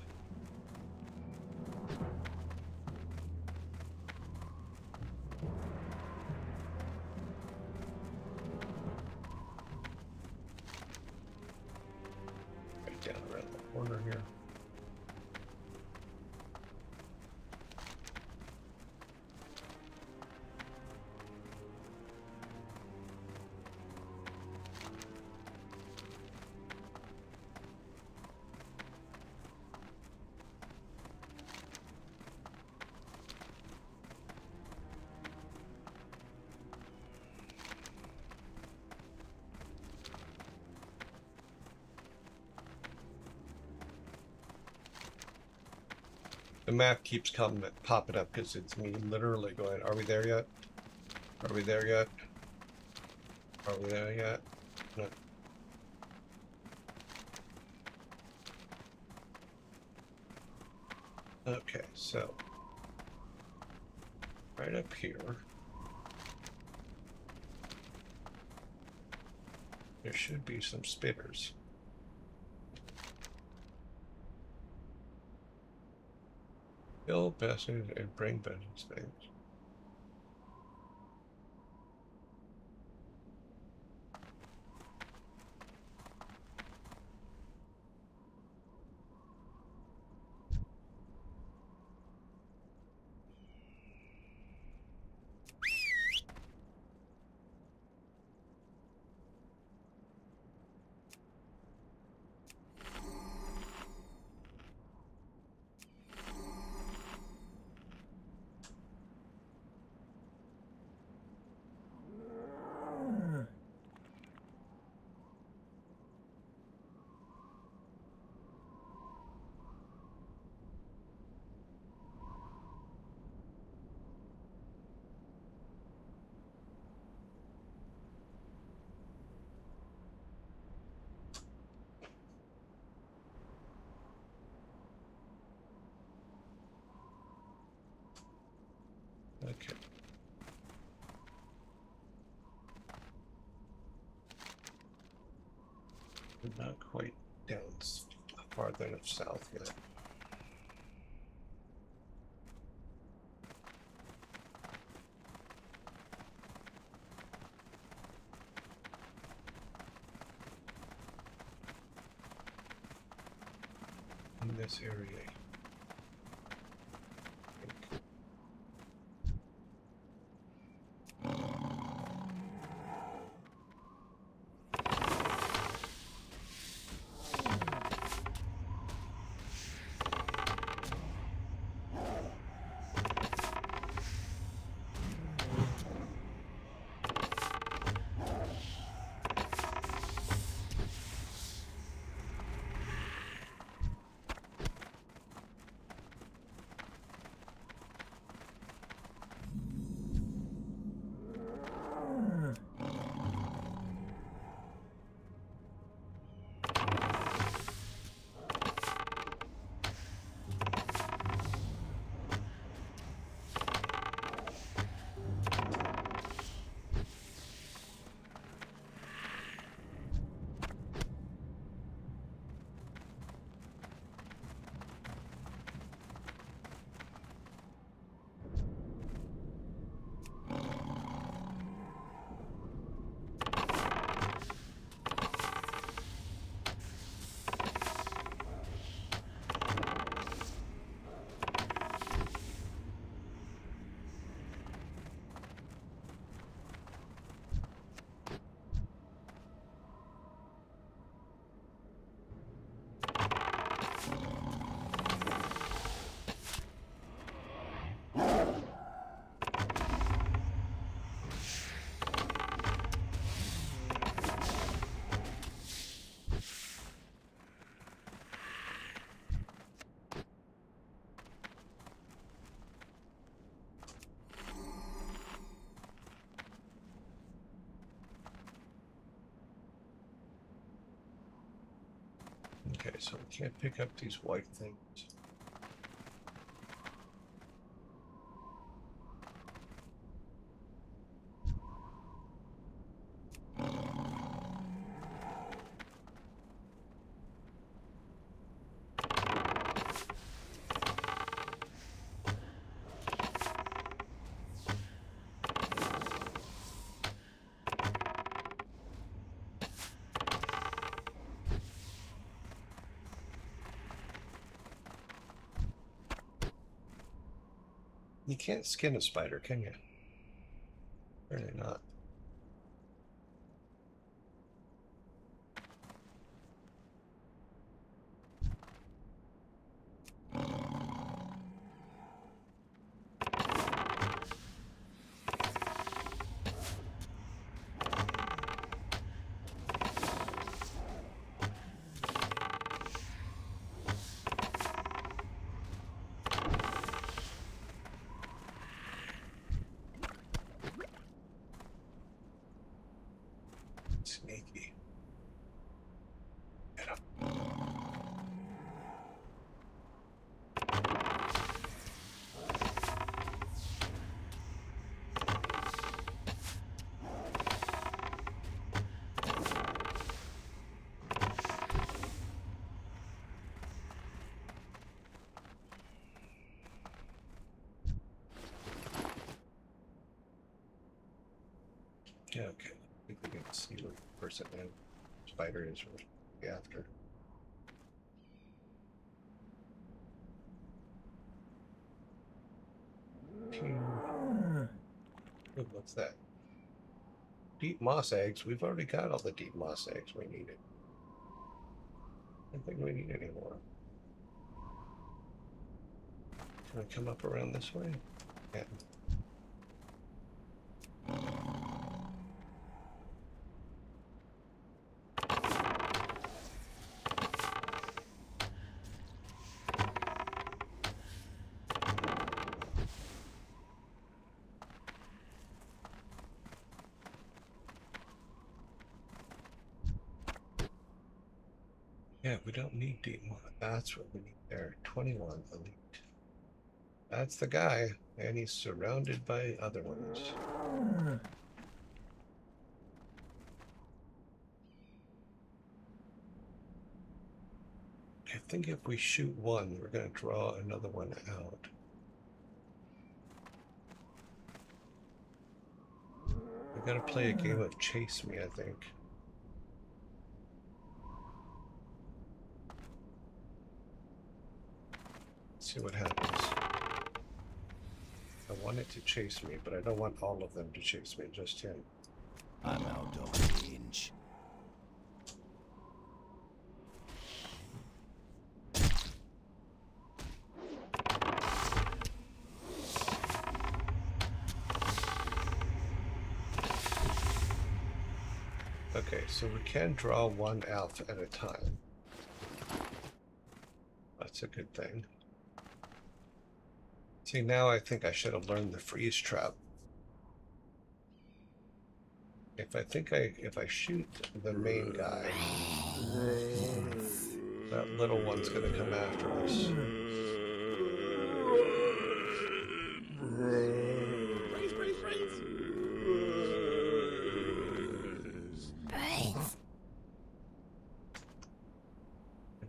[SPEAKER 2] Right down around the corner here. The map keeps popping up because it's me literally going, are we there yet? Are we there yet? Are we there yet? No. Okay, so right up here, there should be some spinners. Kill bastards and bring vengeance things. We're not quite down farther enough south yet. In this area. Okay, so we can't pick up these white things. You can't skin a spider, can you? Really not. Sneaky. Get up. Yeah, okay. I think we can see what the person and spider is really after. Ooh, what's that? Deep moss eggs. We've already got all the deep moss eggs we needed. I don't think we need any more. Can I come up around this way? Yeah. Yeah, we don't need deep moss. That's what we need there. 21 elite. That's the guy, and he's surrounded by other ones. I think if we shoot one, we're going to draw another one out. We got to play a game of Chase Me, I think. Let's see what happens. I want it to chase me, but I don't want all of them to chase me, just him.
[SPEAKER 4] I'm out of range.
[SPEAKER 2] Okay, so we can draw one elf at a time. That's a good thing. See, now I think I should have learned the freeze trap. If I shoot the main guy, that little one's gonna come after us.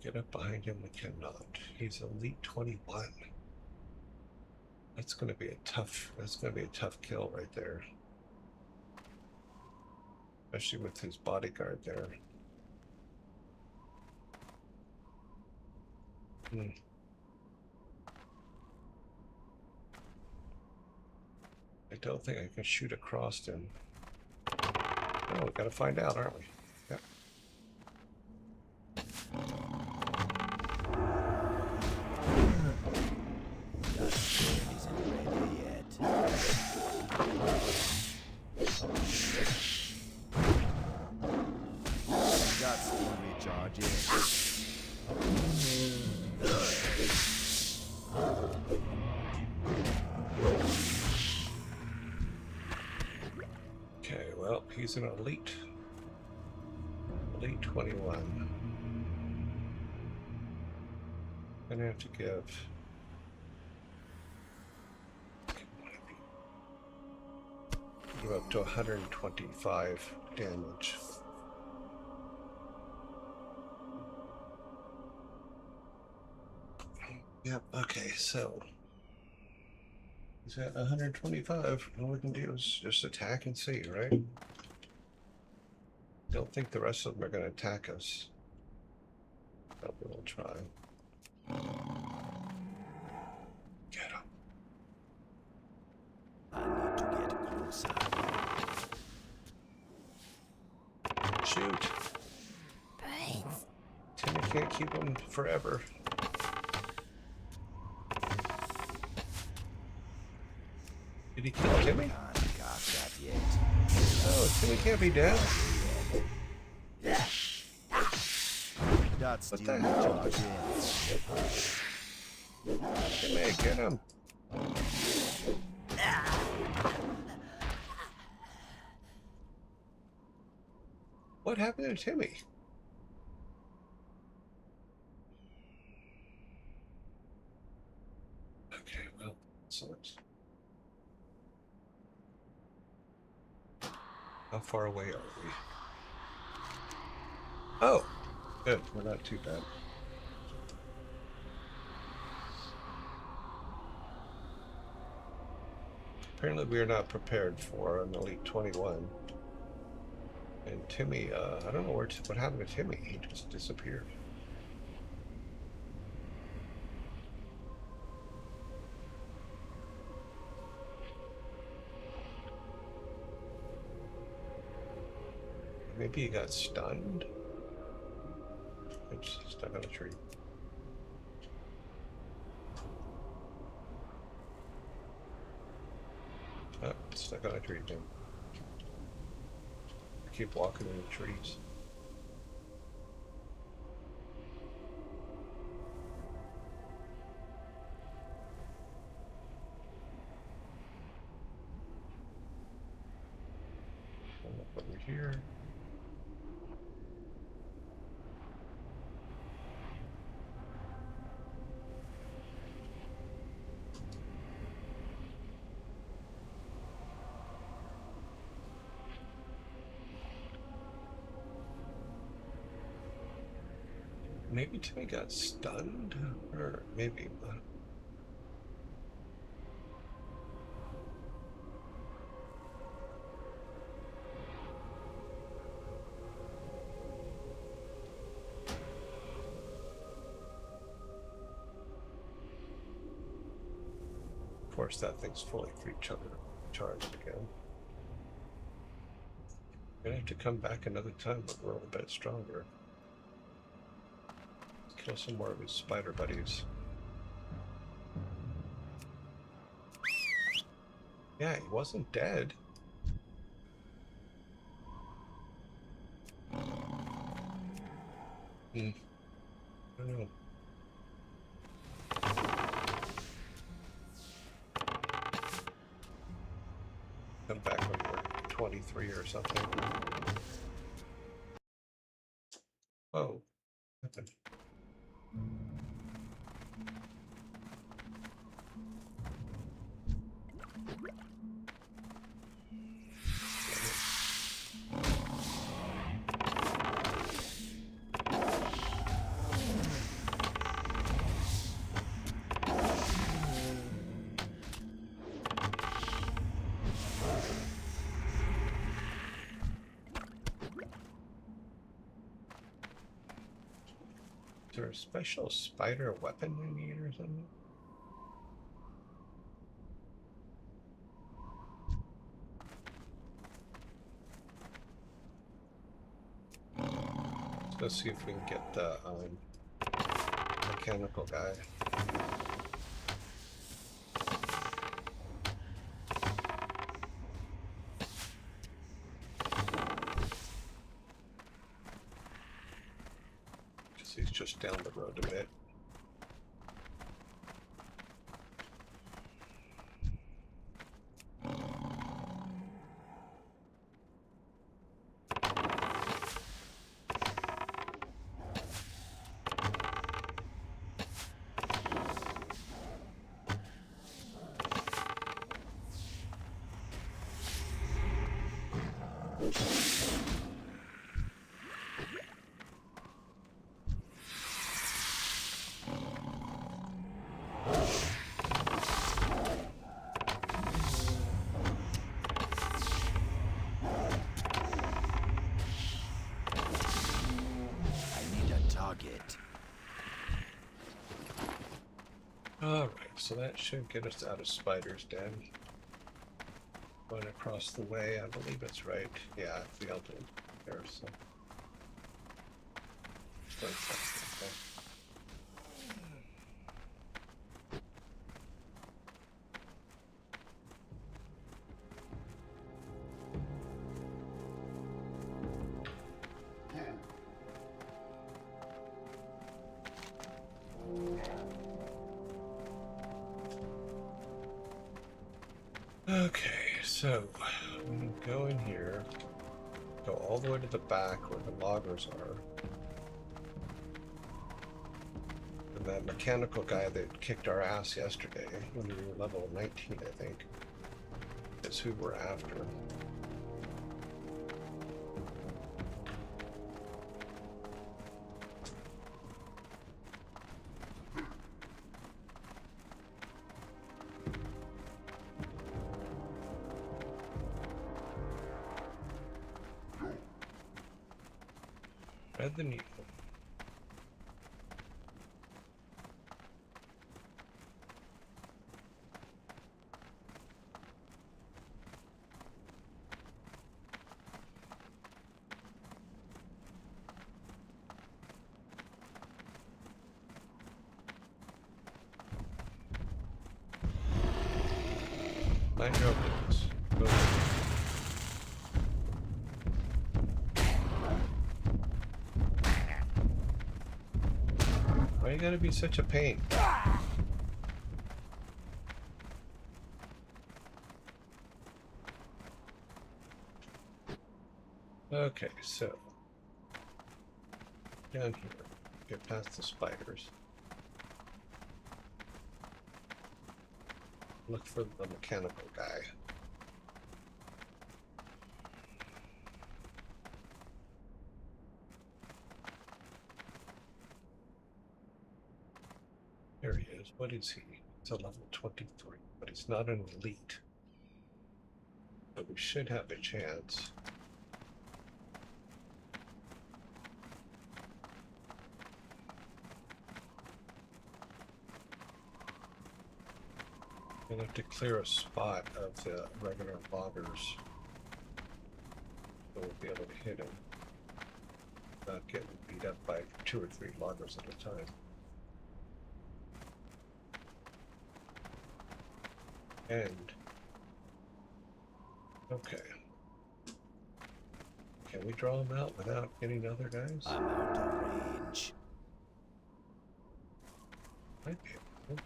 [SPEAKER 2] Get up behind him, we cannot. He's Elite 21. That's gonna be a tough kill right there. Especially with his bodyguard there. I don't think I can shoot across him. Oh, we gotta find out, aren't we? Yep. Okay, well, he's an elite 21. Gonna have to give up to 125 damage. Yep, okay, so he's at 125. All we can do is just attack and see, right? Don't think the rest of them are going to attack us. But we'll try. Get him.
[SPEAKER 4] I need to get closer.
[SPEAKER 2] Shoot. Timmy can't keep him forever. Did he kill Timmy?
[SPEAKER 4] Can't got that yet.
[SPEAKER 2] Oh, Timmy can't be dead.
[SPEAKER 4] That's
[SPEAKER 2] What
[SPEAKER 4] still
[SPEAKER 2] the hell?
[SPEAKER 4] charge in.
[SPEAKER 2] Timmy, get him. What happened to Timmy? Okay, well, so it's... How far away are we? Oh, good. We're not too bad. Apparently we are not prepared for an Elite 21. And Timmy, I don't know what happened to Timmy. He just disappeared. Maybe he got stunned? Oops, stuck on a tree. Oh, stuck on a tree again. Keep walking in the trees. Over here. maybe Timmy got stunned, or maybe. Of course, that thing's fully charged again. Gonna have to come back another time, but we're a bit stronger. Kill some more of his spider buddies. Yeah, he wasn't dead. I don't know. Come back when we're 23 or something. Oh, happened. Is there a special spider weapon we need or something? Let's see if we can get the mechanical guy. He's just down the road a bit. Alright, so that should get us out of Spider's Den. Going across the way, I believe it's right. Yeah, the ultimate there, so. Okay, so we go in here, go all the way to the back where the loggers are. And that mechanical guy that kicked our ass yesterday when we were level 19, I think, is who we're after. Thread the needle. Mind your own business. Go ahead. Why you gotta be such a pain? Okay, so down here, get past the spiders. Look for the mechanical guy. What is he? He's a level 23, but he's not an elite. But we should have a chance. Gonna have to clear a spot of the regular loggers, so we'll be able to hit him. Not getting beat up by 2 or 3 loggers at a time. And okay, can we draw him out without getting other guys?
[SPEAKER 7] I'm out of range.
[SPEAKER 2] Might be able to.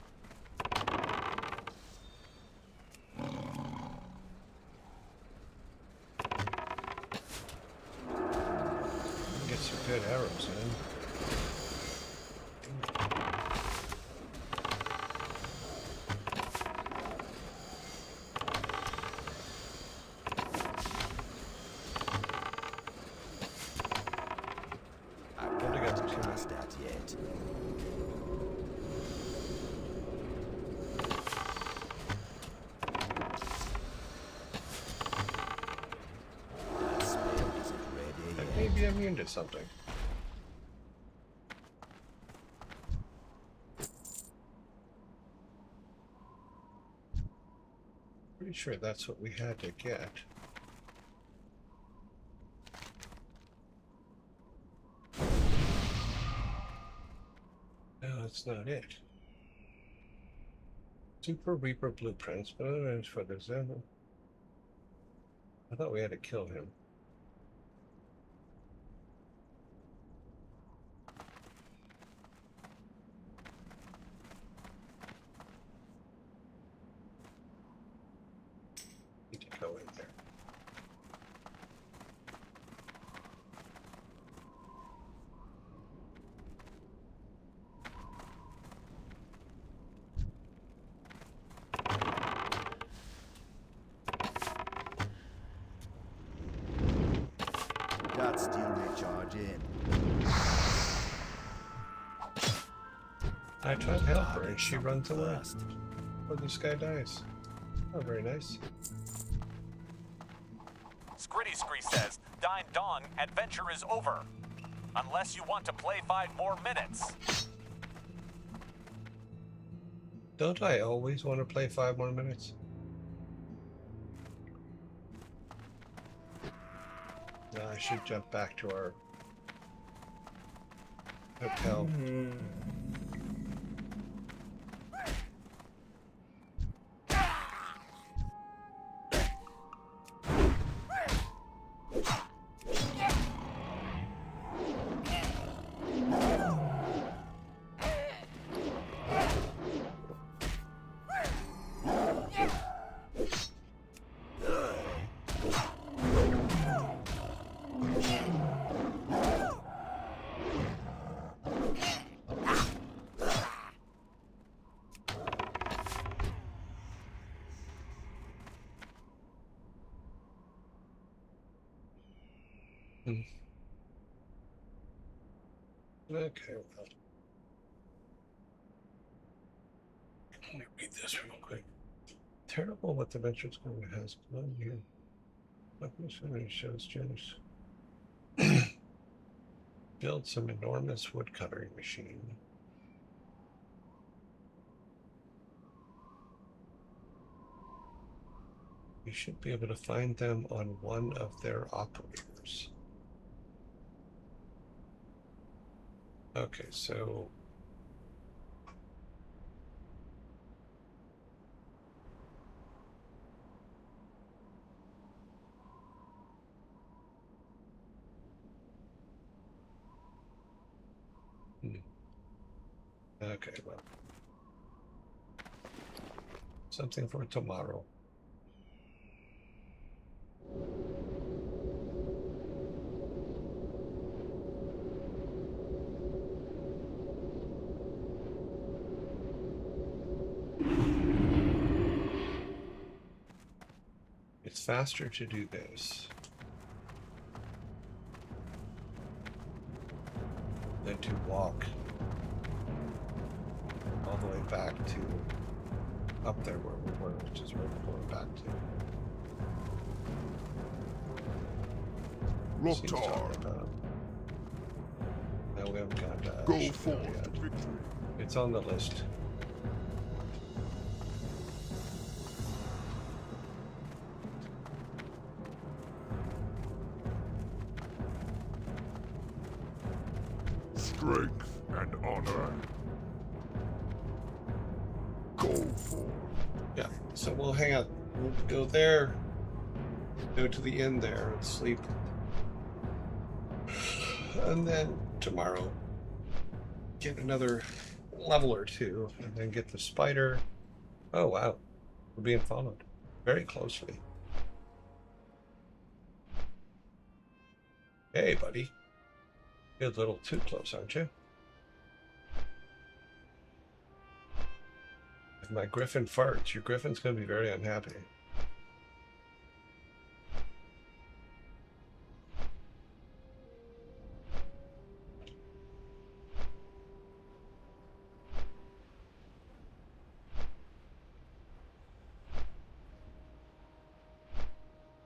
[SPEAKER 2] Get some good arrows in.
[SPEAKER 7] That yet. That spell isn't ready
[SPEAKER 2] That
[SPEAKER 7] yet.
[SPEAKER 2] may be immune to something. Pretty sure that's what we had to get. No, that's not it. Super Reaper blueprints, but otherwise for the Zen. I thought we had to kill him. Need to go in there.
[SPEAKER 7] Got steel recharge in.
[SPEAKER 2] I try to help her and she
[SPEAKER 7] Something
[SPEAKER 2] runs away.
[SPEAKER 7] fast.
[SPEAKER 2] Or this guy dies. Oh, very nice.
[SPEAKER 6] Scritty Scree says, Dine Dong, adventure is over. Unless you want to play 5 more minutes.
[SPEAKER 2] Don't I always want to play 5 more minutes? No, I should jump back to our hotel. Okay, well. Let me read this real quick. Terrible what the venture's going to has blown here. It shows Janice. Build some enormous wood cutting machine. We should be able to find them on one of their operators. Okay, so okay, well, something for tomorrow. It's faster to do this than to walk all the way back to up there where we were, which is where we're going back to. Seems to have, no, we haven't got
[SPEAKER 3] Go
[SPEAKER 2] Chanel
[SPEAKER 3] forth
[SPEAKER 2] yet.
[SPEAKER 3] to victory.
[SPEAKER 2] It's on the list.
[SPEAKER 3] Strength and honor. Go forth.
[SPEAKER 2] Yeah, so we'll hang out. We'll go there, go to the inn there and sleep. And then tomorrow, get another level or two, and then get the spider. Oh, wow. We're being followed very closely. Hey, buddy. You're a little too close, aren't you? If my griffin farts, your griffin's going to be very unhappy.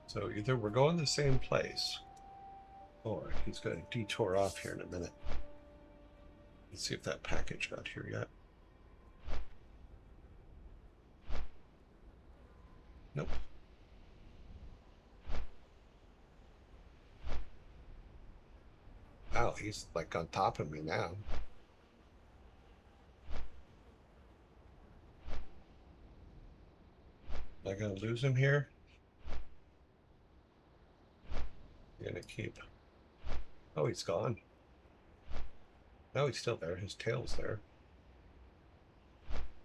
[SPEAKER 2] So either we're going the same place, or he's going to detour off here in a minute. Let's see if that package got here yet. Nope. Wow, he's like on top of me now. Am I going to lose him here? I'm going to keep... Oh, he's gone. No, he's still there. His tail's there.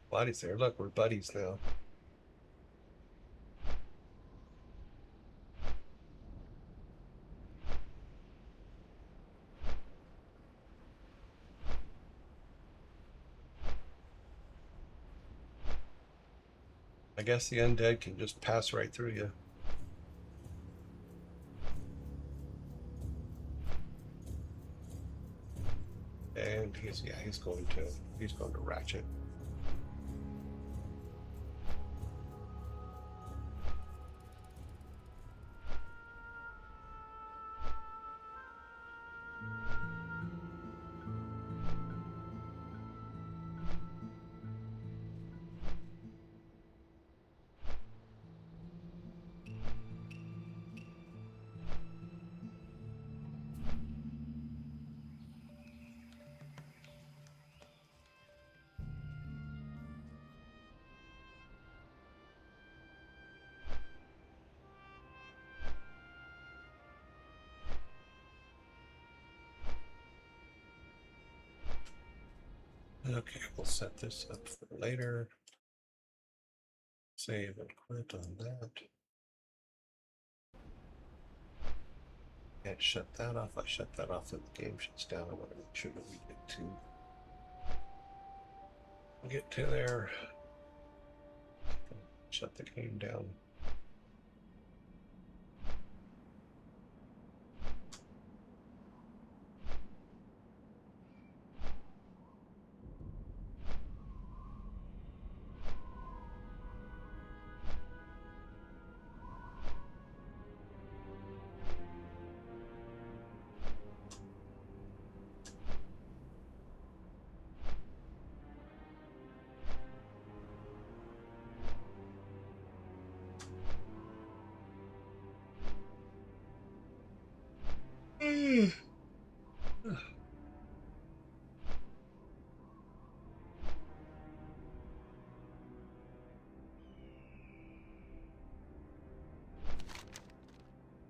[SPEAKER 2] Body's there. Look, we're buddies now. I guess the undead can just pass right through you. And he's going to ratchet. Okay, we'll set this up for later. Save and quit on that. Can't shut that off. I shut that off when the game shuts down. I want to make sure that we get to there. Shut the game down.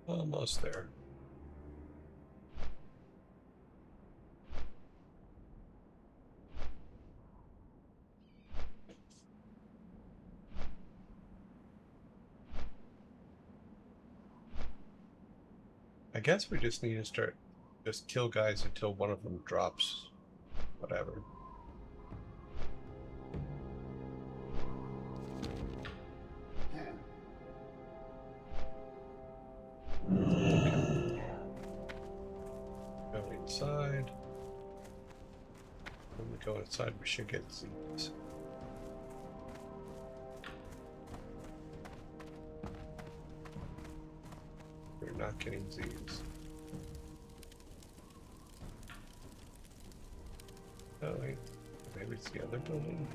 [SPEAKER 2] Almost there. I guess we just need to just kill guys until one of them drops whatever. Okay. Go inside. go inside, we should get these. We're not getting these. Oh wait, maybe it's the other building.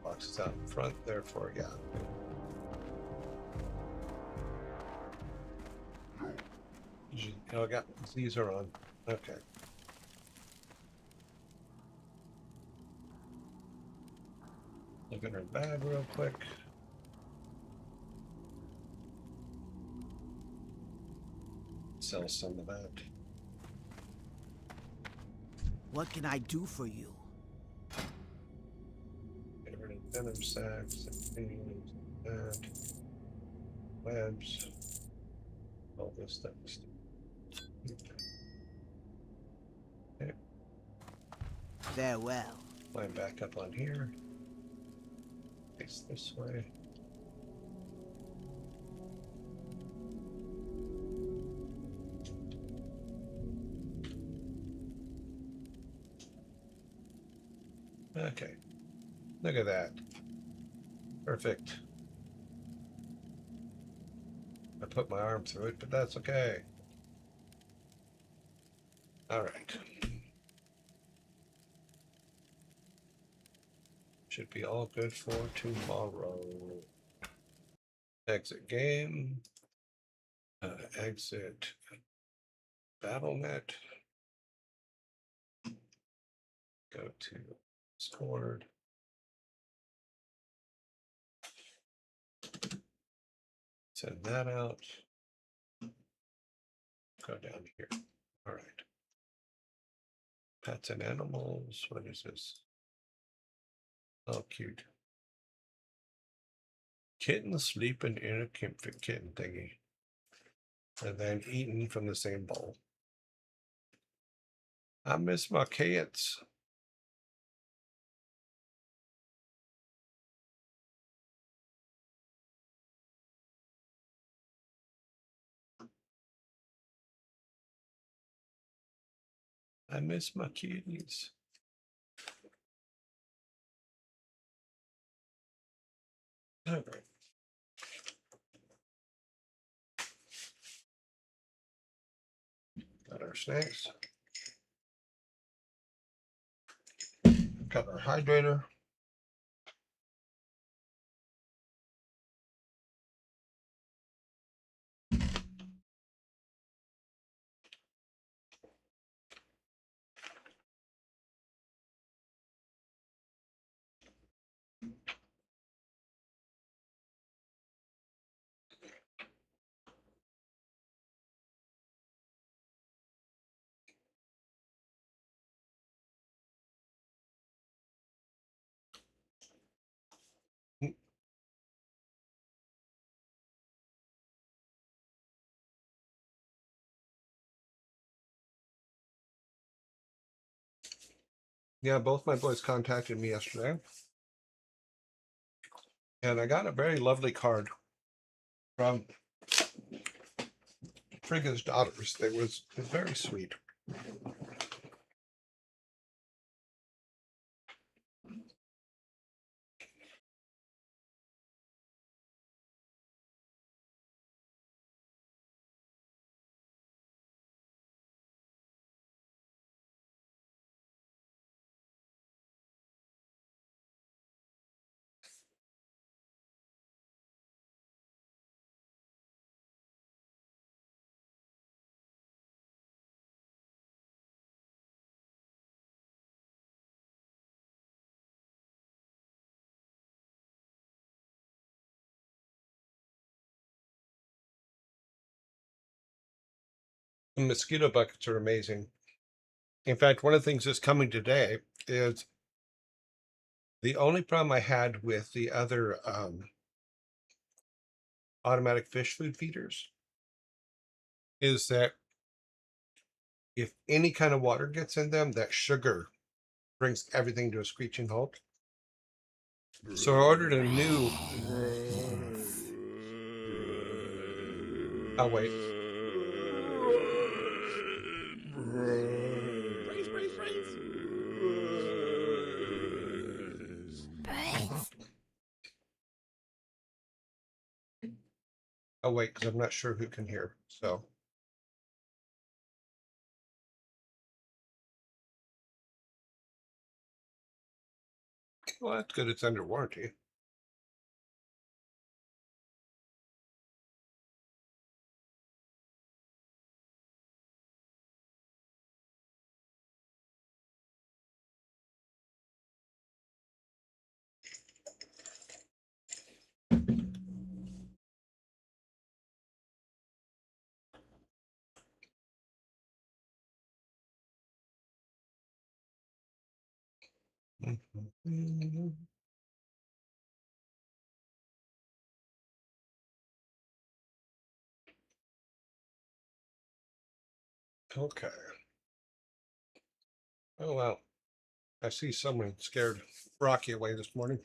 [SPEAKER 2] Boxes out in front, therefore, yeah. Oh, I got these are on. Okay. Look at her bag real quick. Sell some of that.
[SPEAKER 7] What can I do for you?
[SPEAKER 2] Get rid of venom sacks and things like that. Webs. All this stuff. Okay.
[SPEAKER 7] Farewell.
[SPEAKER 2] Climb back up on here. Face this way. Okay. Look at that. Perfect. I put my arm through it, but that's okay. All right. Should be all good for tomorrow. Exit game. Exit BattleNet. Go to Discord. Send that out. Go down here. All right. Pets and animals. What is this? Oh, cute. Kitten sleeping in a comfort kitten thingy. And then eating from the same bowl. I miss my cats. I miss my kitties. All right. Got our snacks. Got our hydrator. Yeah, both my boys contacted me yesterday. And I got a very lovely card from Frigga's daughters. It was very sweet. The mosquito buckets are amazing. In fact, one of the things that's coming today is the only problem I had with the other automatic fish food feeders is that if any kind of water gets in them, that sugar brings everything to a screeching halt. So I ordered a new Oh, wait.
[SPEAKER 1] Brains, brains, brains.
[SPEAKER 5] Brains.
[SPEAKER 2] Oh, wait, because I'm not sure who can hear. So, well, that's good. It's under warranty. Okay. Oh, wow. I see someone scared Rocky away this morning.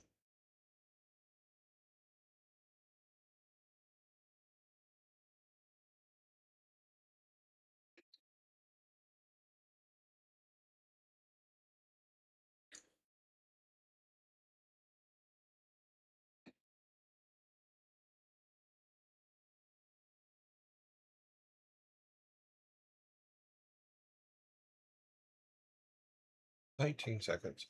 [SPEAKER 2] Nineteen seconds.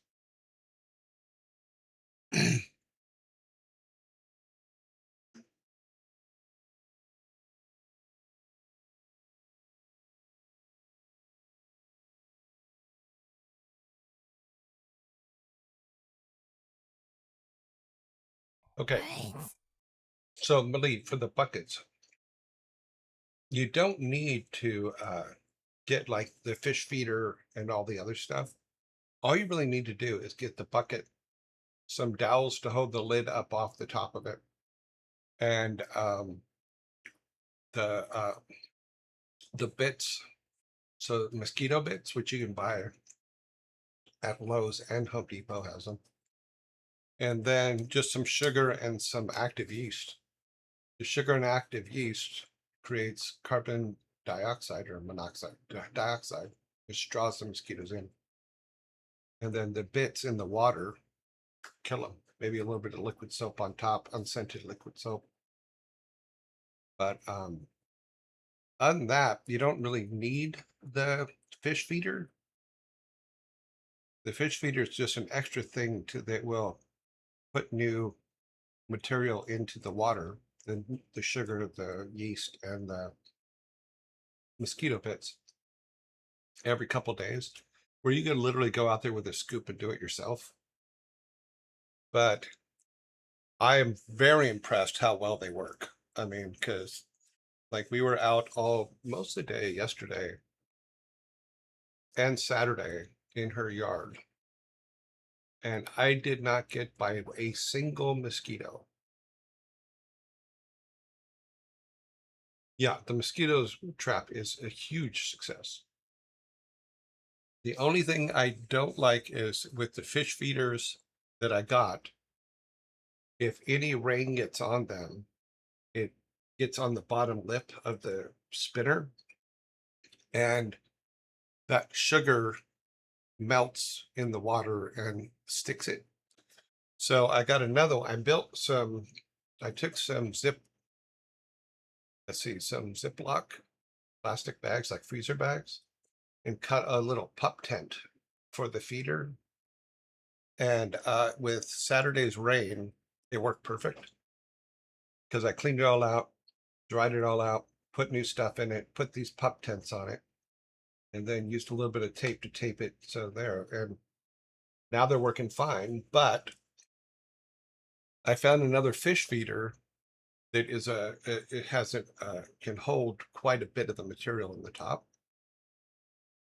[SPEAKER 2] Okay.
[SPEAKER 5] Brains.
[SPEAKER 2] So, Malik, for the buckets, you don't need to get like the fish feeder and all the other stuff. All you really need to do is get the bucket, some dowels to hold the lid up off the top of it, and the the bits, so mosquito bits, which you can buy at Lowe's and Home Depot has them, and then just some sugar and some active yeast. The sugar and active yeast creates carbon dioxide or monoxide, dioxide, which draws the mosquitoes in. And then the bits in the water kill them. Maybe a little bit of liquid soap on top, unscented liquid soap. But other than that, you don't really need the fish feeder. The fish feeder is just an extra thing that will put new material into the water, the sugar, the yeast, and the mosquito bits every couple days, where you can literally go out there with a scoop and do it yourself. But I am very impressed how well they work. I mean, because like we were out most of the day yesterday and Saturday in her yard, and I did not get by a single mosquito. Yeah, the mosquitoes trap is a huge success. The only thing I don't like is with the fish feeders that I got, if any rain gets on them, it gets on the bottom lip of the spinner, and that sugar melts in the water and sticks it. So I got another one. I took some some Ziploc plastic bags, like freezer bags, and cut a little pup tent for the feeder. And with Saturday's rain, it worked perfect because I cleaned it all out, dried it all out, put new stuff in it, put these pup tents on it, and then used a little bit of tape to tape it. So there, and now they're working fine. But I found another fish feeder that is it has can hold quite a bit of the material in the top,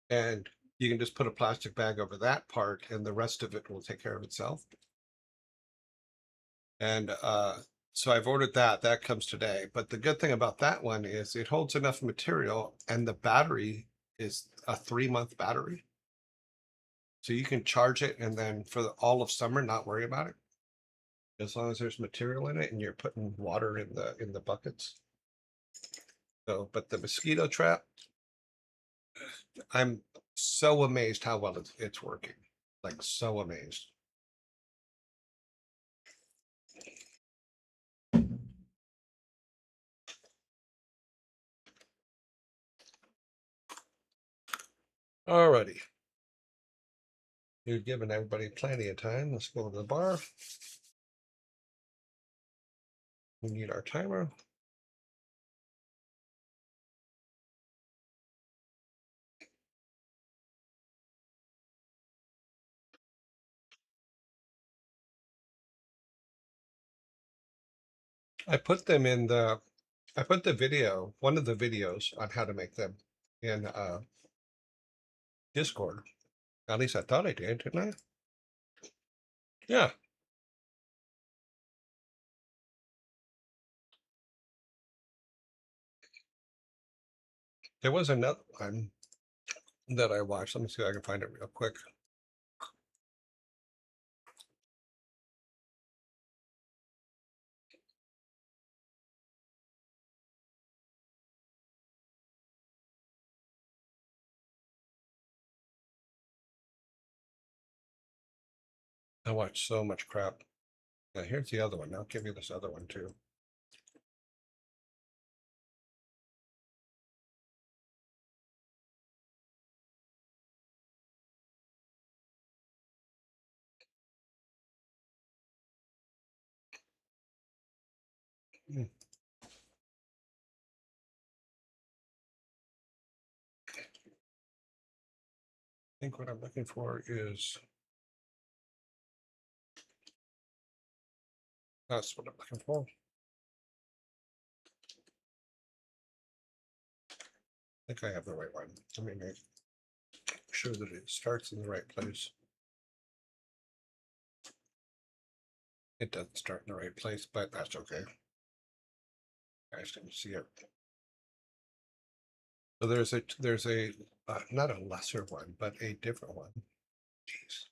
[SPEAKER 2] and you can just put a plastic bag over that part, and the rest of it will take care of itself. And so I've ordered that. That comes today. But the good thing about that one is it holds enough material, and the battery is a 3-month battery. So you can charge it and then for all of summer not worry about it. As long as there's material in it and you're putting water in the buckets. So, but the mosquito trap, I'm so amazed how well it's working. Like, so amazed. Alrighty. You've given everybody plenty of time. Let's go to the bar. We need our timer. I put them in I put the video, one of the videos on how to make them in Discord. At least I thought I did, didn't I? Yeah. There was another one that I watched. Let me see if I can find it real quick. I watched so much crap. Yeah, here's the other one. I'll give you this other one too. Hmm. I think what I'm looking for is that's what I'm looking for. I think I have the right one. Let me make sure that it starts in the right place. It doesn't start in the right place, but that's okay. I just didn't see it. So there's a not a lesser one, but a different one. Jeez.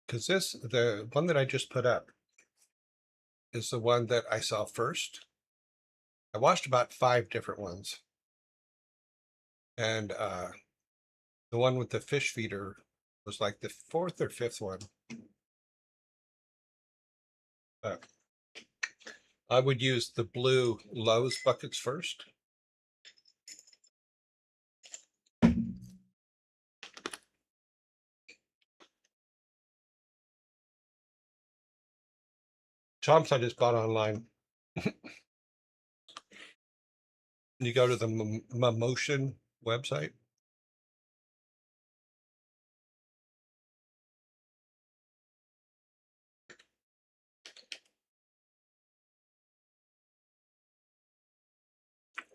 [SPEAKER 2] Because the one that I just put up is the one that I saw first. I watched about 5 different ones. And the one with the fish feeder was like the 4th or 5th one. I would use the blue Lowe's buckets first. Chomps I just bought online. You go to the Motion website.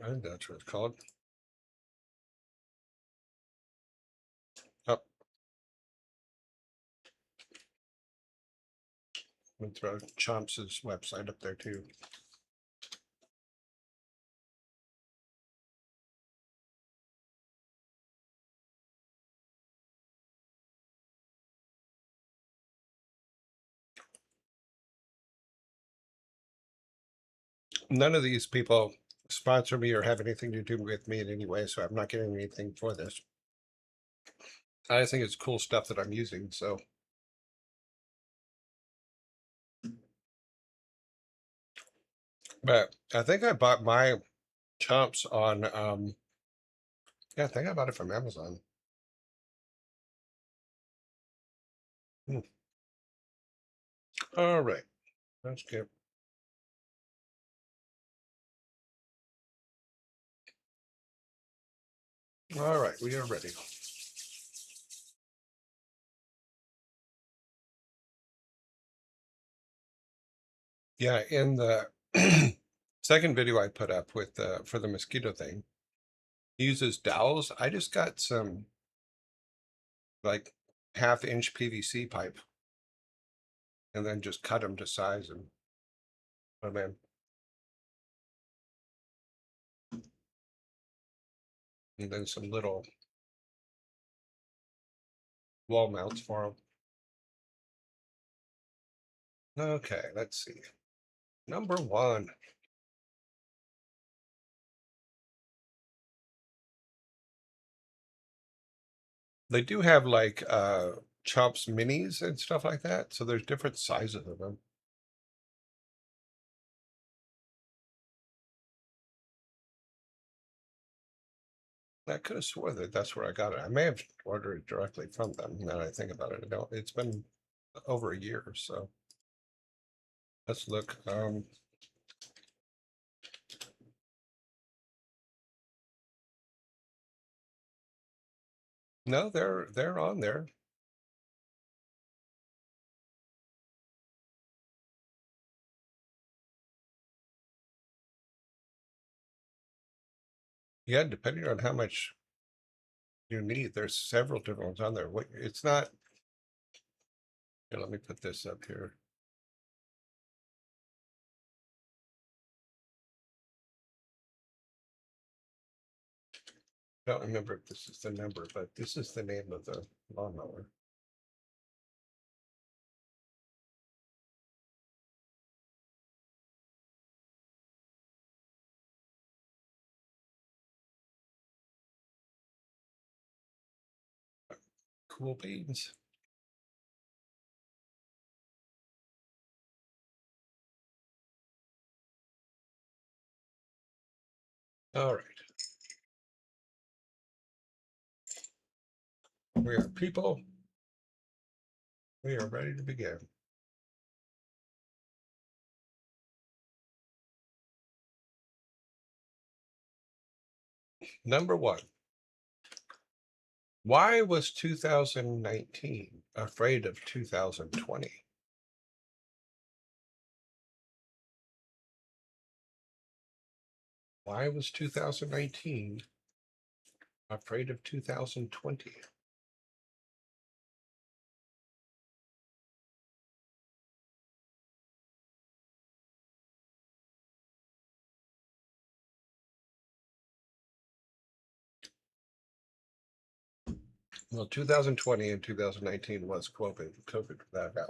[SPEAKER 2] I think that's what it's called. Oh. I'm gonna throw Chomps' website up there too. None of these people sponsor me or have anything to do with me in any way, so I'm not getting anything for this. I just think it's cool stuff that I'm using, so. But I think I bought my Chomps on, yeah, I think I bought it from Amazon. All right, that's good. All right, we are ready. Yeah, in the second video I put up with for the mosquito thing, he uses dowels. I just got some like 1/2 inch PVC pipe and then just cut them to size and put them in. And then some little wall mounts for them. Okay, let's see. Number 1. They do have like Chomps minis and stuff like that, so there's different sizes of them. I could have swore that that's where I got it. I may have ordered it directly from them. Now that I think about it, I don't. It's been over a year, so let's look. No, they're on there. Yeah, depending on how much you need, there's several different ones on there. What it's not. Here, let me put this up here. I don't remember if this is the number, but this is the name of the lawnmower. Cool beans. All right. We are people. We are ready to begin. Number 1. Why was 2019 afraid of 2020? Why was 2019 afraid of 2020? Well, 2020 and 2019 was COVID without doubt.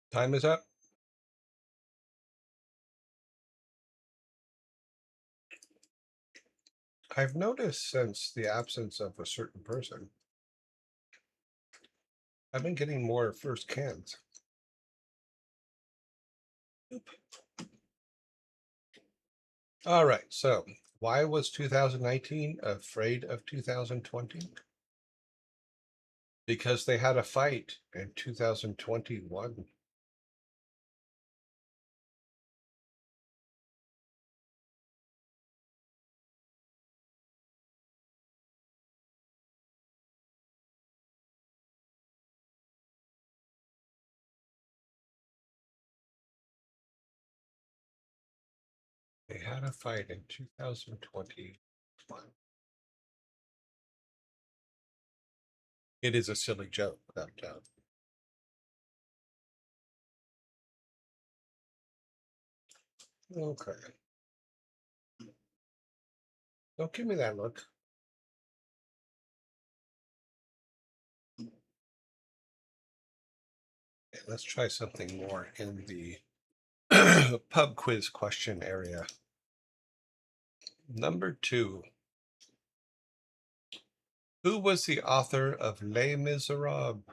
[SPEAKER 2] Time is up. I've noticed since the absence of a certain person, I've been getting more first cans. All right, so why was 2019 afraid of 2020? Because they had a fight in 2021. They had a fight in 2021. It is a silly joke, without doubt. Okay. Don't give me that look. Okay, let's try something more in the pub quiz question area. Number 2. Who was the author of Les Miserables?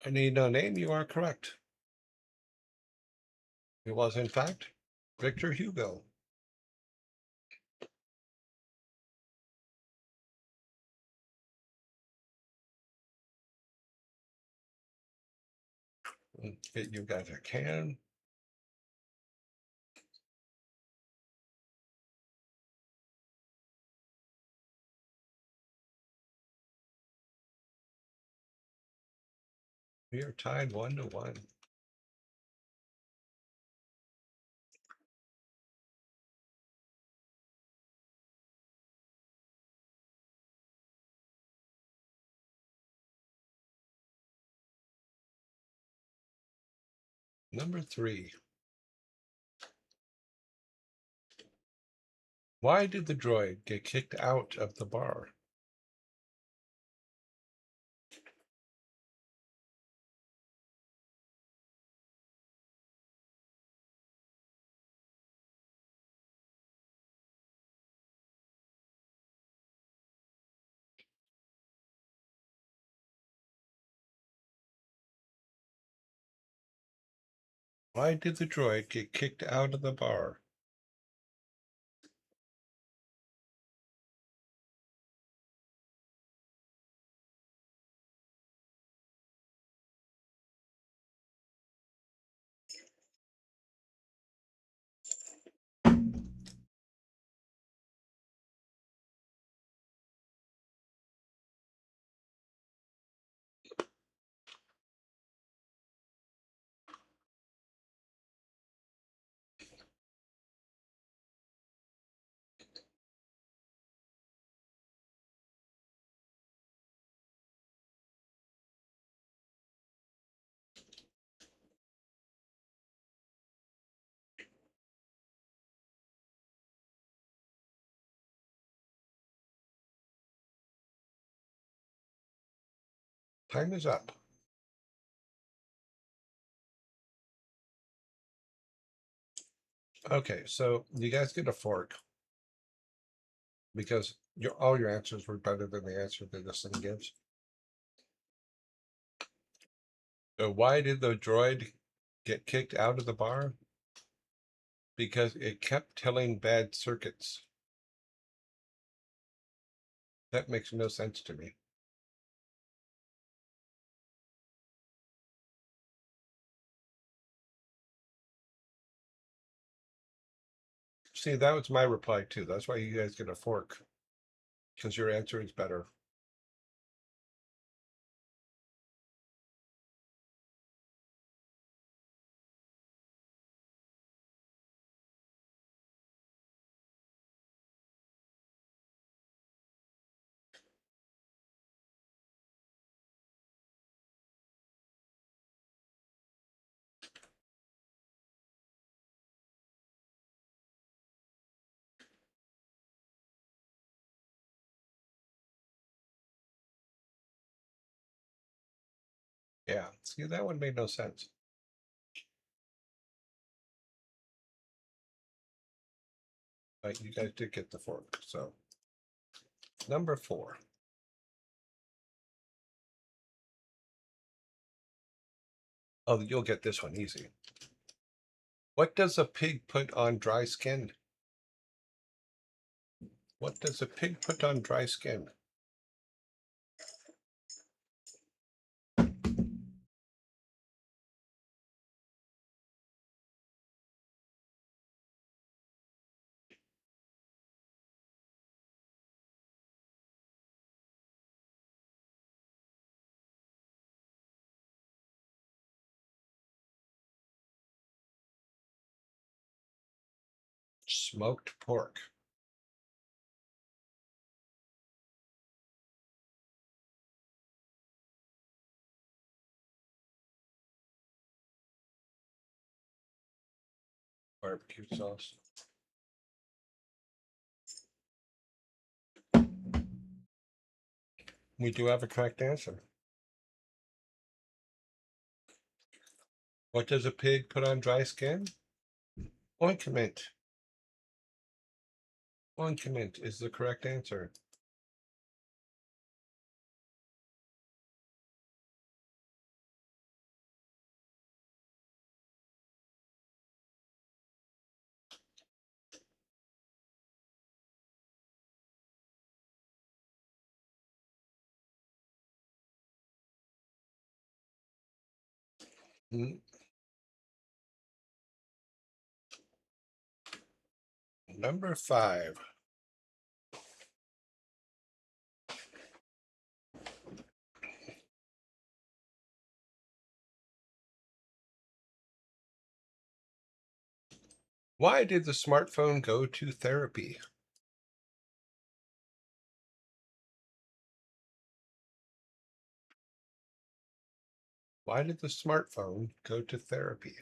[SPEAKER 2] I need no name. You are correct. It was, in fact, Victor Hugo. Get you guys a can. We are tied 1-1. Number 3. Why did the droid get kicked out of the bar? Why did the droid get kicked out of the bar? Time is up. Okay, so you guys get a fork because all your answers were better than the answer that this thing gives. So why did the droid get kicked out of the bar? Because it kept telling bad circuits. That makes no sense to me. See, that was my reply too. That's why you guys get a fork, because your answer is better. Yeah, see, that one made no sense. But you guys did get the fork, so. Number 4. Oh, you'll get this one easy. What does a pig put on dry skin? What does a pig put on dry skin? Smoked pork. Barbecue sauce. We do have a correct answer. What does a pig put on dry skin? Ointment. Ointment is the correct answer. Mm. Number 5. Why did the smartphone go to therapy? Why did the smartphone go to therapy?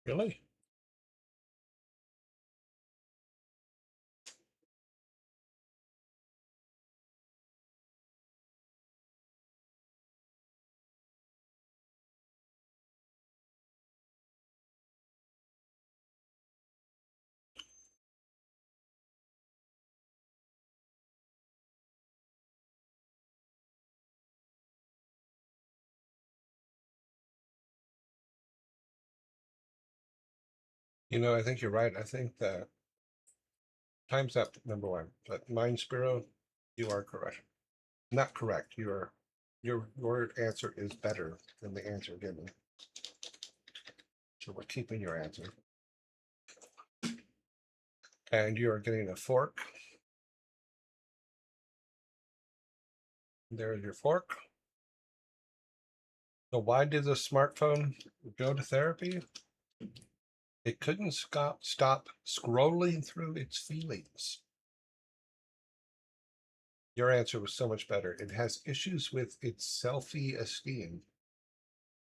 [SPEAKER 2] Really? I think you're right. I think that time's up, number 1. But Mind Sparrow, you are correct. Not correct. Your answer is better than the answer given. So we're keeping your answer. And you are getting a fork. There's your fork. So why did the smartphone go to therapy? It couldn't stop scrolling through its feelings. Your answer was so much better. It has issues with its self-esteem.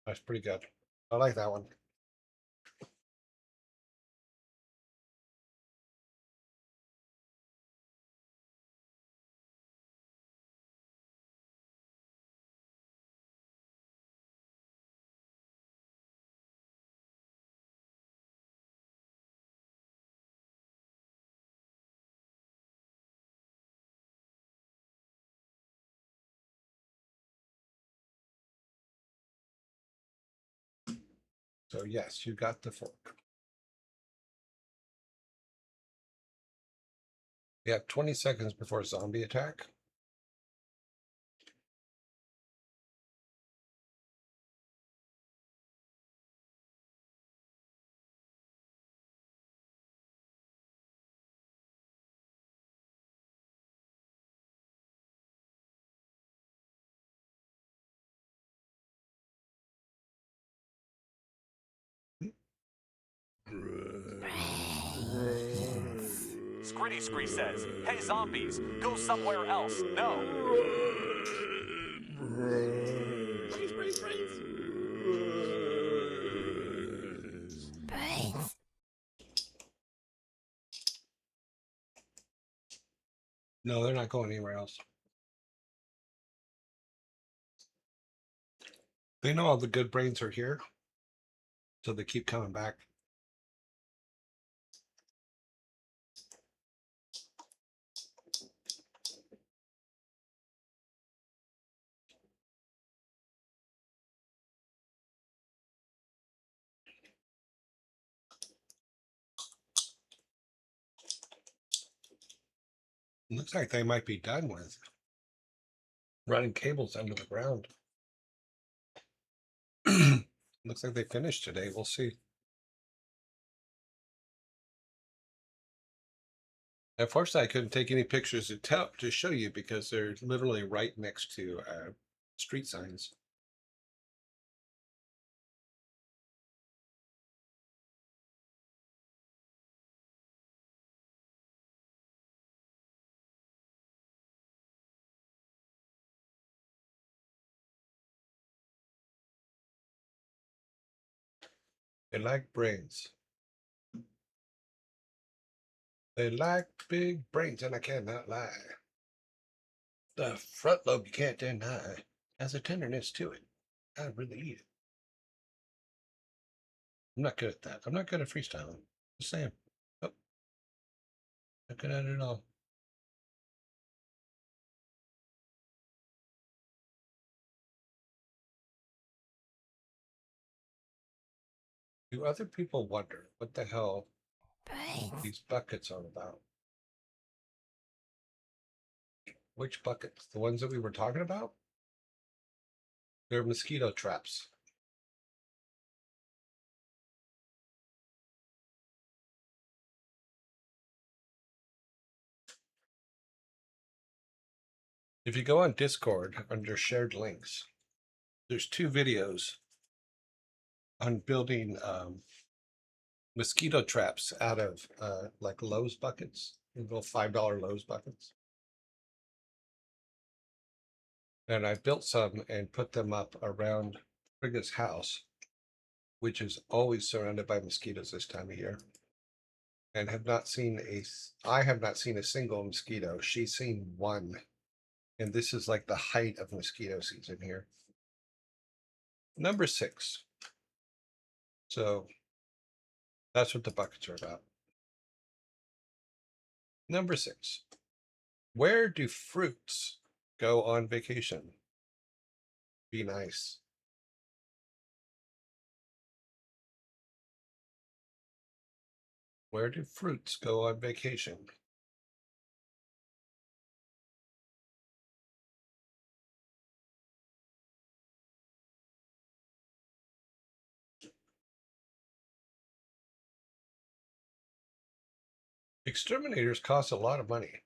[SPEAKER 2] That's pretty good. I like that one. So yes, you got the fork. You have 20 seconds before zombie attack.
[SPEAKER 6] Scritty Scree says, hey zombies, go somewhere else. No.
[SPEAKER 5] Brains.
[SPEAKER 2] No, they're not going anywhere else. They know all the good brains are here, so they keep coming back. Looks like they might be done with running cables under the ground. Looks like they finished today. We'll see. Unfortunately, I couldn't take any pictures to show you because they're literally right next to street signs. They like brains. They like big brains, and I cannot lie. The front lobe you can't deny has a tenderness to it. I really eat it. I'm not good at that. I'm not good at freestyling. Just saying. Oh, not good at it at all. Do other people wonder what the hell these buckets are about? Which buckets? The ones that we were talking about? They're mosquito traps. If you go on Discord under shared links, there's 2 videos on building mosquito traps out of like Lowe's buckets, little $5 Lowe's buckets. And I built some and put them up around Frigga's house, which is always surrounded by mosquitoes this time of year. And I have not seen a single mosquito. She's seen one. And this is like the height of mosquito season here. Number 6. So that's what the buckets are about. Number 6. Where do fruits go on vacation? Be nice. Where do fruits go on vacation? Exterminators cost a lot of money.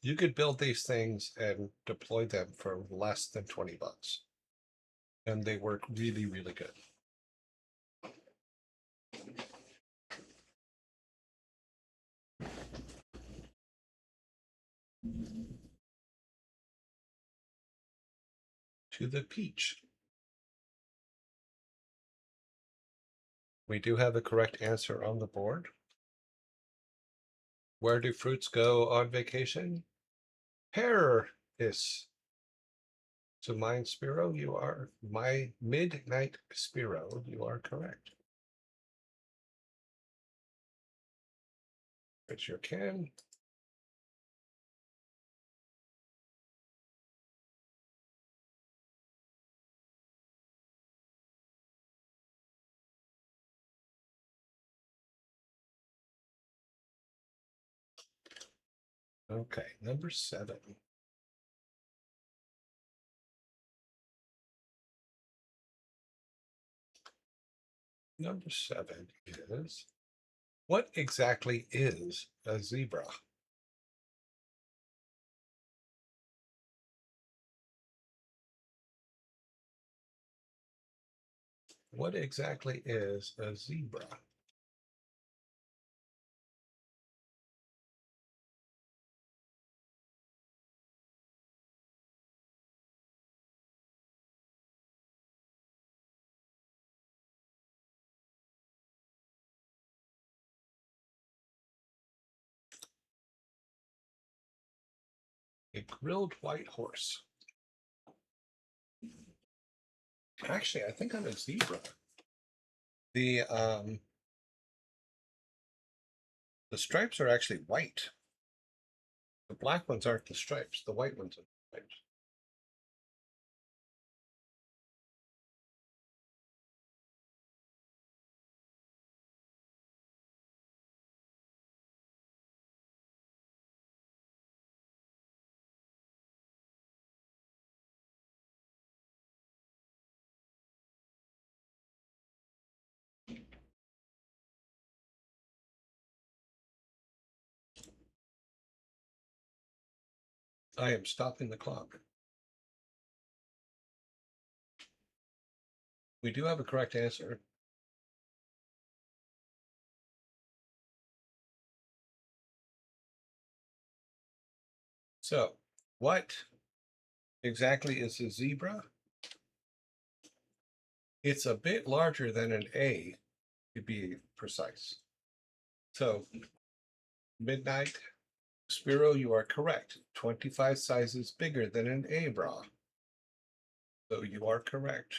[SPEAKER 2] You could build these things and deploy them for less than 20 bucks. And they work really, really good. To the peach. We do have the correct answer on the board. Where do fruits go on vacation? Paris. So mine, Spiro, you are my midnight Spiro. You are correct. It's your can. Okay, number 7. Number 7 is, what exactly is a zebra? What exactly is a zebra? A grilled white horse. Actually, I think I'm a zebra. The stripes are actually white. The black ones aren't the stripes. The white ones are the stripes. I am stopping the clock. We do have a correct answer. So, what exactly is a zebra? It's a bit larger than an A, to be precise. So, Midnight Spiro, you are correct. 25 sizes bigger than an A bra. So you are correct.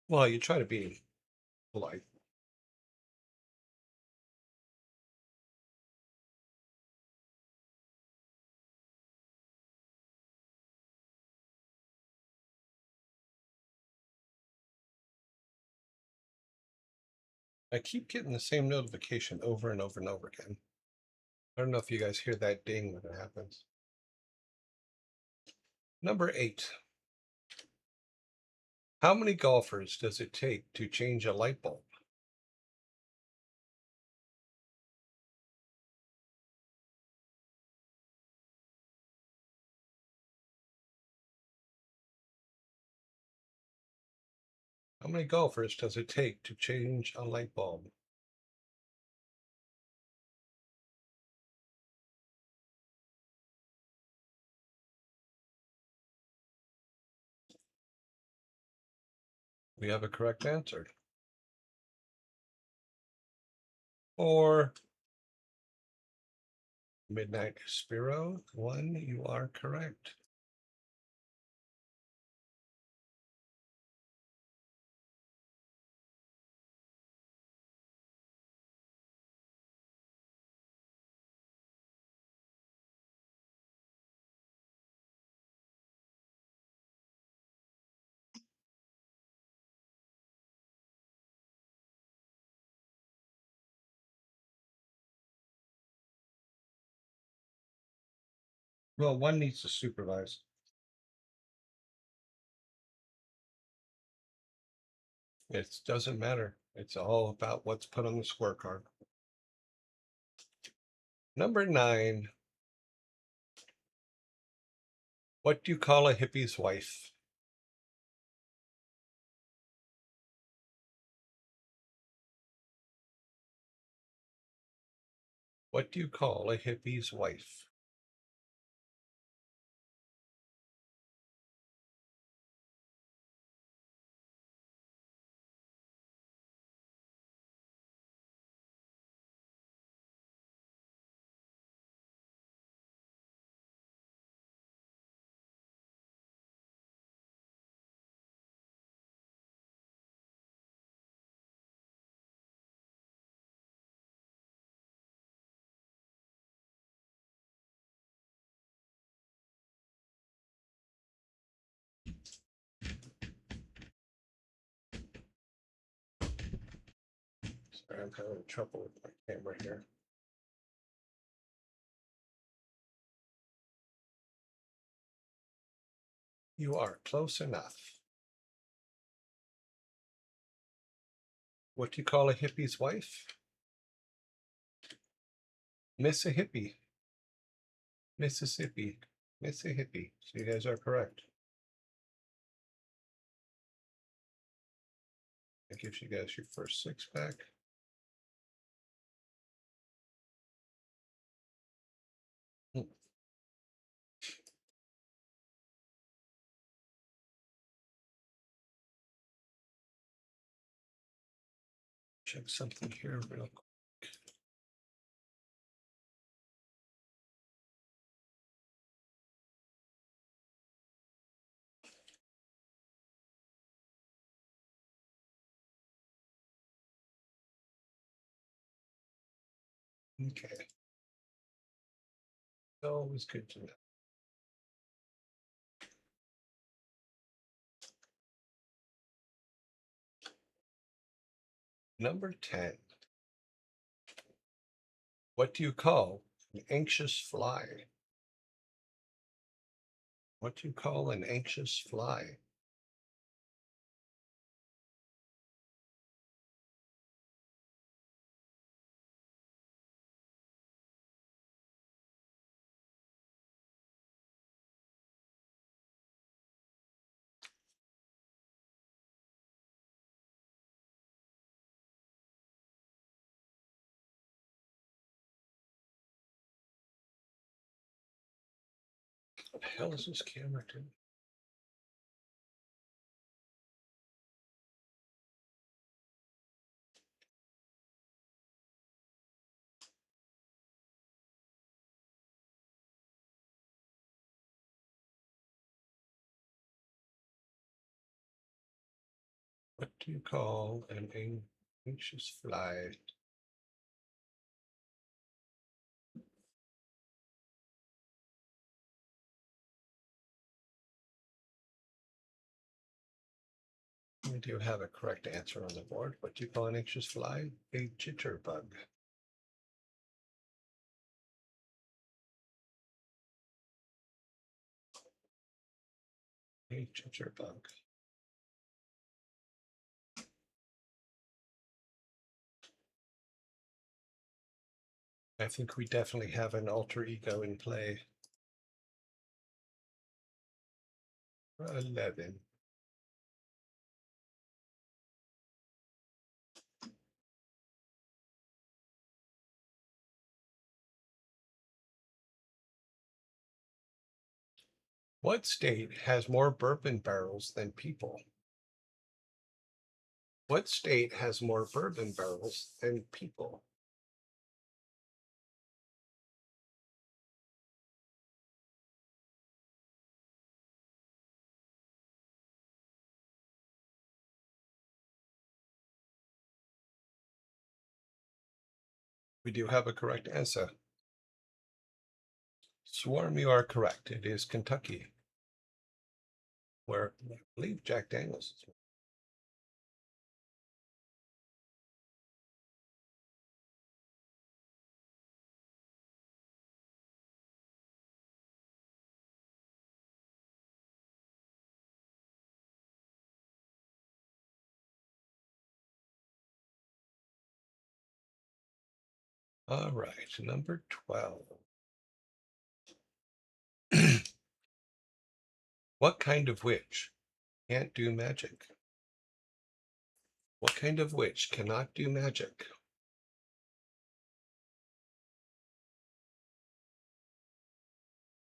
[SPEAKER 2] Well, you try to be polite. I keep getting the same notification over and over and over again. I don't know if you guys hear that ding when it happens. Number 8. How many golfers does it take to change a light bulb? How many golfers does it take to change a light bulb? We have a correct answer. Or Midnight Spiro, 1, you are correct. Well, one needs to supervise. It doesn't matter. It's all about what's put on the scorecard. Number 9. What do you call a hippie's wife? What do you call a hippie's wife? Sorry, I'm having trouble with my camera here. You are close enough. What do you call a hippie's wife? Miss a hippie. Mississippi. Miss a hippie. So you guys are correct. That gives you guys your first 6 back. Check something here real quick. Okay. Always good to know. Number 10. What do you call an anxious fly? What do you call an anxious fly? What the hell is this camera doing? What do you call an anxious fly? We do have a correct answer on the board. What do you call an anxious fly? A jitterbug. A jitterbug. I think we definitely have an alter ego in play. 11. What state has more bourbon barrels than people? What state has more bourbon barrels than people? We do have a correct answer. Swarm, you are correct. It is Kentucky, where I believe Jack Daniels is. All right, number 12. What kind of witch can't do magic? What kind of witch cannot do magic?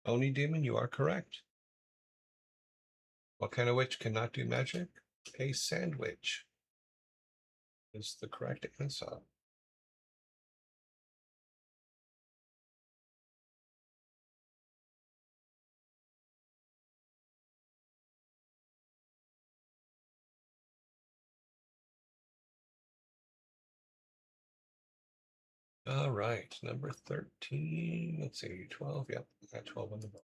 [SPEAKER 2] Oni Demon, you are correct. What kind of witch cannot do magic? A sand witch is the correct answer. All right, number 13. Let's see, 12. Yep, I got 12 on the board.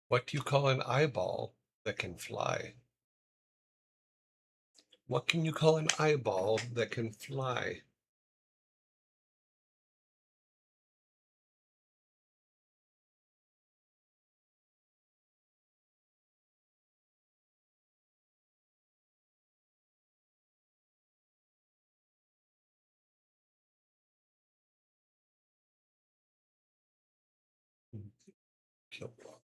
[SPEAKER 2] What do you call an eyeball that can fly? What can you call an eyeball that can fly? Kill block.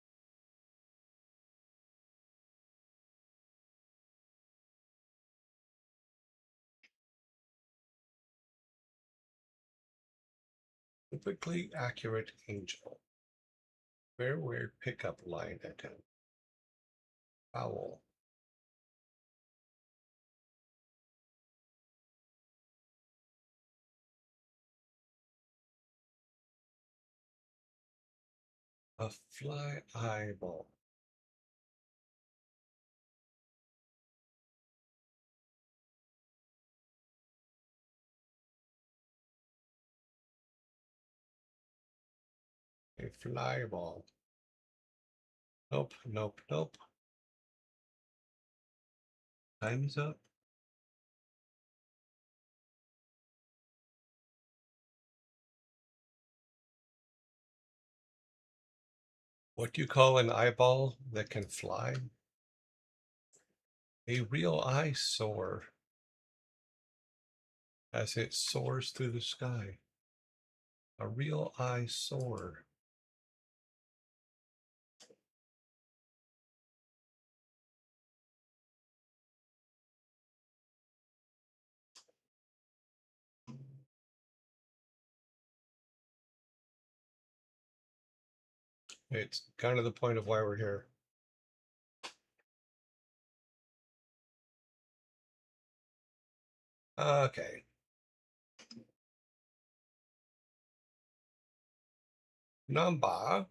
[SPEAKER 2] Typically accurate angel. Very weird pickup line at him. Owl. A fly eyeball. A fly ball. Nope, nope, nope. Time is up. What do you call an eyeball that can fly? A real eyesore as it soars through the sky. A real eyesore. It's kind of the point of why we're here. Okay. Number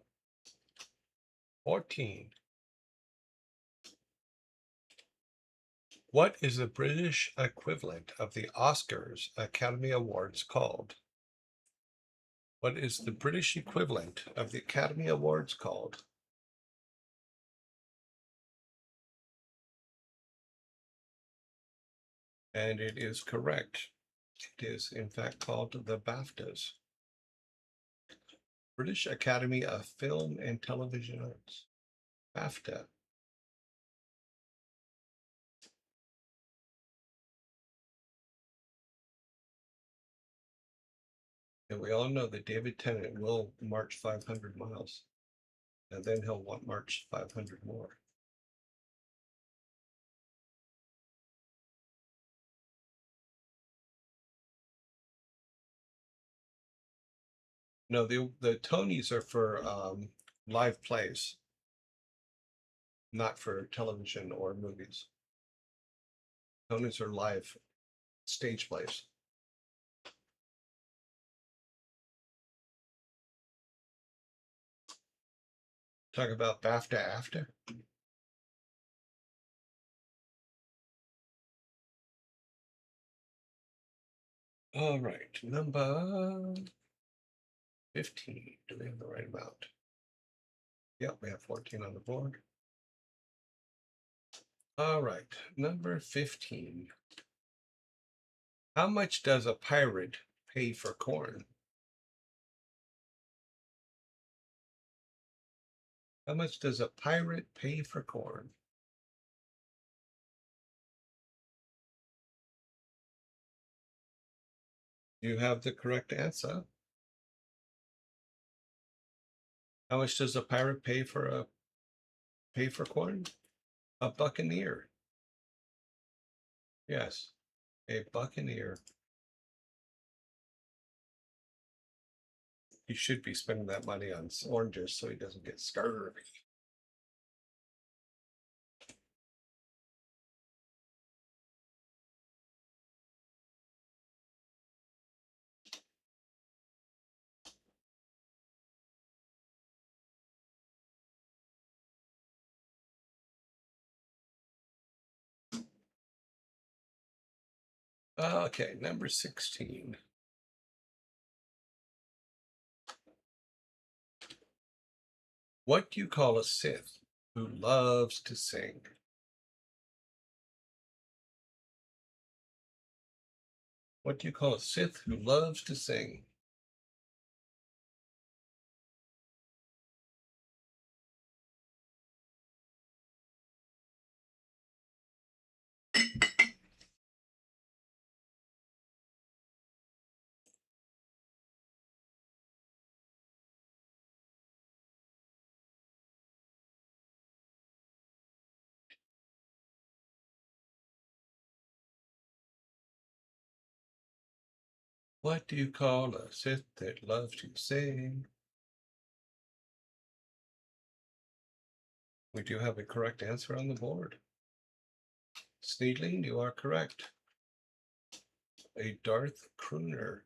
[SPEAKER 2] 14. What is the British equivalent of the Oscars Academy Awards called? What is the British equivalent of the Academy Awards called? And it is correct. It is, in fact, called the BAFTAs. British Academy of Film and Television Arts. BAFTA. And we all know that David Tennant will march 500 miles. And then he'll want march 500 more. No, the Tonys are for live plays, not for television or movies. Tonys are live stage plays. Talk about BAFTA after. All right, number 15. Do we have the right amount? Yep, we have 14 on the board. All right, number 15. How much does a pirate pay for corn? How much does a pirate pay for corn? You have the correct answer. How much does a pirate pay for corn? A buccaneer. Yes, a buccaneer. He should be spending that money on oranges so he doesn't get scurvy. Okay, number 16. What do you call a Sith who loves to sing? What do you call a Sith who loves to sing? What do you call a Sith that loves to sing? We do have a correct answer on the board. Sneedling, you are correct. A Darth crooner.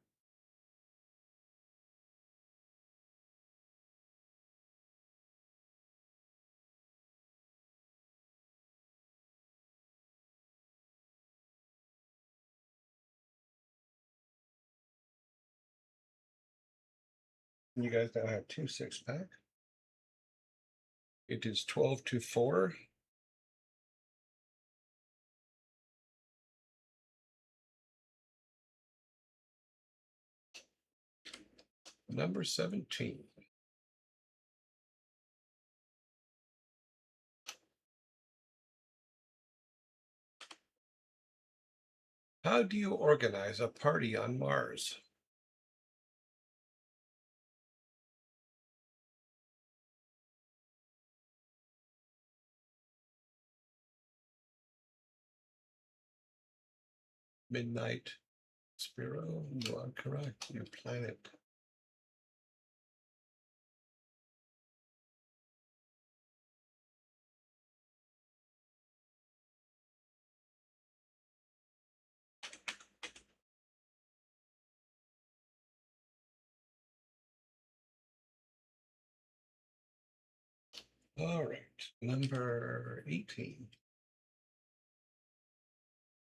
[SPEAKER 2] You guys now have 2 6-pack. It is 12-4. Number 17. How do you organize a party on Mars? Midnight Spiro, you are correct. You plan it. All right, number 18.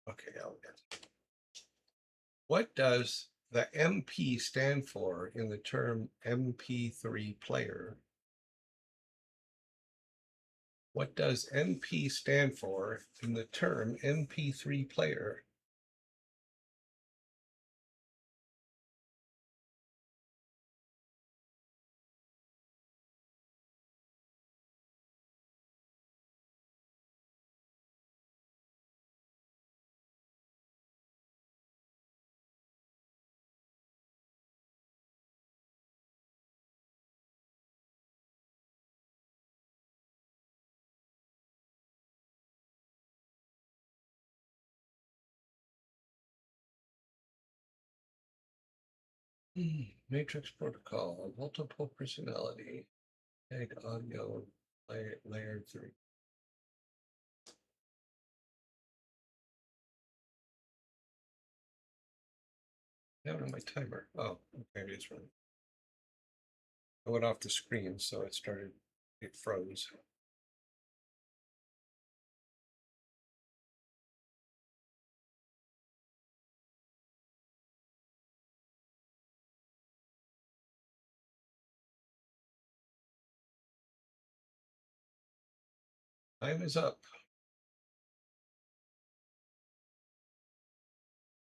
[SPEAKER 2] Okay, I'll get. What does the MP stand for in the term MP3 player? What does MP stand for in the term MP3 player? Matrix protocol, multiple personality, tag audio, layer 3. Down on my timer. Oh, maybe it's running. I went off the screen, so it froze. Time is up.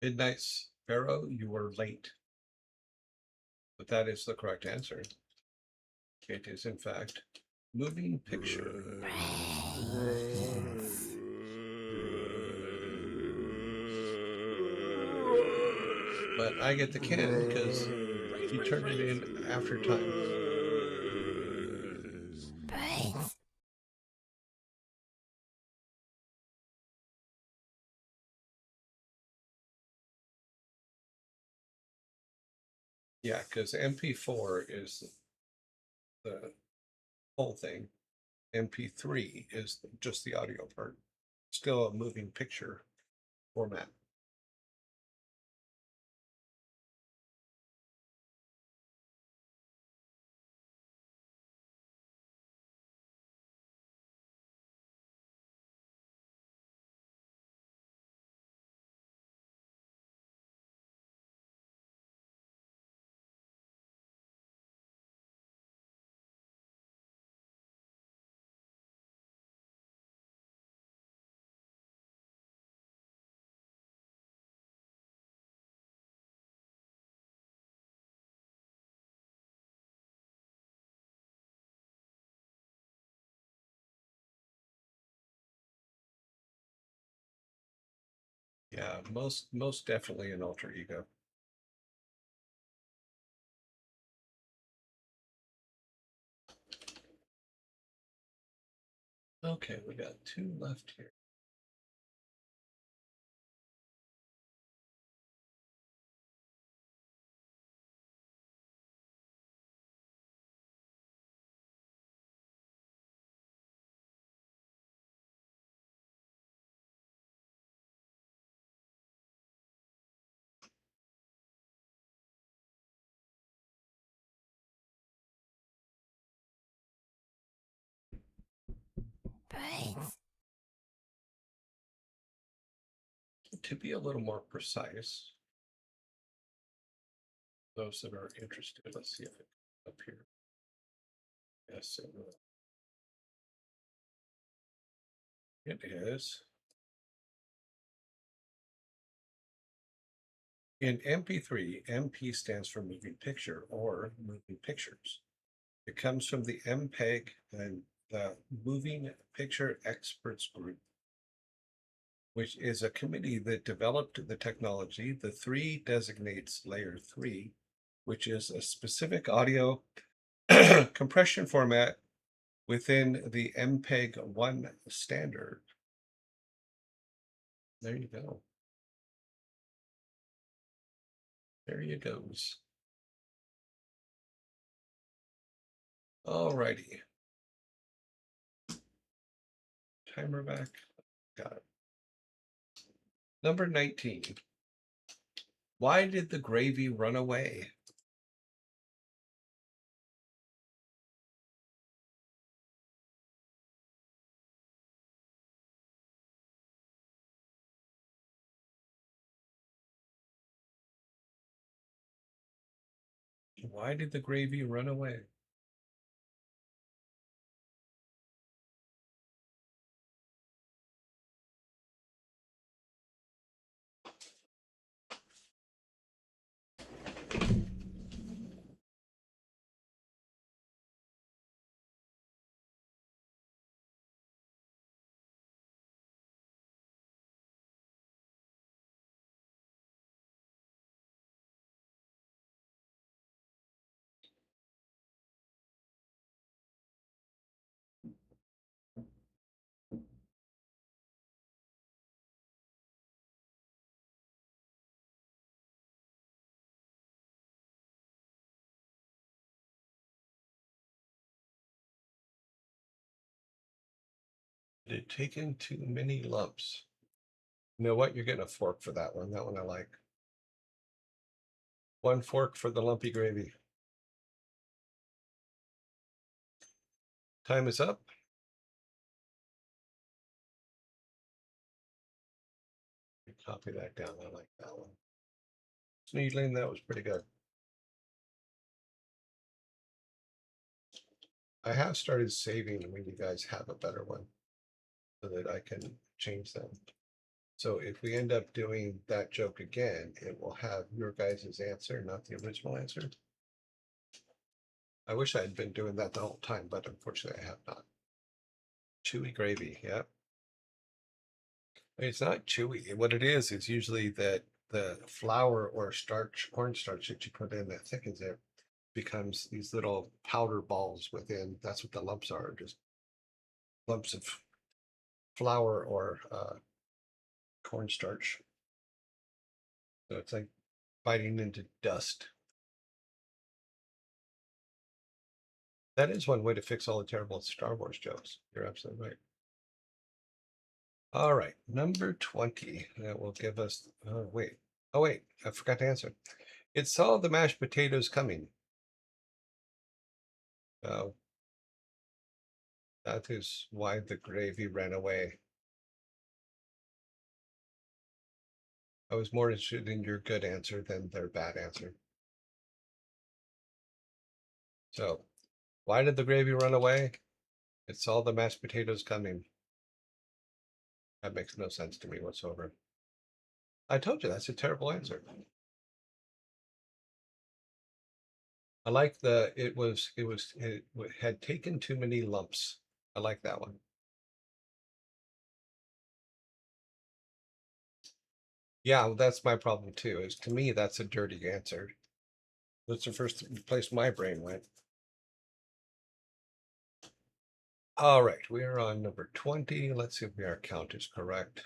[SPEAKER 2] Midnight Sparrow, you were late. But that is the correct answer. It is, in fact, moving picture. But I get the can because you turned it in after time.
[SPEAKER 5] Brains.
[SPEAKER 2] Yeah, because MP4 is the whole thing. MP3 is just the audio part. Still a moving picture format. Yeah, most definitely an alter ego. Okay, we got 2 left here.
[SPEAKER 5] Brains.
[SPEAKER 2] To be a little more precise, those that are interested, let's see if it up here. Yes, it will. It is. In MP3, MP stands for moving picture or moving pictures. It comes from the MPEG and the Moving Picture Experts Group, which is a committee that developed the technology. The 3 designates layer 3, which is a specific audio compression format within the MPEG-1 standard. There you go. There you goes. All righty. Timer back. Got it. Number 19. Why did the gravy run away? Why did the gravy run away? Did it take in too many lumps? You know what? You're getting a fork for that one. That one I like. One fork for the lumpy gravy. Time is up. Copy that down. I like that one. Sneedling, that was pretty good. I have started saving when you guys have a better one so that I can change them. So if we end up doing that joke again, it will have your guys' answer, not the original answer. I wish I had been doing that the whole time, but unfortunately I have not. Chewy gravy, yep. It's not chewy. What it is usually that the flour or starch, cornstarch that you put in that thickens it becomes these little powder balls within. That's what the lumps are, just lumps of flour or cornstarch. So it's like biting into dust. That is one way to fix all the terrible Star Wars jokes. You're absolutely right. All right, number 20. That will give us, oh, wait. Oh, wait, I forgot to answer. It saw the mashed potatoes coming. Oh, that is why the gravy ran away. I was more interested in your good answer than their bad answer. So, why did the gravy run away? It saw the mashed potatoes coming. That makes no sense to me whatsoever. I told you that's a terrible answer. I like it had taken too many lumps. I like that one. Yeah, that's my problem too. Is to me that's a dirty answer. That's the first place my brain went. All right, we are on number 20. Let's see if our count is correct.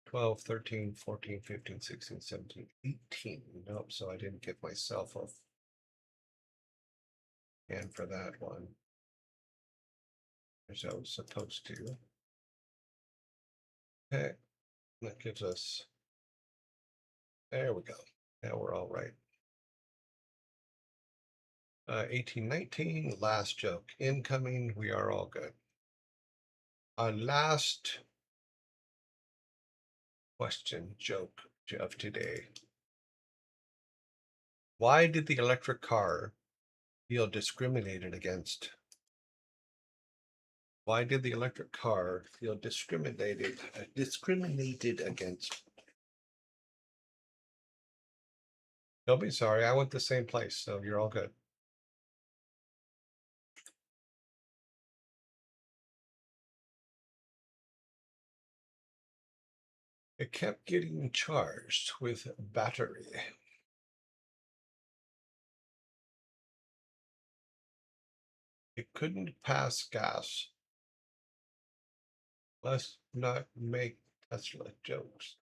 [SPEAKER 2] 12, 13, 14, 15, 16, 17, 18. Nope, so I didn't get myself a hand for that one. As I was supposed to. Okay, that gives us, there we go. Now we're all right. 1819, last joke incoming. We are all good. Our last question joke of today. Why did the electric car feel discriminated against? Why did the electric car feel discriminated against? Don't be sorry. I went the same place, so you're all good. It kept getting charged with battery. It couldn't pass gas. Let's not make Tesla jokes.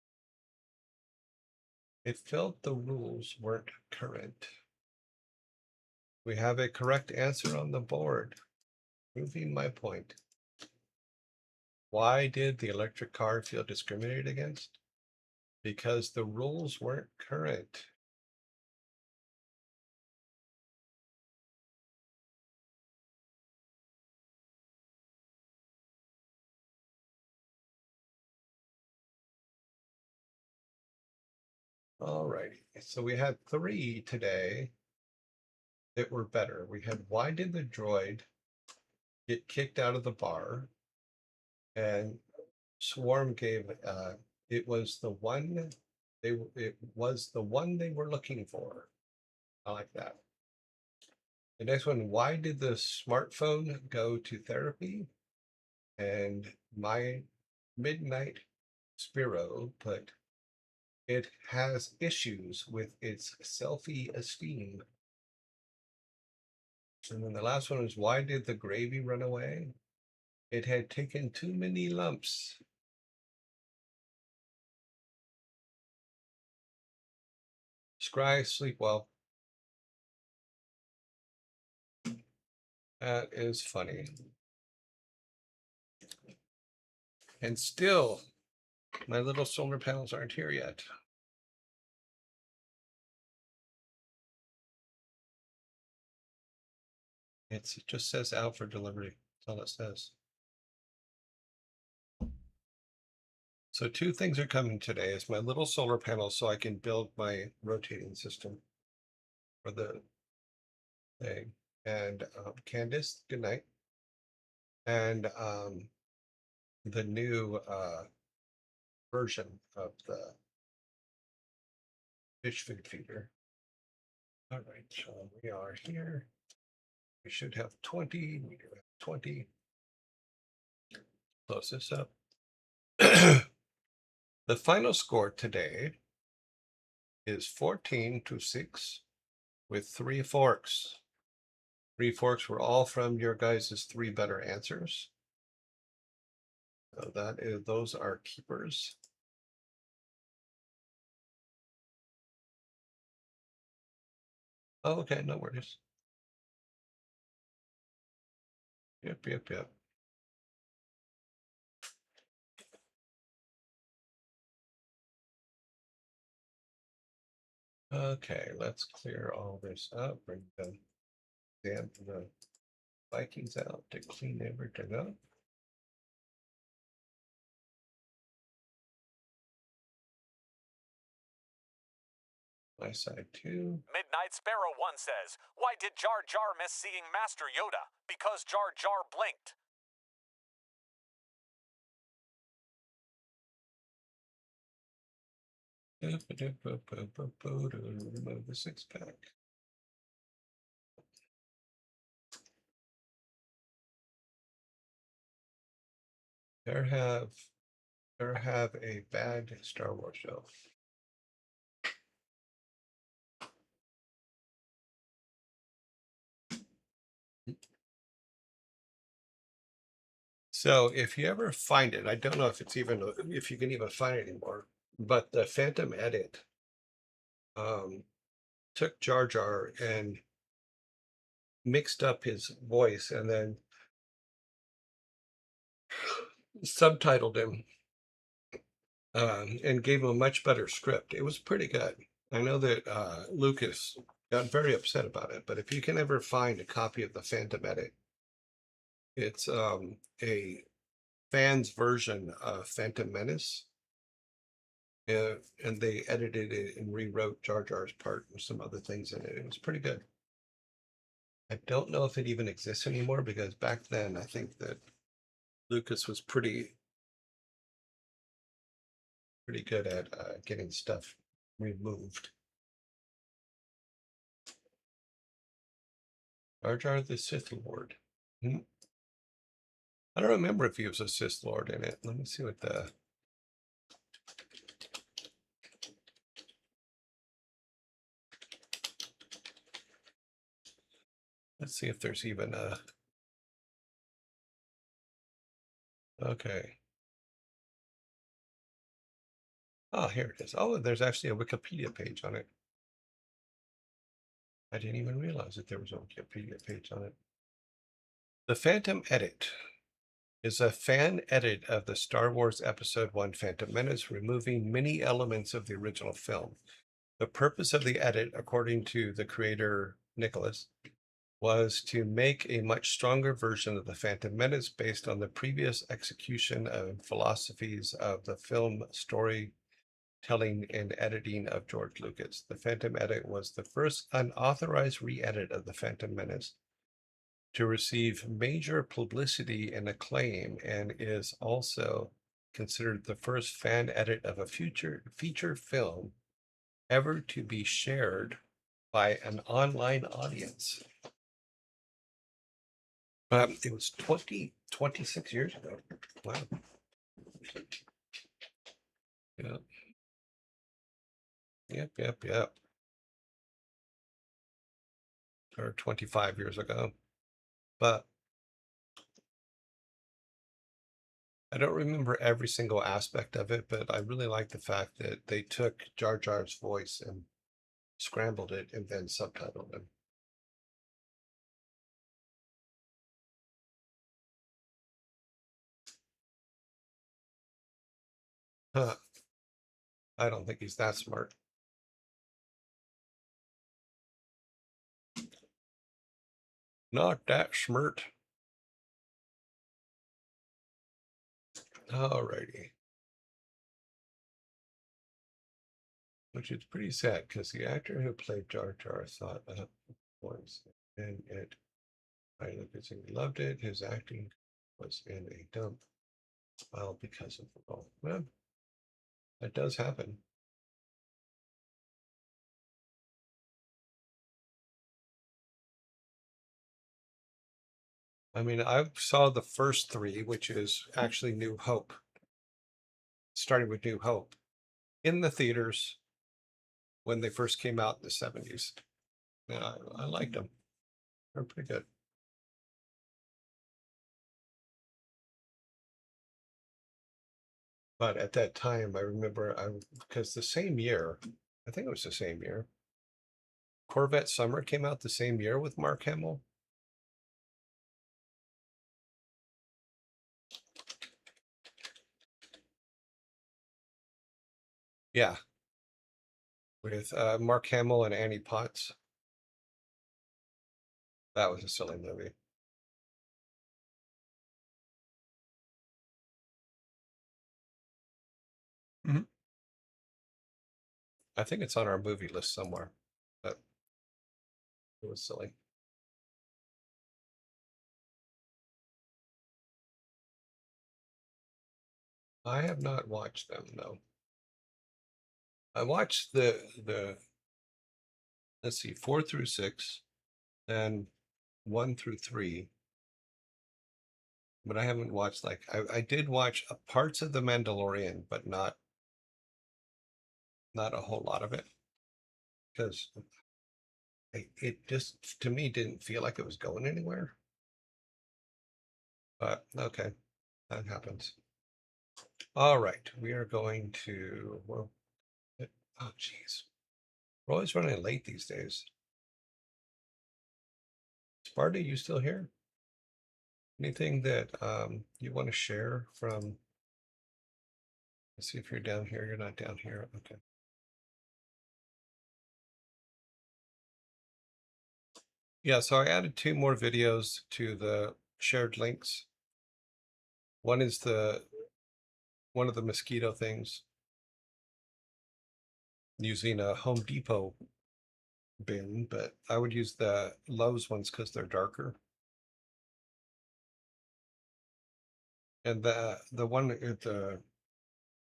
[SPEAKER 2] It felt the rules weren't current. We have a correct answer on the board, proving my point. Why did the electric car feel discriminated against? Because the rules weren't current. All righty, so we had 3 today. that were better. We had why did the droid get kicked out of the bar? And Swarm gave it was the one they were looking for. I like that. The next one, why did the smartphone go to therapy? And my Midnight Spiro put it has issues with its selfie esteem. And then the last one was why did the gravy run away? It had taken too many lumps. Scry, sleep well. That is funny. And still, my little solar panels aren't here yet. It just says out for delivery. That's all it says. So two things are coming today. Is my little solar panel so I can build my rotating system for the thing. And Candace, good night. And the new version of the fish food feeder. All right, so we are here. We should have 20. We do have 20. Close this up. The final score today is 14-6 with 3 forks. 3 forks were all from your guys' 3 better answers. So that is, those are keepers. Oh, okay, no worries. Yep. Okay, let's clear all this up. Bring the Vikings out to clean everything up. My side too.
[SPEAKER 6] Midnight Sparrow 1 says, why did Jar Jar miss seeing Master Yoda? Because Jar Jar blinked.
[SPEAKER 2] Remove the 6-pack. There have a bad Star Wars show. So if you ever find it, I don't know if it's even if you can even find it anymore, but the Phantom Edit took Jar Jar and mixed up his voice and then subtitled him and gave him a much better script. It was pretty good. I know that Lucas got very upset about it, but if you can ever find a copy of the Phantom Edit, it's a fan's version of Phantom Menace. And they edited it and rewrote Jar Jar's part and some other things in it. It was pretty good. I don't know if it even exists anymore because back then I think that Lucas was pretty good at getting stuff removed. Jar Jar the Sith Lord. I don't remember if he was a Sith Lord in it. Let me see what the... Let's see if there's even a... Okay. Oh, here it is. Oh, there's actually a Wikipedia page on it. I didn't even realize that there was a Wikipedia page on it. The Phantom Edit is a fan edit of the Star Wars Episode 1 Phantom Menace, removing many elements of the original film. The purpose of the edit, according to the creator Nicholas, was to make a much stronger version of the Phantom Menace based on the previous execution of philosophies of the film storytelling telling and editing of George Lucas. The Phantom Edit was the first unauthorized re-edit of The Phantom Menace to receive major publicity and acclaim, and is also considered the first fan edit of a feature film ever to be shared by an online audience. It was 26 years ago. Wow. Yeah. Yep. Or 25 years ago. But I don't remember every single aspect of it, but I really like the fact that they took Jar Jar's voice and scrambled it and then subtitled him. Huh. I don't think he's that smart. Not that smart. Alrighty. Which is pretty sad because the actor who played Jar Jar thought up once, and I loved it. His acting was in a dump. Well, because of the role. Well, that does happen. I mean, I saw the first three, which is actually New Hope, starting with New Hope, in the theaters when they first came out in the 70s. And I liked them. They're pretty good. But at that time, I remember because the same year, I think it was the same year, Corvette Summer came out the same year with Mark Hamill. Yeah, with Mark Hamill and Annie Potts. That was a silly movie. I think it's on our movie list somewhere, but it was silly. I have not watched them, no. I watched the let's see, 4 through 6, then 1 through 3, but I haven't watched I did watch parts of The Mandalorian, but not a whole lot of it because it just to me didn't feel like it was going anywhere. But okay, that happens. All right, we are going to oh geez, we're always running late these days. Sparta, you still here? Anything that you want to share from? Let's see if you're down here. You're not down here. Okay. Yeah, so I added 2 more videos to the shared links. One is one of the mosquito things using a Home Depot bin, but I would use the Lowe's ones because they're darker. And the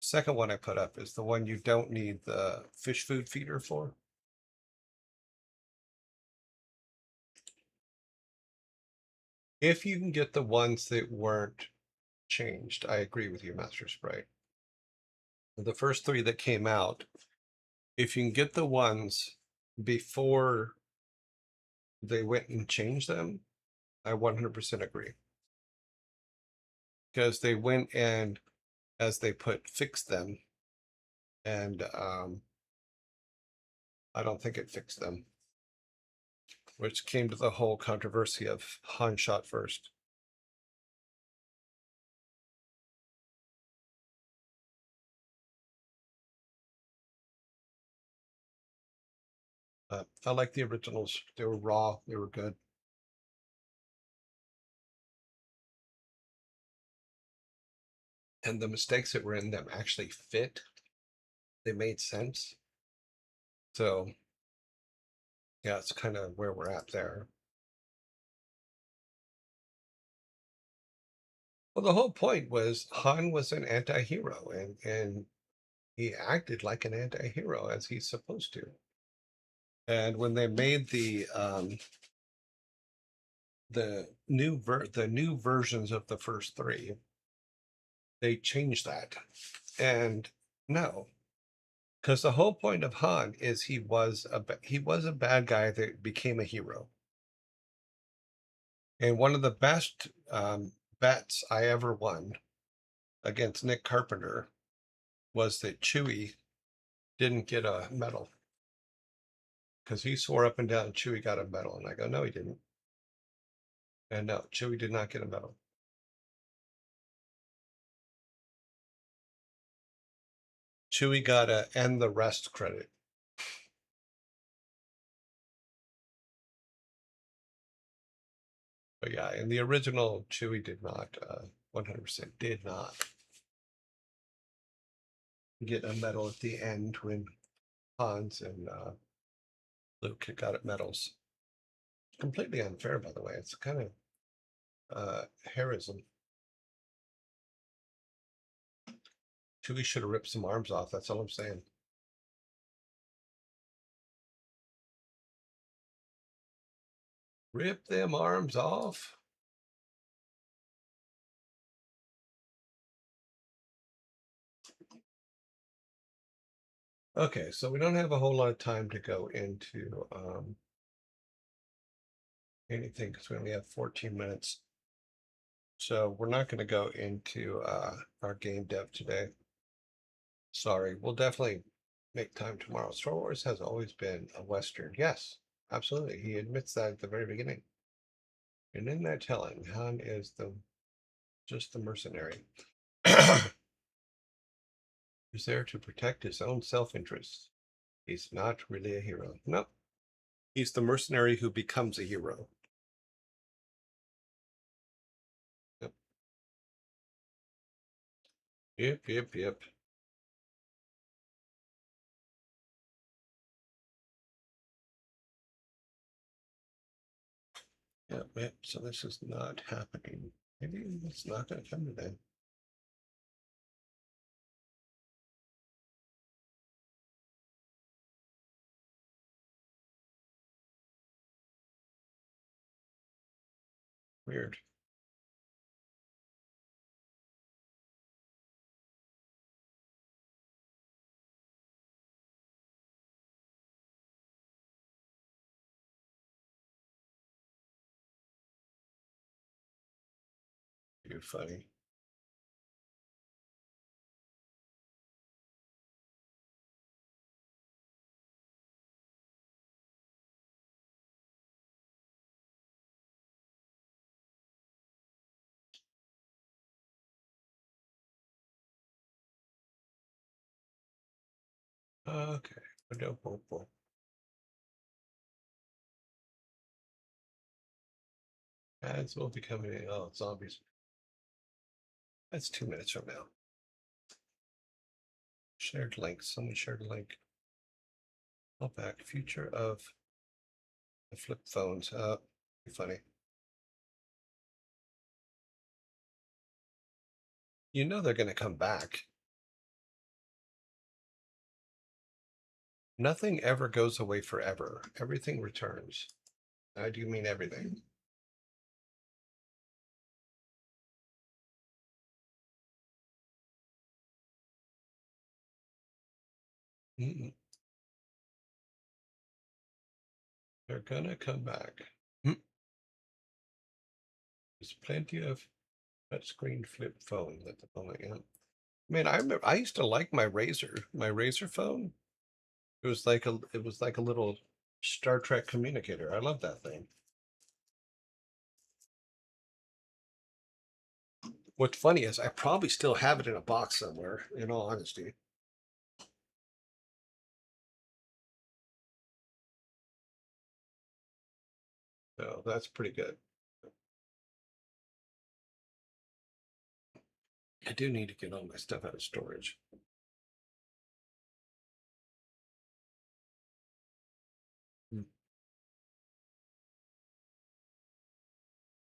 [SPEAKER 2] second one I put up is the one you don't need the fish food feeder for. If you can get the ones that weren't changed, I agree with you, Master Sprite. The first 3 that came out, if you can get the ones before they went and changed them, I 100% agree. Because they went and, as they fixed them, and I don't think it fixed them, which came to the whole controversy of Han shot first. I like the originals. They were raw. They were good. And the mistakes that were in them actually fit they made sense. So yeah, it's kind of where we're at there. Well, the whole point was Han was an anti-hero, and he acted like an anti-hero as he's supposed to. And when they made the new versions of the first three, they changed that. And no, because the whole point of Han is he was a bad guy that became a hero. And one of the best bets I ever won against Nick Carpenter was that Chewie didn't get a medal, because he swore up and down Chewie got a medal, and I go, no, he didn't. And no, Chewie did not get a medal. Chewie got a and the rest credit. But yeah, in the original, Chewie did not, 100% did not get a medal at the end when Hans and Luke had got medals. Completely unfair, by the way. It's kind of heroism. Chewie should have ripped some arms off. That's all I'm saying. Rip them arms off. Okay, so we don't have a whole lot of time to go into anything because we only have 14 minutes. So we're not going to go into our game dev today. Sorry, we'll definitely make time tomorrow. Star Wars has always been a Western. Yes, absolutely. He admits that at the very beginning. And in that telling, Han is just the mercenary. He's there to protect his own self-interest. He's not really a hero. No, he's the mercenary who becomes a hero. Yep. Yep. Yep. So this is not happening. Maybe it's not going to come today. Weird. You're funny. Okay. Ads will be coming in. Oh, zombies. That's 2 minutes from now. Shared link. Someone shared a link. Go back. Future of the flip phones. Funny. You know they're going to come back. Nothing ever goes away forever. Everything returns. I do mean everything. Mm-mm. They're gonna come back. There's plenty of touchscreen flip phones at the moment. Yeah. I mean, I remember I used to like my Razor phone. It was like a little Star Trek communicator. I love that thing. What's funny is I probably still have it in a box somewhere, in all honesty. So that's pretty good. I do need to get all my stuff out of storage.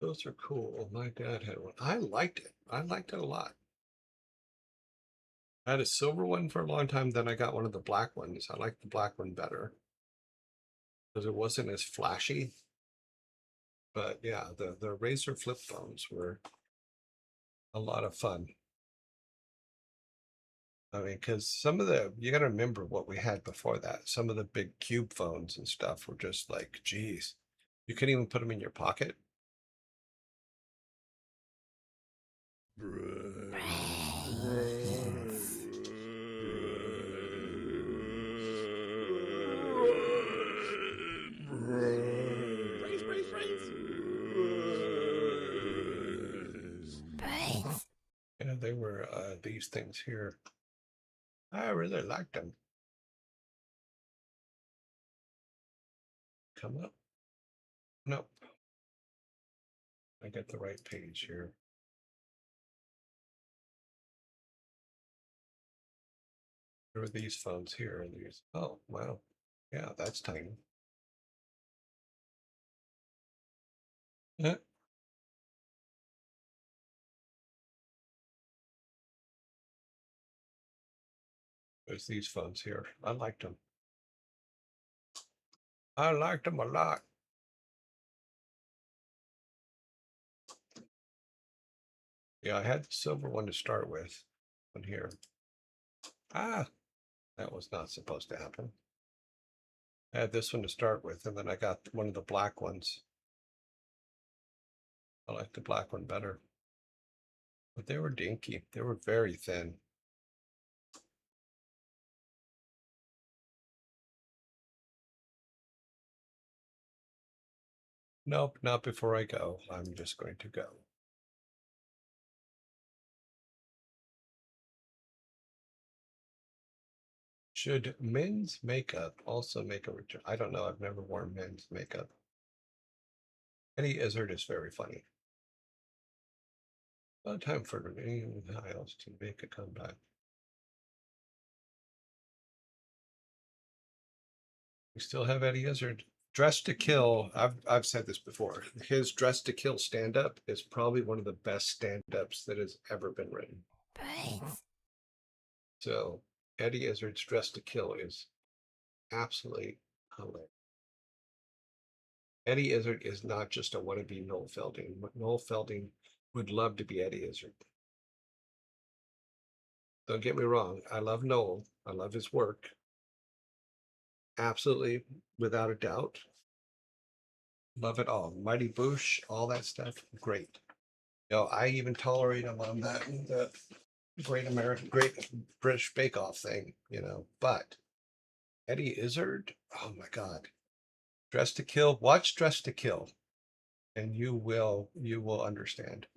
[SPEAKER 2] Those are cool. My dad had one. I liked it. I liked it a lot. I had a silver one for a long time, then I got one of the black ones. I liked the black one better because it wasn't as flashy. But yeah, the Razor flip phones were a lot of fun. I mean, because some of you got to remember what we had before that. Some of the big cube phones and stuff were just like, geez, you couldn't even put them in your pocket. Yeah, they were these things here. I really liked them. Come up. Nope. I got the right page here. There are these phones here. These. Oh, wow. Yeah, that's tiny. Yeah. There's these phones here. I liked them. I liked them a lot. Yeah, I had the silver one to start with. One here. Ah, that was not supposed to happen. I had this one to start with, and then I got one of the black ones. I like the black one better. But they were dinky. They were very thin. Nope, not before I go. I'm just going to go. Should men's makeup also make a return? I don't know. I've never worn men's makeup. Eddie Izzard is very funny. About time for remaining Hiles to make a comeback. We still have Eddie Izzard. Dress to Kill. I've said this before. His Dress to Kill stand-up is probably one of the best stand-ups that has ever been written. So Eddie Izzard's Dress to Kill is absolutely hilarious. Eddie Izzard is not just a wannabe Noel Felding. Noel Felding would love to be Eddie Izzard. Don't get me wrong. I love Noel. I love his work. Absolutely, without a doubt. Love it all. Mighty Boosh, all that stuff, great. You know, I even tolerate him on the Great British Bake Off thing, you know. But Eddie Izzard, oh my God. Dress to Kill, watch Dress to Kill, and you will understand.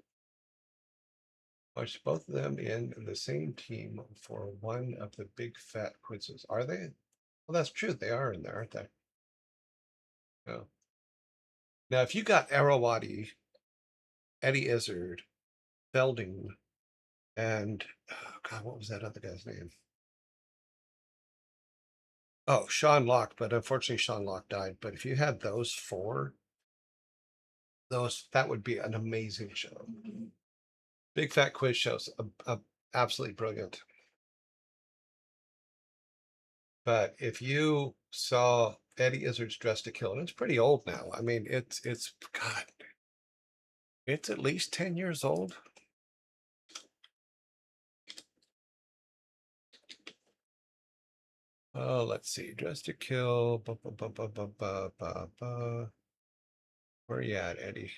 [SPEAKER 2] Watch both of them in the same team for one of the big fat quizzes. Are they? Well, that's true. They are in there, aren't they? No. Now, if you got Arawati, Eddie Izzard, Felding, and oh God, what was that other guy's name? Oh, Sean Locke, but unfortunately Sean Locke died. But if you had those four, that would be an amazing show. Big Fat Quiz shows, absolutely brilliant. But if you saw Eddie Izzard's Dress to Kill, and it's pretty old now. I mean, it's God, it's at least 10 years old. Oh, let's see. Dress to Kill. Where are you at, Eddie?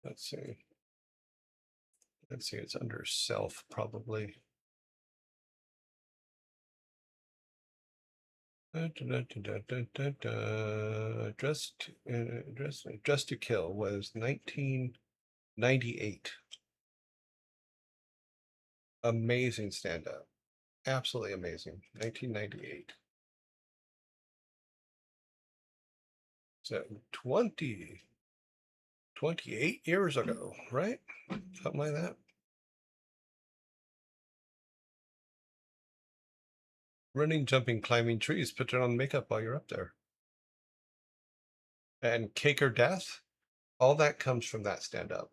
[SPEAKER 2] Let's see. Let's see. It's under self, probably. Dress to Kill was 1998. Amazing stand-up. Absolutely amazing. 1998. So 28 years ago, right? Something like that. Running, jumping, climbing trees, put on makeup while you're up there. And Cake or Death, all that comes from that stand-up.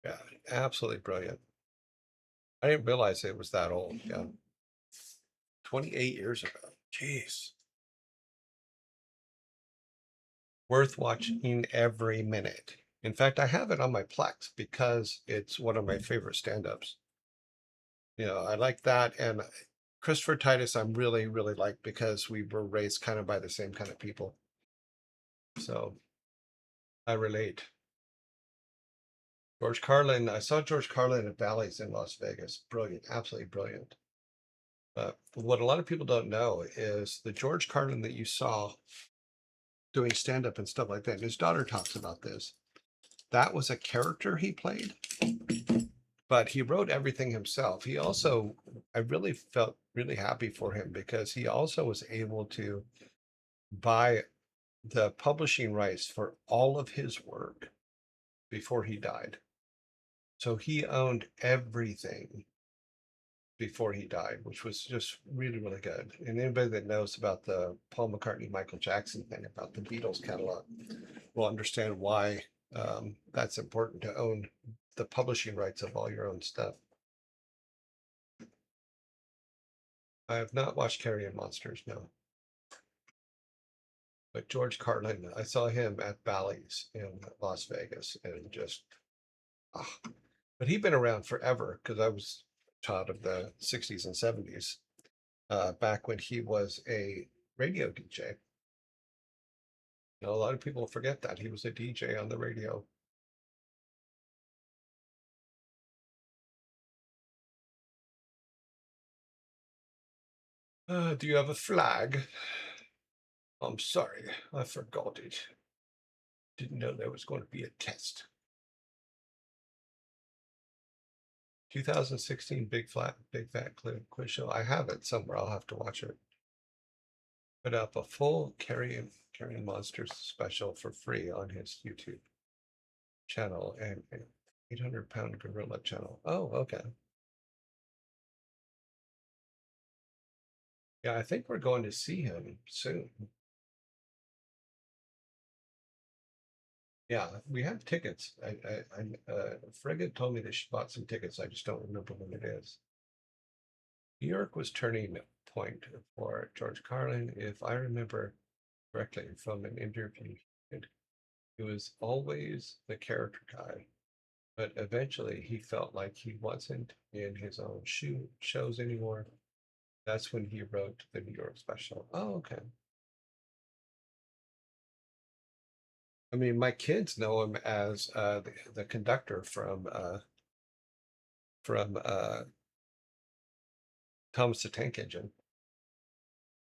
[SPEAKER 2] Yeah, absolutely brilliant. I didn't realize it was that old. Yeah. 28 years ago. Jeez. Worth watching every minute. In fact, I have it on my Plex because it's one of my favorite stand-ups. You know, I like that. And Christopher Titus, I'm really, really like because we were raised kind of by the same kind of people. So I relate. George Carlin, I saw George Carlin at Bally's in Las Vegas. Brilliant, absolutely brilliant. What a lot of people don't know is the George Carlin that you saw doing stand-up and stuff like that, and his daughter talks about this. That was a character he played, but he wrote everything himself. He also, I really felt really happy for him because he also was able to buy the publishing rights for all of his work before he died. So he owned everything before he died, which was just really, really good. And anybody that knows about the Paul McCartney, Michael Jackson thing about the Beatles catalog will understand why that's important to own the publishing rights of all your own stuff. I have not watched Carrion Monsters, no. But George Carlin, I saw him at Bally's in Las Vegas and just, ah. But he'd been around forever because I was a child of the 60s and 70s, back when he was a radio DJ. You know, a lot of people forget that he was a DJ on the radio. Do you have a flag? I'm sorry, I forgot it. Didn't know there was going to be a test. 2016 Big Fat Quiz Show. I have it somewhere. I'll have to watch it. Put up a full Carrying Monsters special for free on his YouTube channel and 800-pound gorilla channel. Oh, okay. Yeah, I think we're going to see him soon. Yeah, we have tickets. Frigga told me that she bought some tickets. I just don't remember when it is. New York was turning point for George Carlin, if I remember correctly from an interview. He was always the character guy, but eventually he felt like he wasn't in his own shows anymore. That's when he wrote the New York special. Oh, okay. I mean, my kids know him as the conductor from Thomas the Tank Engine.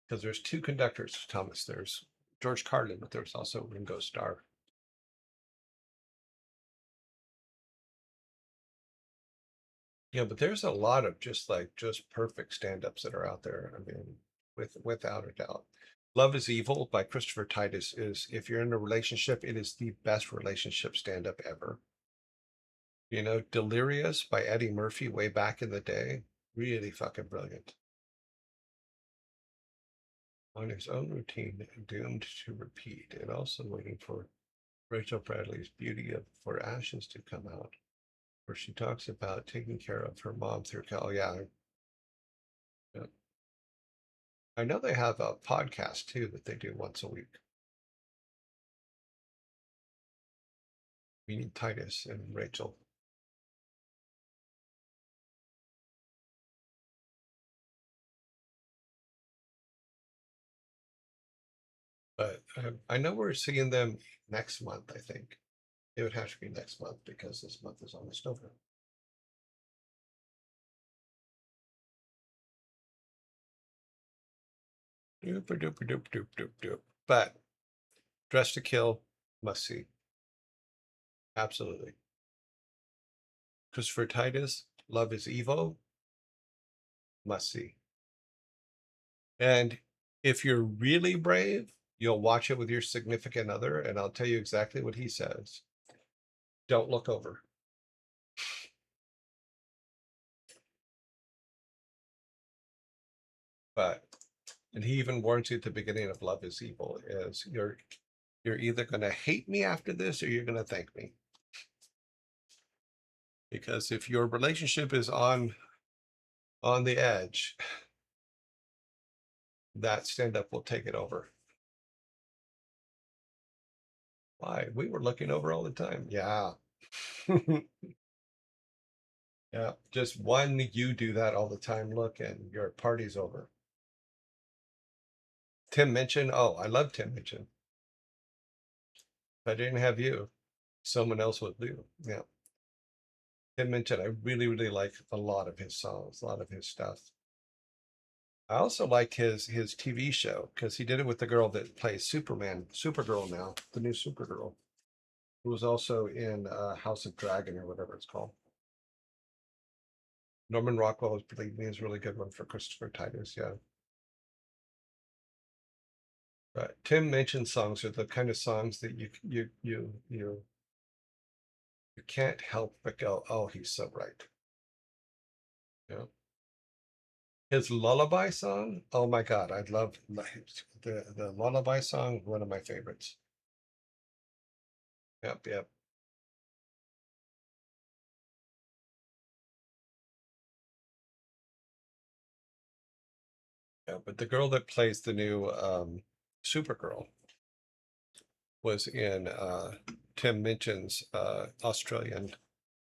[SPEAKER 2] Because there's two conductors, Thomas. There's George Carlin, but there's also Ringo Starr. Yeah, but there's a lot of just perfect stand-ups that are out there. I mean, without a doubt. Love is Evil by Christopher Titus is, if you're in a relationship, it is the best relationship stand-up ever. You know, Delirious by Eddie Murphy way back in the day, really fucking brilliant. On his own routine, doomed to repeat, and also waiting for Rachel Bradley's Beauty for Ashes to come out, where she talks about taking care of her mom through yeah. I know they have a podcast too that they do once a week. Meaning Titus and Rachel. But I know we're seeing them next month, I think. It would have to be next month because this month is almost over. Doop doop doop doop doop doop. But Dress to Kill, must see. Absolutely. Christopher Titus, Love is Evil, must see. And if you're really brave, you'll watch it with your significant other, and I'll tell you exactly what he says. Don't look over. But, and he even warns you at the beginning of Love is Evil, is you're either going to hate me after this or you're going to thank me. Because if your relationship is on the edge, that stand-up will take it over. Why? We were looking over all the time. Yeah. Yeah. Just one, you do that all the time look and your party's over. Tim Minchin. Oh, I love Tim Minchin. If I didn't have you, someone else would do. Yeah. Tim Minchin, I really, really like a lot of his songs, a lot of his stuff. I also like his TV show because he did it with the girl that plays Supergirl now, the new Supergirl, who was also in House of Dragon or whatever it's called. Norman Rockwell is really good one for Christopher Titus, yeah. But Tim Minchin songs are the kind of songs that you can't help but go, oh, he's so right. Yeah. His lullaby song, oh my God, I love the lullaby song, one of my favorites. Yep, yep. Yeah, but the girl that plays the new Supergirl was in Tim Minchin's Australian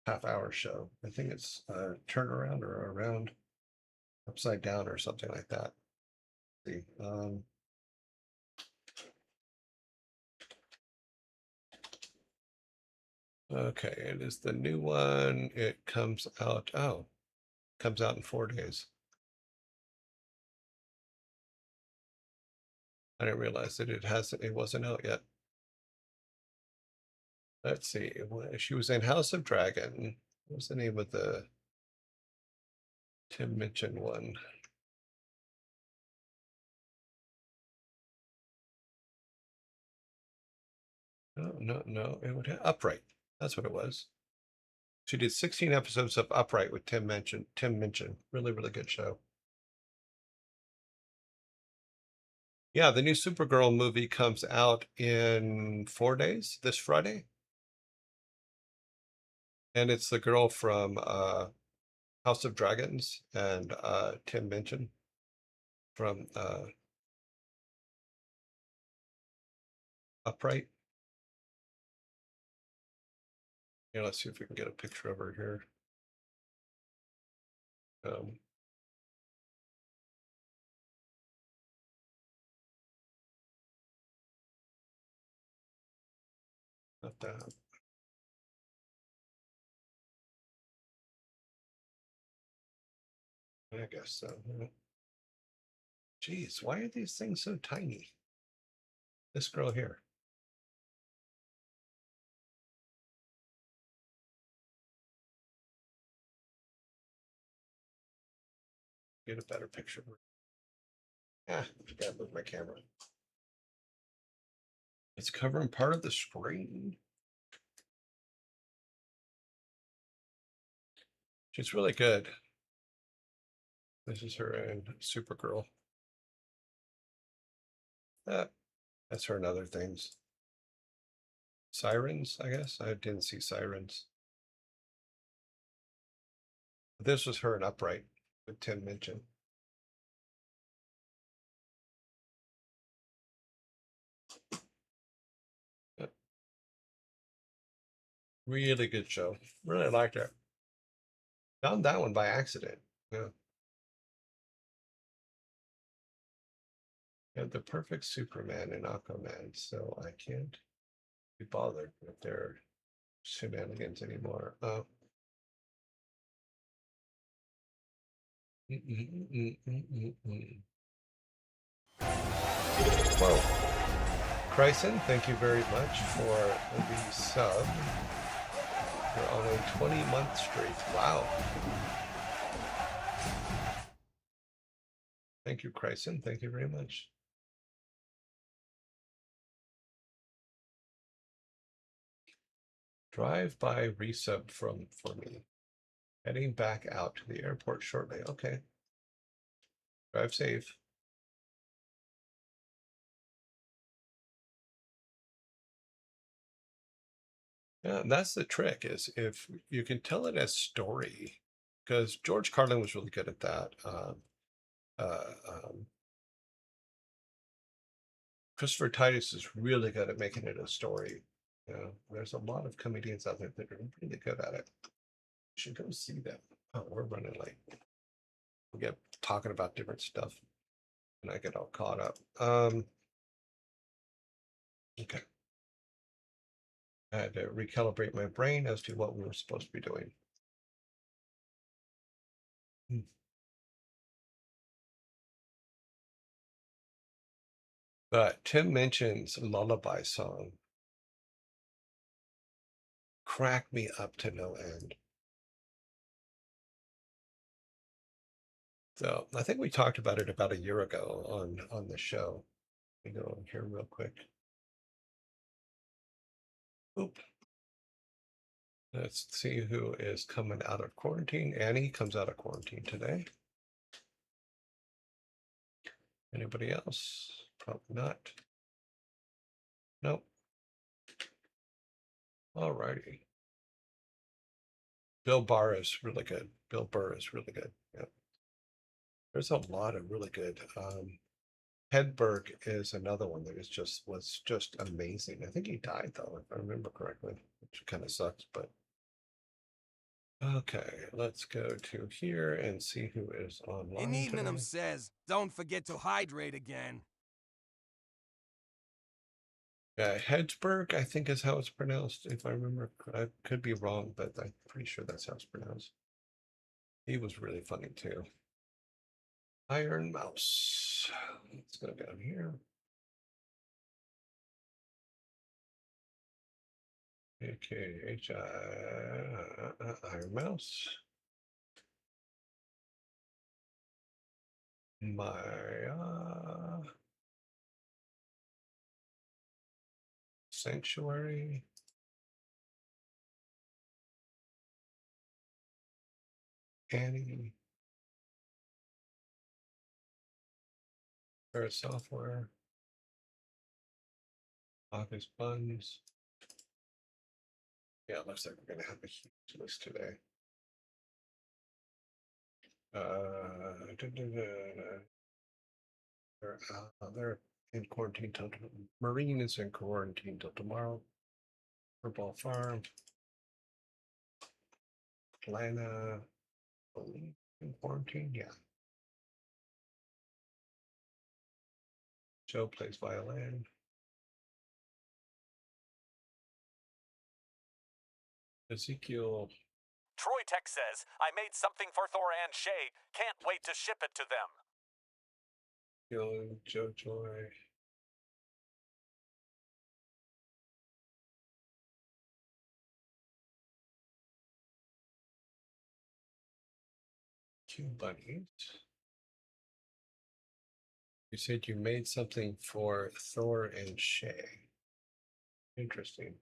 [SPEAKER 2] half-hour show. I think it's Turnaround or Around Upside Down or something like that. See, okay, it is the new one. It comes out, oh, comes out in 4 days. I didn't realize that it wasn't out yet. Let's see. She was in House of Dragon. What's the name of the Tim Minchin one? No. It would have Upright. That's what it was. She did 16 episodes of Upright with Tim Minchin. Really, really good show. Yeah, the new Supergirl movie comes out in 4 days, this Friday. And it's the girl from House of Dragons and Tim Minchin from Upright. Yeah, let's see if we can get a picture of her here. Not that. I guess so. Geez, why are these things so tiny? This girl here. Get a better picture. Ah, gotta move my camera. It's covering part of the screen. She's really good. This is her in Supergirl. That's her in other things. Sirens, I guess. I didn't see Sirens. This was her in Upright with Tim Minchin. Really good show. Really liked it. Found that one by accident. Yeah. And the perfect Superman and Aquaman, so I can't be bothered with their shenanigans anymore. Whoa. Chryson, thank you very much for the sub. You're on a 20-month streak. Wow. Thank you, Chryson. Thank you very much. Drive by resub for me. Heading back out to the airport shortly. Okay. Drive safe. Yeah, and that's the trick is if you can tell it as story, because George Carlin was really good at that. Uh, um, Christopher Titus is really good at making it a story. You know, there's a lot of comedians out there that are really good at it. You should go see them. Oh, we're running late. We get talking about different stuff, and I get all caught up. Okay. I had to recalibrate my brain as to what we were supposed to be doing. But Tim mentions Lullaby Song. Crack me up to no end. So I think we talked about it about a year ago on the show. Let me go in here real quick. Oop. Let's see who is coming out of quarantine. Annie comes out of quarantine today. Anybody else? Probably not. Nope. Alrighty. Bill Barr is really good. Bill Burr is really good. Yeah. There's a lot of really good. Hedberg is another one that was just amazing. I think he died though, if I remember correctly, which kind of sucks, but okay, let's go to here and see who is online.
[SPEAKER 1] In evening
[SPEAKER 2] today.
[SPEAKER 1] says, don't forget to hydrate again.
[SPEAKER 2] Hedberg, I think is how it's pronounced. If I remember, I could be wrong, but I'm pretty sure that's how it's pronounced. He was really funny too. Iron Mouse. Let's go down here. Iron Mouse. Maya. Sanctuary. Annie. Pair software. Office buns. Yeah, it looks like we're gonna have a huge list today. They're in quarantine till Marine is in quarantine till tomorrow. Purple Farm. Atlanta. In quarantine, yeah. Joe plays violin. Ezekiel.
[SPEAKER 6] Troy Tech says, I made something for Thor and Shay. Can't wait to ship it to them.
[SPEAKER 2] Joe Joy. Q Bunnies. You said you made something for Thor and Shay. Interesting.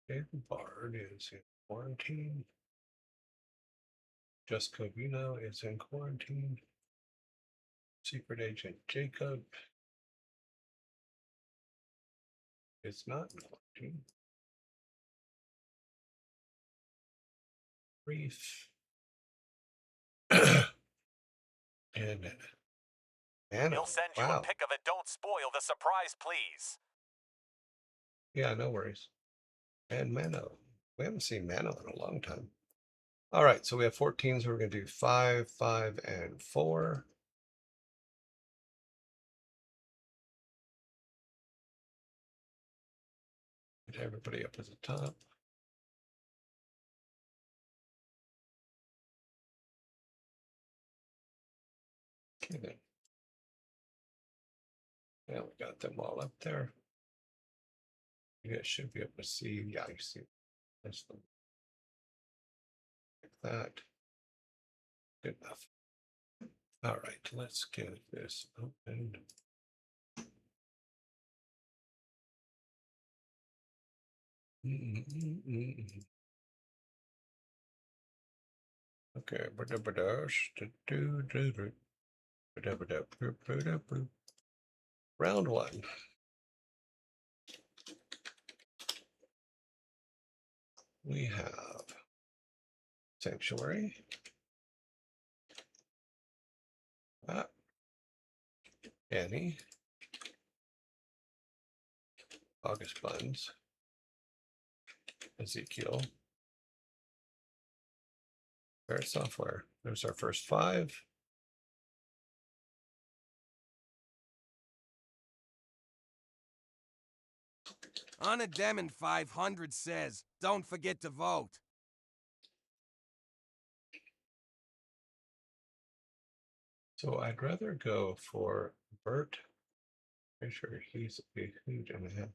[SPEAKER 2] David Bard is in quarantine. Just Covino is in quarantine. Secret Agent Jacob is not in quarantine. Brief. And Anna.
[SPEAKER 6] He'll send you a pic of it. Don't spoil the surprise, please.
[SPEAKER 2] Yeah, no worries. And Mano. We haven't seen Mano in a long time. All right, so we have 14, so we're going to do 5, 5, and 4. Get everybody up at the top. Okay, then. Yeah, we got them all up there. You guys should be able to see. Yeah, you see. That's them. Like that. Good enough. All right, let's get this open. Okay. Round one. We have Sanctuary. Annie. August Buns. Ezekiel. Barrett Software. There's our first 5.
[SPEAKER 1] Unademon 500 says, don't forget to vote.
[SPEAKER 2] So I'd rather go for Bert. Pretty sure he's a hoot and I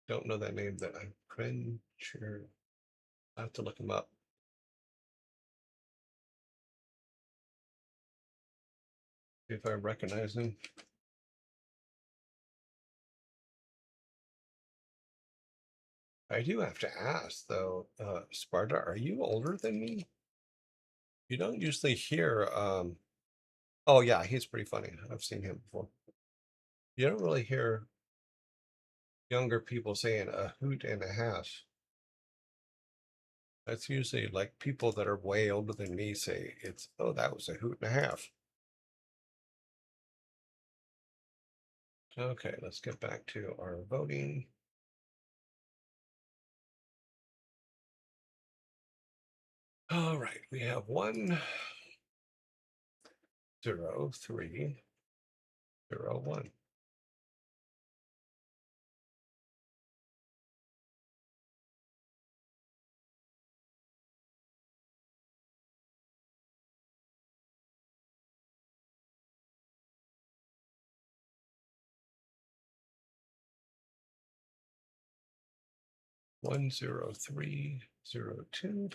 [SPEAKER 2] don't know that name that I'm pretty sure. I have to look him up. See if I recognize him. I do have to ask though, Sparta, are you older than me? You don't usually hear oh yeah, he's pretty funny. I've seen him before. You don't really hear younger people saying a hoot and a half. That's usually like people that are way older than me say it's, oh, that was a hoot and a half. Okay, let's get back to our voting. All right, we have 1, 0, 3, 0, 1. One, 0, 3, 0, 2.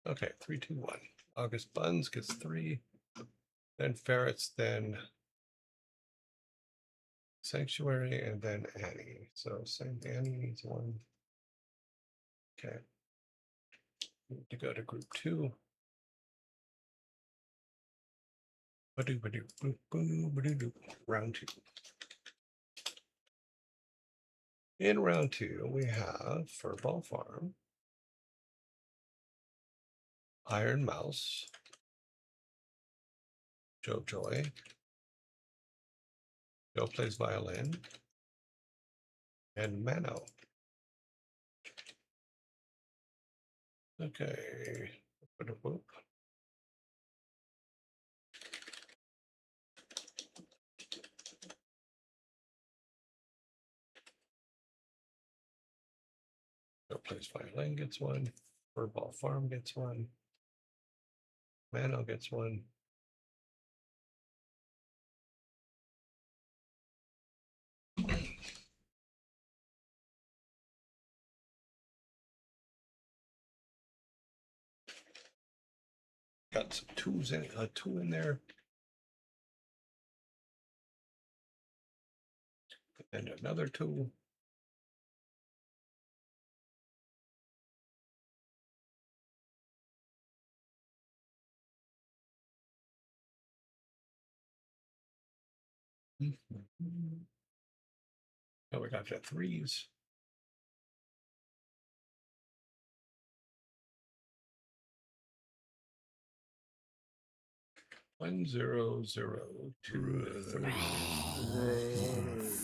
[SPEAKER 2] Okay, 3, 2, 1. August Buns gets 3, then Ferrets, then Sanctuary, and then Annie. So Annie needs 1. Okay. Need to go to group 2. Round 2. In round 2, we have Furball Farm, Iron Mouse, Joe Joy, Joe plays violin, and Mano. Okay. Joe plays violin gets 1. Furball Farm gets 1. Mano gets 1. Got some 2s in a 2 in there. And another 2. Oh, we got the 3s. One, 0, 0, 2, 3.
[SPEAKER 5] Brains.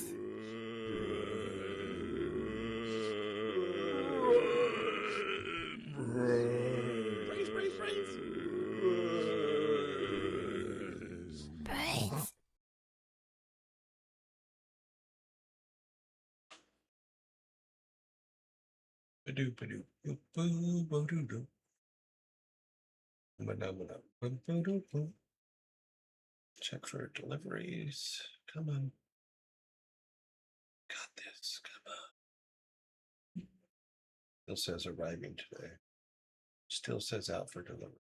[SPEAKER 2] Check for deliveries. Come on. Got this. Come on. Still says arriving today. Still says out for delivery.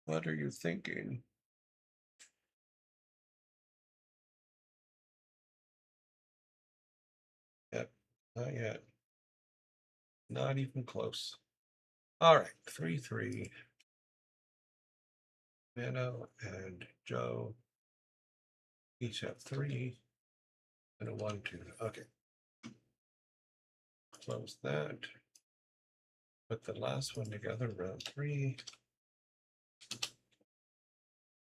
[SPEAKER 2] What are you thinking? Yep, not yet. Not even close. All right, 3-3. Nano and Joe each have 3 and a 1-2. Okay. Close that. Put the last one together, round 3.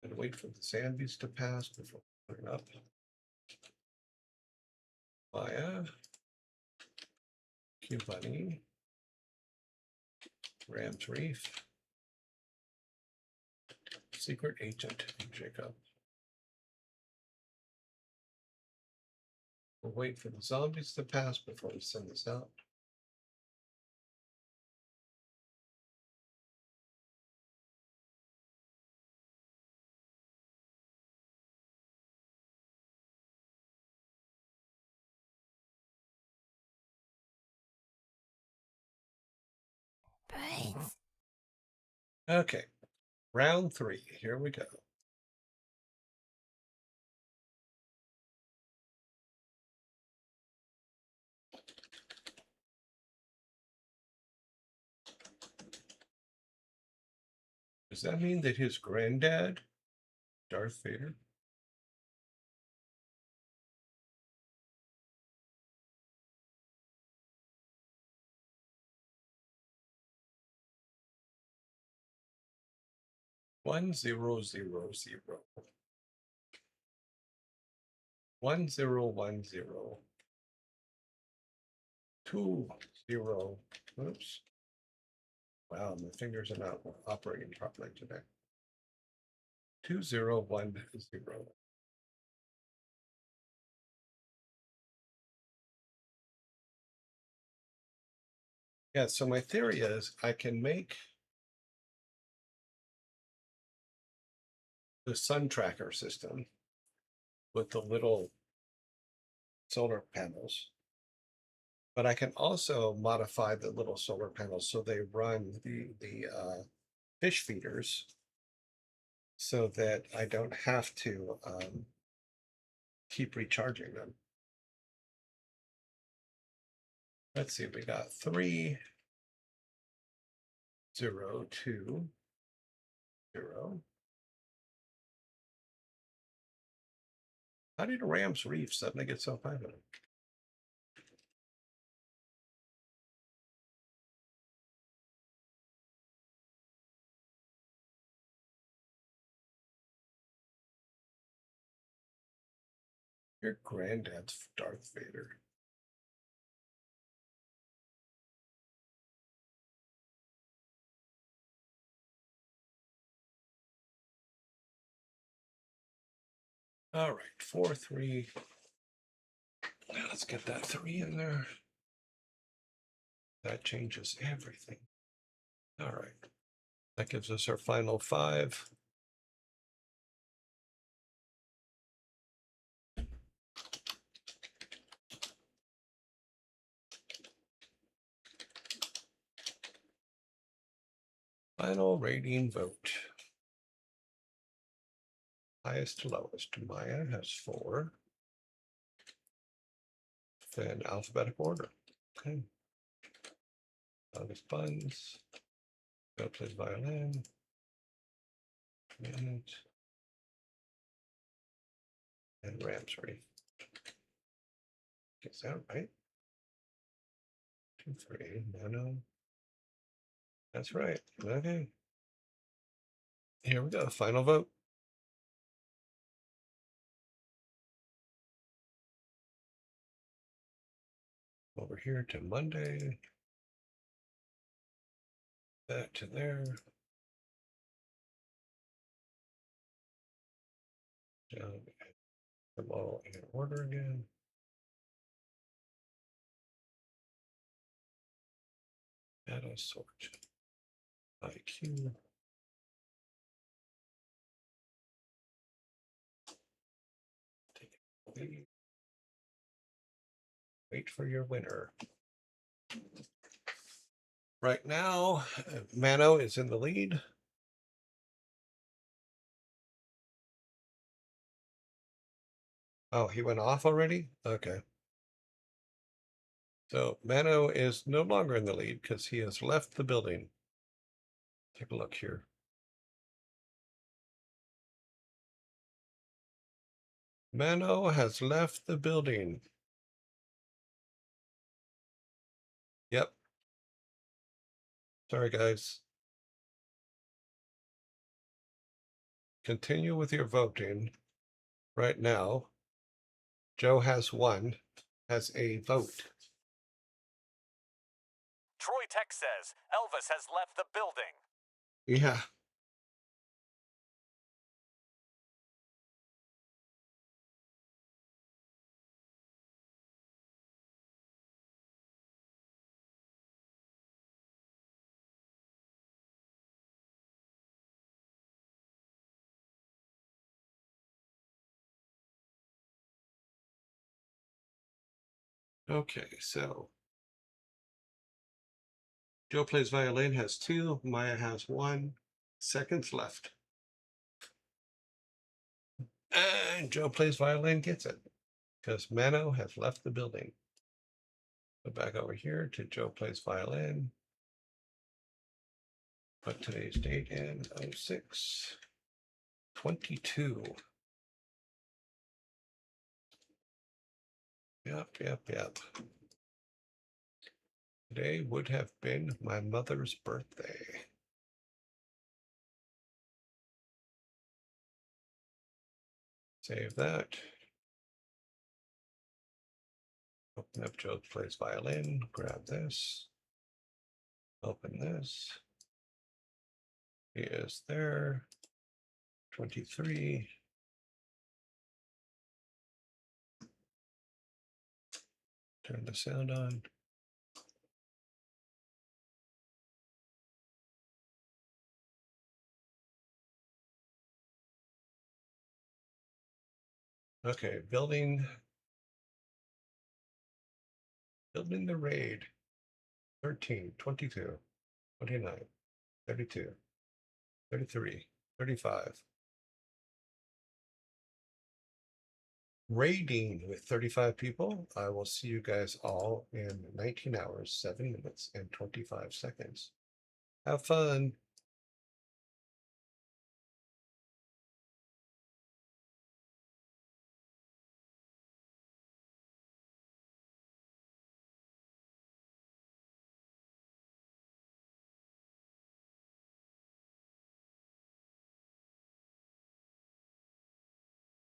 [SPEAKER 2] And wait for the Sandys to pass before putting up. Maya. Q Bunny. Rams Reef. Secret Agent Jacob. We'll wait for the zombies to pass before we send this out.
[SPEAKER 5] Brains.
[SPEAKER 2] Okay, round 3. Here we go. Does that mean that his granddad, Darth Vader? One zero zero zero. 1010. 20. Oops. Wow, my fingers are not operating properly today. 2010. Yeah, so my theory is I can make the sun tracker system with the little solar panels, but I can also modify the little solar panels so they run the fish feeders so that I don't have to keep recharging them. Let's see, we got 3 0 2 0. How did Rams Reef suddenly get so popular? Your granddad's Darth Vader. All right, 4-3. Now let's get that 3 in there. That changes everything. All right. That gives us our final 5. Final rating vote. Highest to lowest. Maya has 4. Then alphabetical order. Okay. August Buns. Go plays violin. Minute. And Ramsey. Is that right? 2, 3. No. That's right. Okay. Here we go. Final vote. Over here to Monday. That to there. Down them all in order again. Data sort. IQ. Wait for your winner. Right now, Mano is in the lead. Oh, he went off already? Okay. So Mano is no longer in the lead because he has left the building. Take a look here. Mano has left the building. Yep. Sorry, guys. Continue with your voting. Right now, Joe has a vote.
[SPEAKER 6] Troy Tech says Elvis has left the building.
[SPEAKER 2] Yeah. Okay, so Joe plays violin has 2, Maya has 1. Seconds left. And Joe plays violin gets it because Mano has left the building. Go back over here to Joe plays violin. Put today's date in 06/22. Yep. Today would have been my mother's birthday. Save that. Open up Joe plays violin. Grab this. Open this. He is there. 23. Turn the sound on. Okay, building the raid. 13, 22, 29, 32, 33, 35. Raiding with 35 people. I will see you guys all in 19 hours, 7 minutes, and 25 seconds. Have fun.